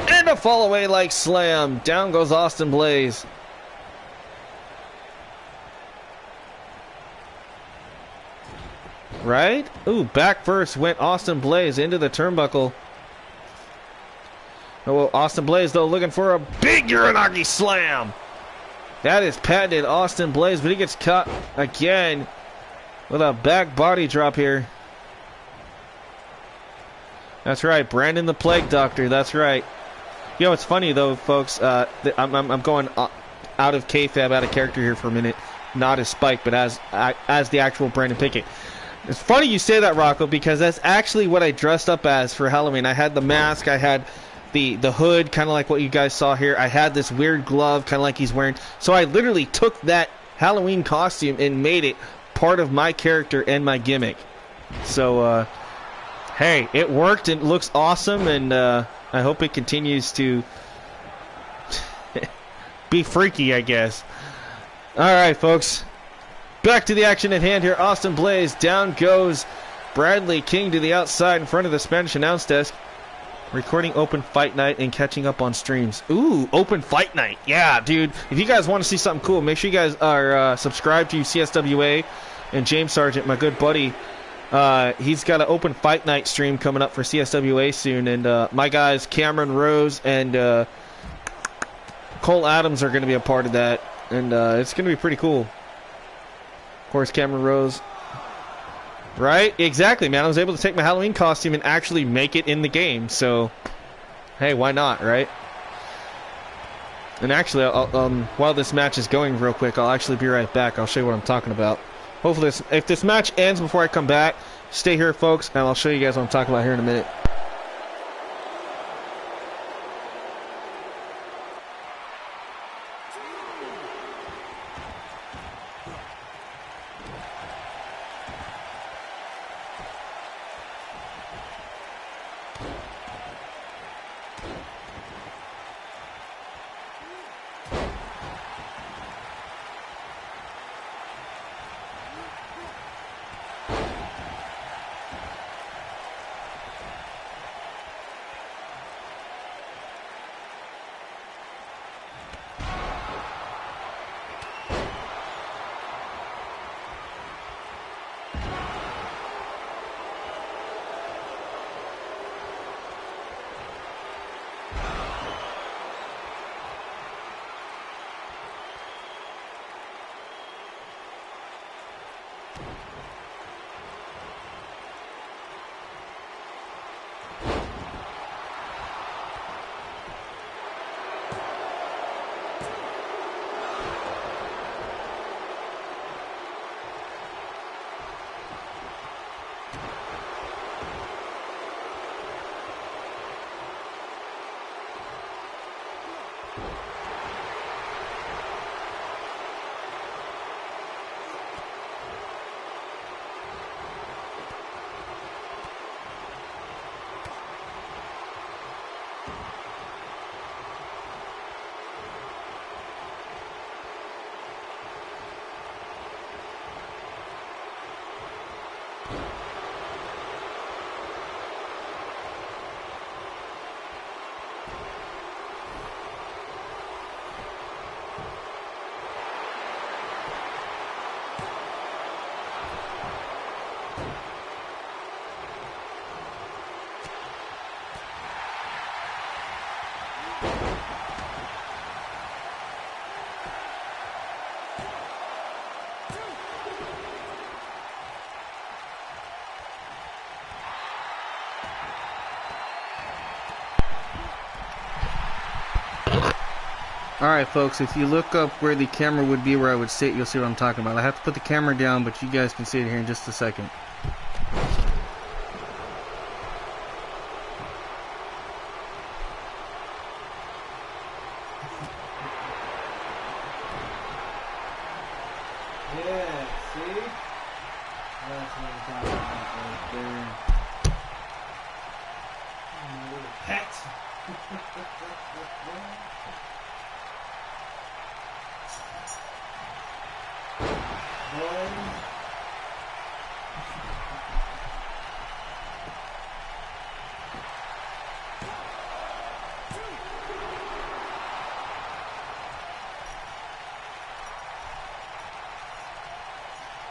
And a fall away like slam. Down goes Austin Blaze. right? Ooh, back first went Austin Blaze into the turnbuckle. Oh, well, Austin Blaze, though, looking for a big Uranagi slam. That is patented Austin Blaze, but he gets caught again with a back body drop here. That's right, Brandon the Plague Doctor, that's right. You know, it's funny, though, folks. I'm going out of kayfabe, out of character here for a minute. Not as Spike, but as the actual Brandon Pickett. It's funny you say that, Rocco, because that's actually what I dressed up as for Halloween. I had the mask, I had the hood, kind of like what you guys saw here. I had this weird glove, kind of like he's wearing. So I literally took that Halloween costume and made it part of my character and my gimmick. So, hey, it worked and it looks awesome, and I hope it continues to be freaky, I guess. Alright, folks. Back to the action at hand here. Austin Blaze. Down goes Bradley King to the outside in front of the Spanish announce desk. Recording Open Fight Night and catching up on streams. Ooh, Open Fight Night. Yeah, dude. If you guys want to see something cool, make sure you guys are subscribed to CSWA and James Sargent, my good buddy. He's got an Open Fight Night stream coming up for CSWA soon. And my guys, Cameron Rose and Cole Adams, are going to be a part of that. And it's going to be pretty cool. Of course, Cameron Rose. Right? Exactly, man. I was able to take my Halloween costume and actually make it in the game. So, hey, why not, right? And actually, while this match is going real quick, I'll actually be right back. I'll show you what I'm talking about. Hopefully, if this match ends before I come back, stay here, folks, and I'll show you guys what I'm talking about here in a minute. Alright, folks, if you look up where the camera would be where I would sit, you'll see what I'm talking about. I have to put the camera down, but you guys can see it here in just a second. Yeah, see? That's what I'm talking about right there. Pet!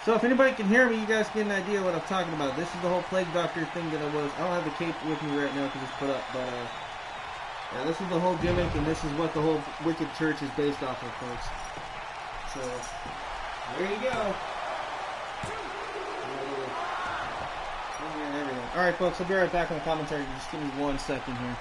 So if anybody can hear me, you guys get an idea what I'm talking about. This is the whole plague doctor thing that I was. I don't have the cape with me right now because it's put up, but yeah, this is the whole gimmick, and this is what the whole Wicked Church is based off of, folks. So there you go. All right, folks. I'll be right back on the commentary. Just give me 1 second here.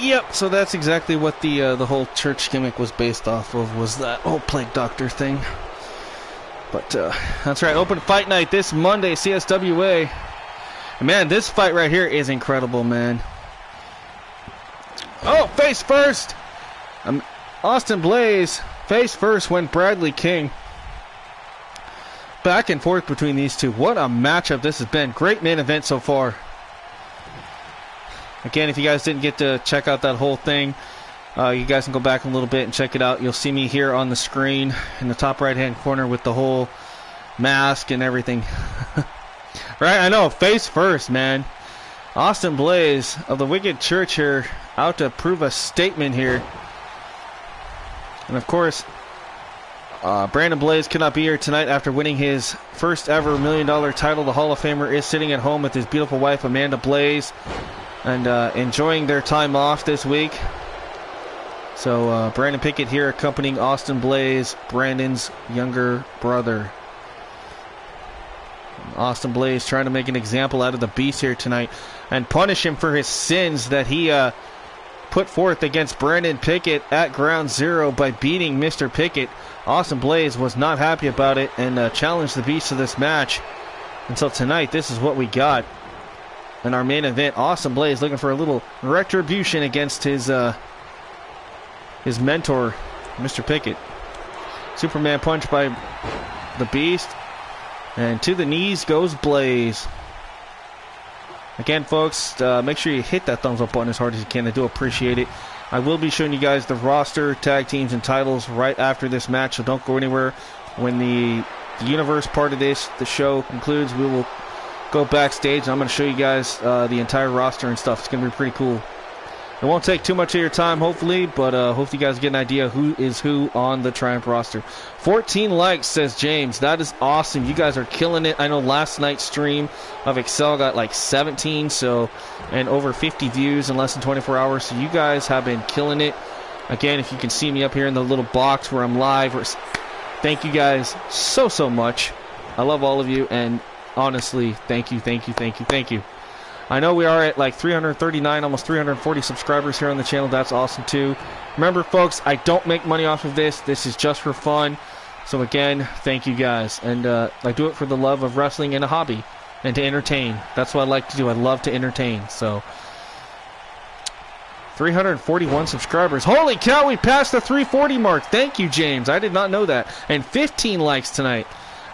Yep, so that's exactly what the whole church gimmick was based off of, was that whole plague doctor thing. But that's right, open fight night this Monday, CSWA. And man, this fight right here is incredible, man. Oh, face first! Austin Blaze, face first went Bradley King. Back and forth between these two. What a matchup this has been. Great main event so far. Again, if you guys didn't get to check out that whole thing, you guys can go back a little bit and check it out. You'll see me here on the screen in the top right-hand corner with the whole mask and everything. Right? I know. Face first, man. Austin Blaze of the Wicked Church here out to prove a statement here. And, of course, Brandon Blaze could not be here tonight after winning his first ever $1 million title. The Hall of Famer is sitting at home with his beautiful wife, Amanda Blaze, and enjoying their time off this week. So Brandon Pickett here accompanying Austin Blaze, Brandon's younger brother. Austin Blaze trying to make an example out of the Beast here tonight and punish him for his sins that he put forth against Brandon Pickett at Ground Zero by beating Mr. Pickett. Austin Blaze was not happy about it and challenged the Beast to this match. And so tonight, this is what we got. In our main event, Austin Blaze looking for a little retribution against his mentor, Mr. Pickett. Superman punch by the Beast. And to the knees goes Blaze. Again, folks, make sure you hit that thumbs up button as hard as you can. I do appreciate it. I will be showing you guys the roster, tag teams, and titles right after this match, so don't go anywhere. When the universe part of the show concludes, we will go backstage, and I'm going to show you guys the entire roster and stuff. It's going to be pretty cool. It won't take too much of your time, hopefully, but hopefully you guys get an idea who is who on the Triumph roster. 14 likes, says James. That is awesome. You guys are killing it. I know last night's stream of Excel got like 17, and over 50 views in less than 24 hours. So you guys have been killing it. Again, if you can see me up here in the little box where I'm live, thank you guys so much. I love all of you, and honestly, thank you. I know we are at like 339, almost 340 subscribers here on the channel. That's awesome too. Remember, folks, I don't make money off of this. This is just for fun. So again, thank you guys. And I do it for the love of wrestling and a hobby and to entertain. That's what I like to do. I love to entertain. So 341 subscribers. Holy cow, we passed the 340 mark. Thank you, James. I did not know that. And 15 likes tonight.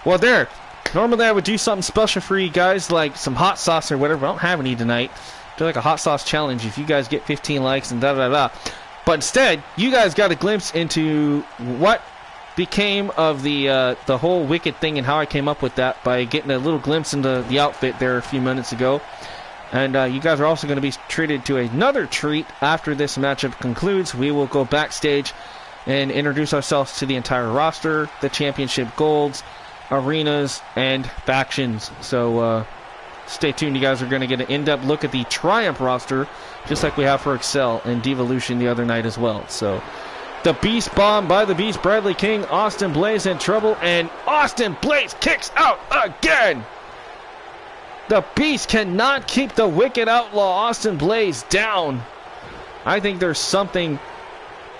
Well, there. Normally I would do something special for you guys, like some hot sauce or whatever. I don't have any tonight. Do like a hot sauce challenge if you guys get 15 likes and da-da-da. But instead, you guys got a glimpse into what became of the whole Wicked thing and how I came up with that by getting a little glimpse into the outfit there a few minutes ago. And you guys are also going to be treated to another treat after this matchup concludes. We will go backstage and introduce ourselves to the entire roster, the championship golds, arenas, and factions. So stay tuned. You guys are going to get an in-depth look at the Triumph roster, just like we have for Excel and Devolution the other night as well. So the Beast Bomb by the Beast, Bradley King, Austin Blaze in trouble, and Austin Blaze kicks out again. The Beast cannot keep the Wicked Outlaw Austin Blaze down. I think there's something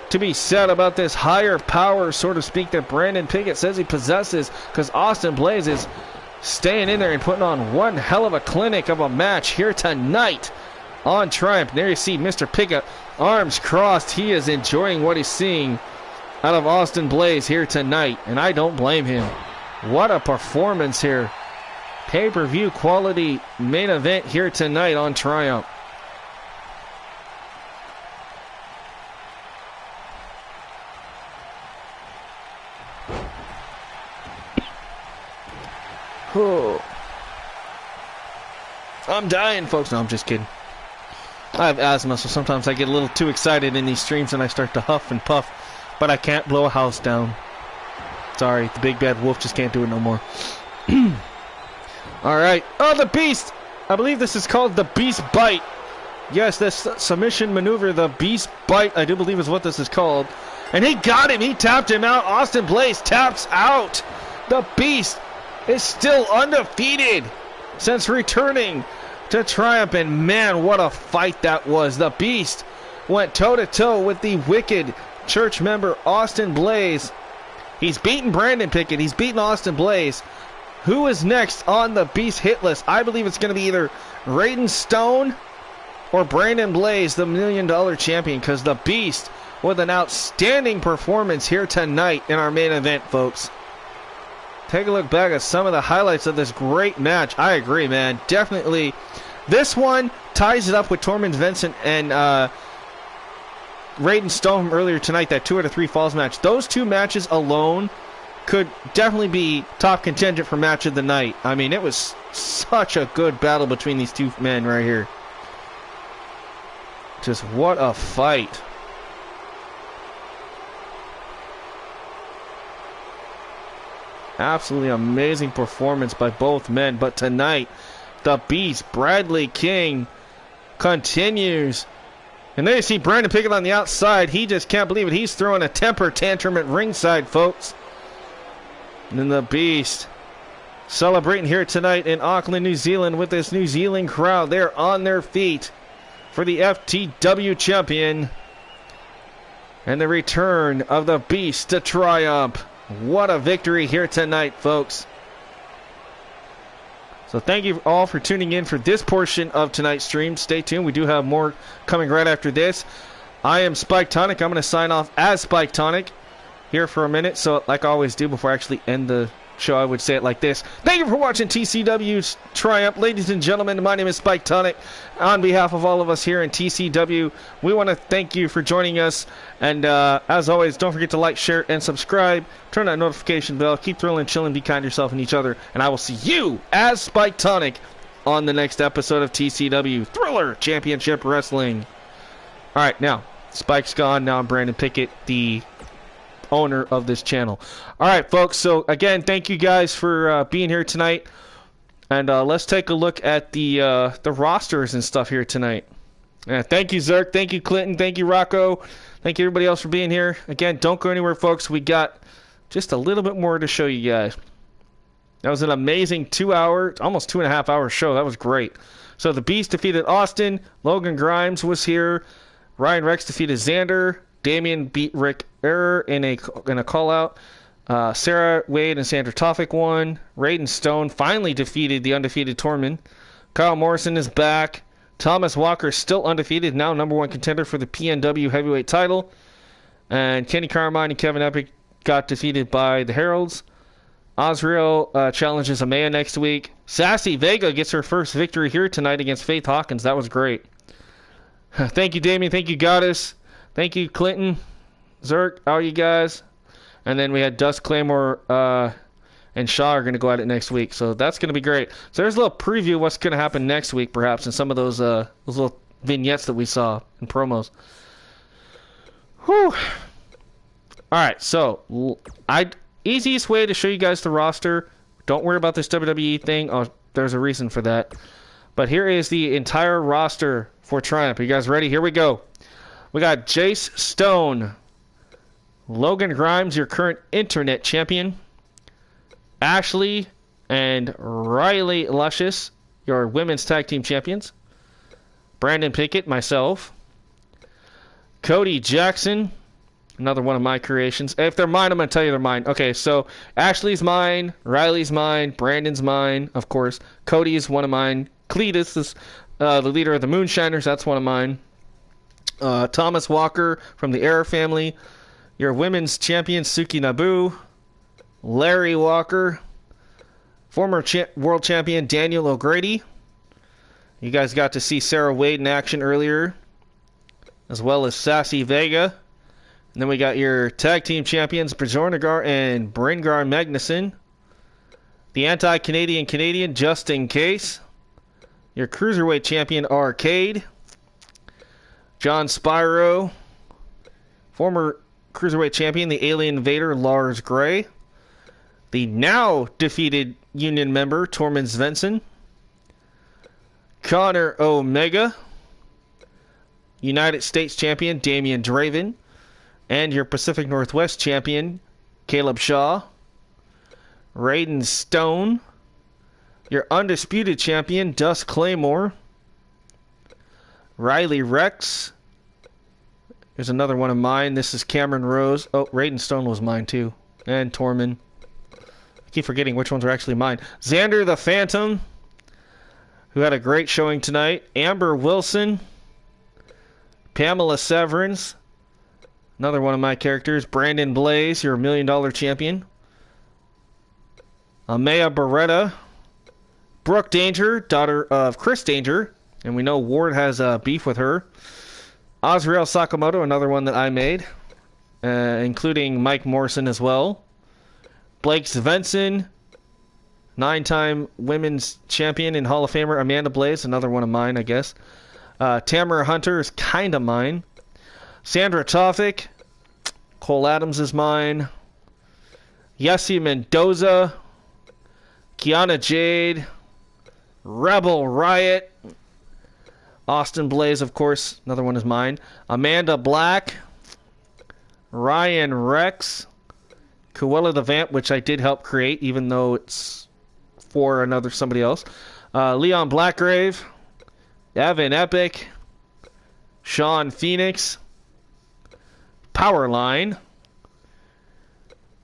to be said about this higher power, so to speak, that Brandon Pickett says he possesses, because Austin Blaze is staying in there and putting on one hell of a clinic of a match here tonight on Triumph. There you see Mr. Pickett, arms crossed. He is enjoying what he's seeing. out of Austin Blaze here tonight, and I don't blame him. What a performance here. Pay-per-view quality main event here tonight on Triumph. Oh. I'm dying, folks. No, I'm just kidding. I have asthma, so sometimes I get a little too excited in these streams and I start to huff and puff, but I can't blow a house down. Sorry, the big bad wolf just can't do it no more. Alright. Oh, the Beast! I believe this is called the Beast Bite. Yes, this submission maneuver, the Beast Bite, I do believe is what this is called. And he got him. He tapped him out. Austin Blaze taps out. The Beast is still undefeated since returning to Triumph, and man, what a fight that was. The Beast went toe-to-toe with the wicked church member Austin Blaze. He's beaten Brandon Pickett. He's beaten Austin Blaze. Who is next on the Beast hit list? I believe it's going to be either Raiden Stone or Brandon Blaze, the $1 Million champion, because the Beast with an outstanding performance here tonight in our main event, folks. Take a look back at some of the highlights of this great match. I agree, man. Definitely. This one ties it up with Tormund Vincent and Raiden Stone from earlier tonight, that 2 out of 3 falls match. Those two matches alone could definitely be top contingent for match of the night. I mean, it was such a good battle between these two men right here. Just what a fight. Absolutely amazing performance by both men. But tonight, the Beast, Bradley King, continues. And there you see Brandon Pickett on the outside. He just can't believe it. He's throwing a temper tantrum at ringside, folks. And then the Beast celebrating here tonight in Auckland, New Zealand with this New Zealand crowd. They're on their feet for the FTW champion. And the return of the Beast to Triumph. What a victory here tonight, folks. So thank you all for tuning in for this portion of tonight's stream. Stay tuned. We do have more coming right after this. I am Spike Tonic. I'm going to sign off as Spike Tonic here for a minute. So like I always do before I actually end the show, I would say it like this. Thank you for watching TCW's Triumph. Ladies and gentlemen, my name is Spike Tonic. On behalf of all of us here in TCW, we want to thank you for joining us. And as always, don't forget to like, share, and subscribe. Turn that notification bell. Keep thrilling, chilling, be kind to yourself and each other. And I will see you as Spike Tonic on the next episode of TCW Thriller Championship Wrestling. All right, now, Spike's gone. Now I'm Brandon Pickett, the owner of this channel. All right, folks. So again, thank you guys for being here tonight, and let's take a look at the rosters and stuff here tonight. Thank you, Zerk. Thank you, Clinton. Thank you, Rocco. Thank you, everybody else, for being here. Again, don't go anywhere, folks. We got just a little bit more to show you guys. That was an amazing 2-hour, almost 2.5-hour show. That was great. So the Beast defeated Austin. Logan Grimes was here. Ryan Rex defeated Xander. Damian beat Rick Error in a call-out. Sarah Wade and Sandra Topic won. Raiden Stone finally defeated the undefeated Tormund. Kyle Morrison is back. Thomas Walker still undefeated, now #1 contender for the PNW heavyweight title. And Kenny Carmine and Kevin Epic got defeated by the Heralds. Osriel challenges AMAYA next week. Sassy Vega gets her first victory here tonight against Faith Hawkins. That was great. Thank you, Damien. Thank you, Goddess. Thank you, Clinton, Zerk, all you guys. And then we had Dust Claymore and Shaw are going to go at it next week. So that's going to be great. So there's a little preview of what's going to happen next week, perhaps, in some of those little vignettes that we saw in promos. Whew. All right, so easiest way to show you guys the roster. Don't worry about this WWE thing. Oh, there's a reason for that. But here is the entire roster for Triumph. Are you guys ready? Here we go. We got Jace Stone, Logan Grimes, your current internet champion, Ashley and Riley Luscious, your women's tag team champions, Brandon Pickett, myself, Cody Jackson, another one of my creations. If they're mine, I'm going to tell you they're mine. Okay, so Ashley's mine, Riley's mine, Brandon's mine, of course. Cody is one of mine. Cletus is the leader of the Moonshiners. That's one of mine. Thomas Walker from the Error family. Your women's champion, Suki Nabu. Larry Walker. Former world champion, Daniel O'Grady. You guys got to see Sarah Wade in action earlier, as well as Sassy Vega. And then we got your tag team champions, Bjornagar and Bringar Magnuson. The anti-Canadian Canadian, just in case. Your cruiserweight champion, Arcade. John Spyro. Former cruiserweight champion, the Alien Invader, Lars Gray. The now defeated Union member, Tormund Svensson. Connor Omega. United States champion, Damian Draven. And your Pacific Northwest champion, Caleb Shaw. Raiden Stone. Your undisputed champion, Dust Claymore. Riley Rex. There's another one of mine. This is Cameron Rose. Oh, Raiden Stone was mine too. And Tormund. I keep forgetting which ones are actually mine. Xander the Phantom, who had a great showing tonight. Amber Wilson. Pamela Severance. Another one of my characters. Brandon Blaze, your $1 million champion. AMAYA Beretta. Brooke Danger, daughter of Chris Danger. And we know Ward has beef with her. Azrael Sakamoto, another one that I made. Including Mike Morrison as well. Blake Svensson. 9-time women's champion and Hall of Famer Amanda Blaze. Another one of mine, I guess. Tamara Hunter is kind of mine. Sandra Tofik. Cole Adams is mine. Yessi Mendoza. Kiana Jade. Rebel Riot. Austin Blaze, of course. Another one is mine. Amanda Black. Ryan Rex. Cruella the Vamp, which I did help create, even though it's for somebody else. Leon Blackgrave. Evan Epic. Sean Phoenix. Powerline.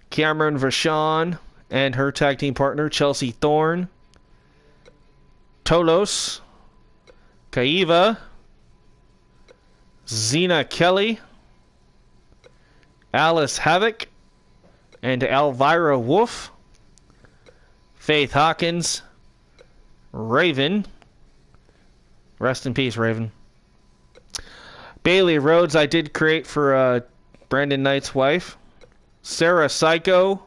Cameron Vachon and her tag team partner, Chelsea Thorne. Tolos. Kaiva. Xena Kelly. Alice Havoc. And Elvira Wolf. Faith Hawkins. Raven. Rest in peace, Raven. Bailey Rhodes I did create for Brandon Knight's wife. Sarah Psycho.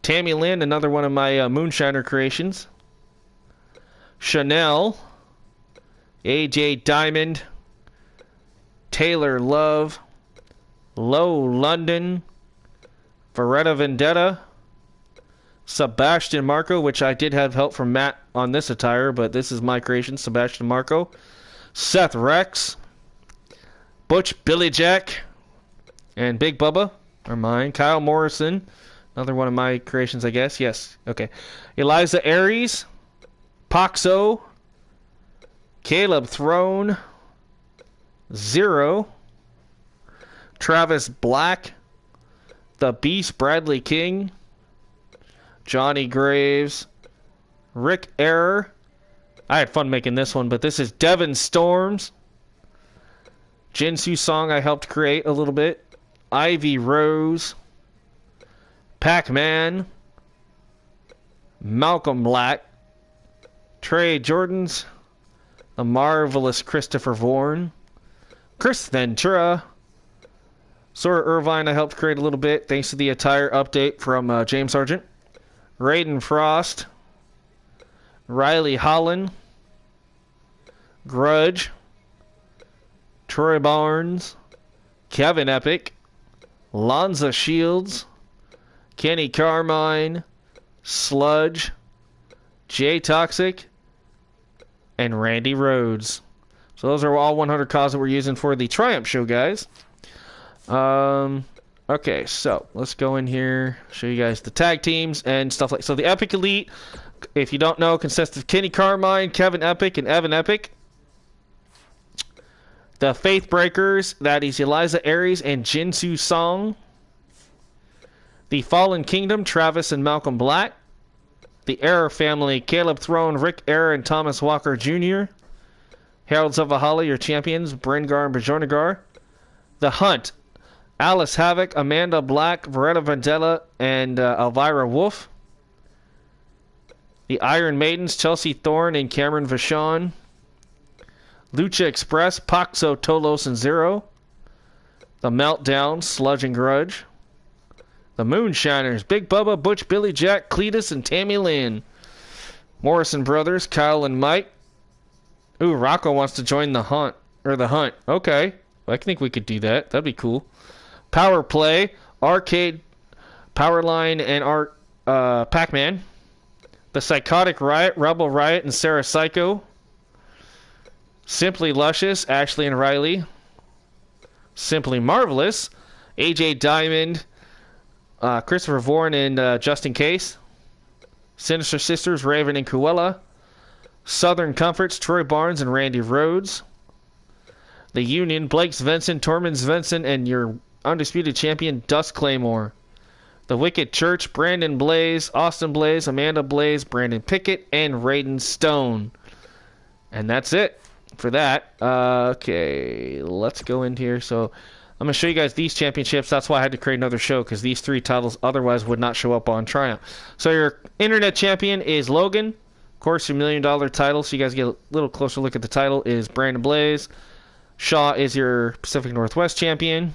Tammy Lynn, another one of my Moonshiner creations. Chanel. AJ Diamond. Taylor Love. Low London. Beretta Vendetta. Sebastian Marco, which I did have help from Matt on this attire, but this is my creation, Sebastian Marco. Seth Rex. Butch Billy Jack. And Big Bubba are mine. Kyle Morrison. Another one of my creations, I guess. Yes. Okay. Eliza Aries. Poxo. Caleb Throne. Zero. Travis Black. The Beast Bradley King. Johnny Graves. Rick Error. I had fun making this one, but this is Devin Storms. Jinsu Song I helped create a little bit. Ivy Rose. Pac-Man. Malcolm Black. Trey Jordans. The Marvelous Christopher Vaughan. Chris Ventura. Sora Irvine I helped create a little bit thanks to the attire update from James Sargent. Raiden Frost. Riley Holland. Grudge. Troy Barnes. Kevin Epic. Lonza Shields. Kenny Carmine. Sludge. Jay Toxic. And Randy Rhodes. So those are all 100 costs that we're using for the Triumph show, guys. Okay, so let's go in here, show you guys the tag teams and stuff like so. The Epic Elite, if you don't know, consists of Kenny Carmine, Kevin Epic, and Evan Epic. The Faith Breakers, that is Eliza Aries and Jinsu Song. The Fallen Kingdom, Travis and Malcolm Black. The Error Family, Caleb Throne, Rick Error, and Thomas Walker Jr. Heralds of Valhalla, your champions, Bringar and Bjornagar. The Hunt, Alice Havoc, Amanda Black, Beretta Vendetta, and Elvira Wolf. The Iron Maidens, Chelsea Thorne and Cameron Vachon. Lucha Express, Paxo, Tolos, and Zero. The Meltdown, Sludge and Grudge. The Moonshiners, Big Bubba, Butch, Billy Jack, Cletus, and Tammy Lynn. Morrison Brothers, Kyle and Mike. Ooh, Rocco wants to join the hunt. Okay. I think we could do that. That'd be cool. Power Play, Arcade, Powerline, and Pac-Man. The Psychotic Riot, Rebel Riot, and Sarah Psycho. Simply Luscious, Ashley and Riley. Simply Marvelous, AJ Diamond, Christopher Vaughan, and Justin Case. Sinister Sisters, Raven and Cruella. Southern Comforts, Troy Barnes and Randy Rhodes. The Union, Blake Svensson, Tormund Svensson, and your undisputed champion, Dust Claymore. The Wicked Church, Brandon Blaze, Austin Blaze, Amanda Blaze, Brandon Pickett, and Raiden Stone. And that's it for that. Okay, let's go in here. So I'm going to show you guys these championships. That's why I had to create another show, because these three titles otherwise would not show up on Triumph. So your internet champion is Logan. Of course, your $1 million title, so you guys get a little closer look at the title, is Brandon Blaze. Shaw is your Pacific Northwest champion.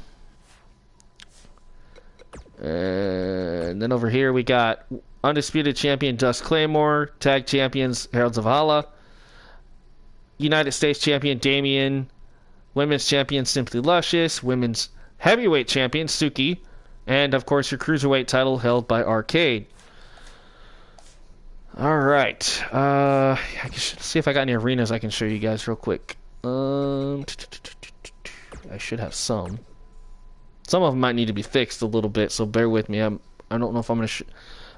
And then over here we got undisputed champion Dust Claymore, tag champions Heralds of Hala, United States champion Damien, women's champion Simply Luscious, women's heavyweight champion Suki, and of course your cruiserweight title held by Arcade. All right, I should see if I got any arenas I can show you guys real quick. I should have some. Some of them might need to be fixed a little bit, so bear with me. I don't know if I'm gonna.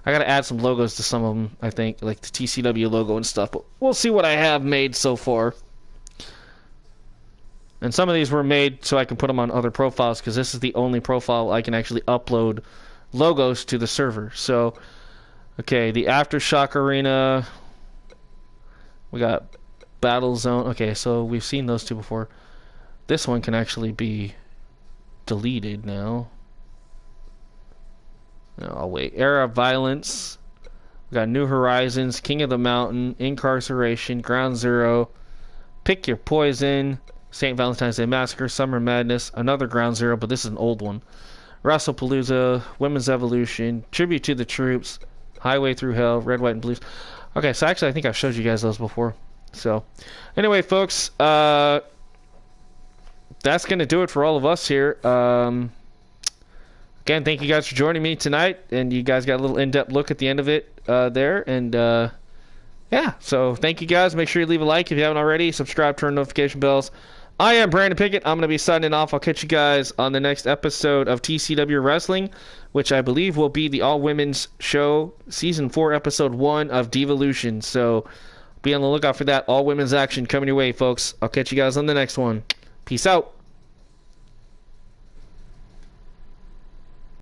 I gotta add some logos to some of them. I think, like the TCW logo and stuff. But we'll see what I have made so far. And some of these were made so I can put them on other profiles, because this is the only profile I can actually upload logos to the server. So, okay, the Aftershock Arena. We got Battle Zone. Okay, so we've seen those two before. This one can actually be deleted now. No, I'll wait. Era of Violence. We got New Horizons, King of the Mountain, Incarceration, Ground Zero, Pick Your Poison, St. Valentine's Day Massacre, Summer Madness, another Ground Zero, but this is an old one. WrestlePalooza, Women's Evolution, Tribute to the Troops, Highway Through Hell, Red, White, and Blues. Okay, so actually I think I've showed you guys those before. So, anyway, folks, that's going to do it for all of us here. Again, thank you guys for joining me tonight, and you guys got a little in-depth look at the end of it there, and yeah, so thank you guys. Make sure you leave a like if you haven't already. Subscribe, turn notification bells. I am Brandon Pickett. I'm going to be signing off. I'll catch you guys on the next episode of TCW Wrestling, which I believe will be the all-women's show, Season 4, Episode 1 of Divalution. So be on the lookout for that all-women's action coming your way, folks. I'll catch you guys on the next one. Peace out.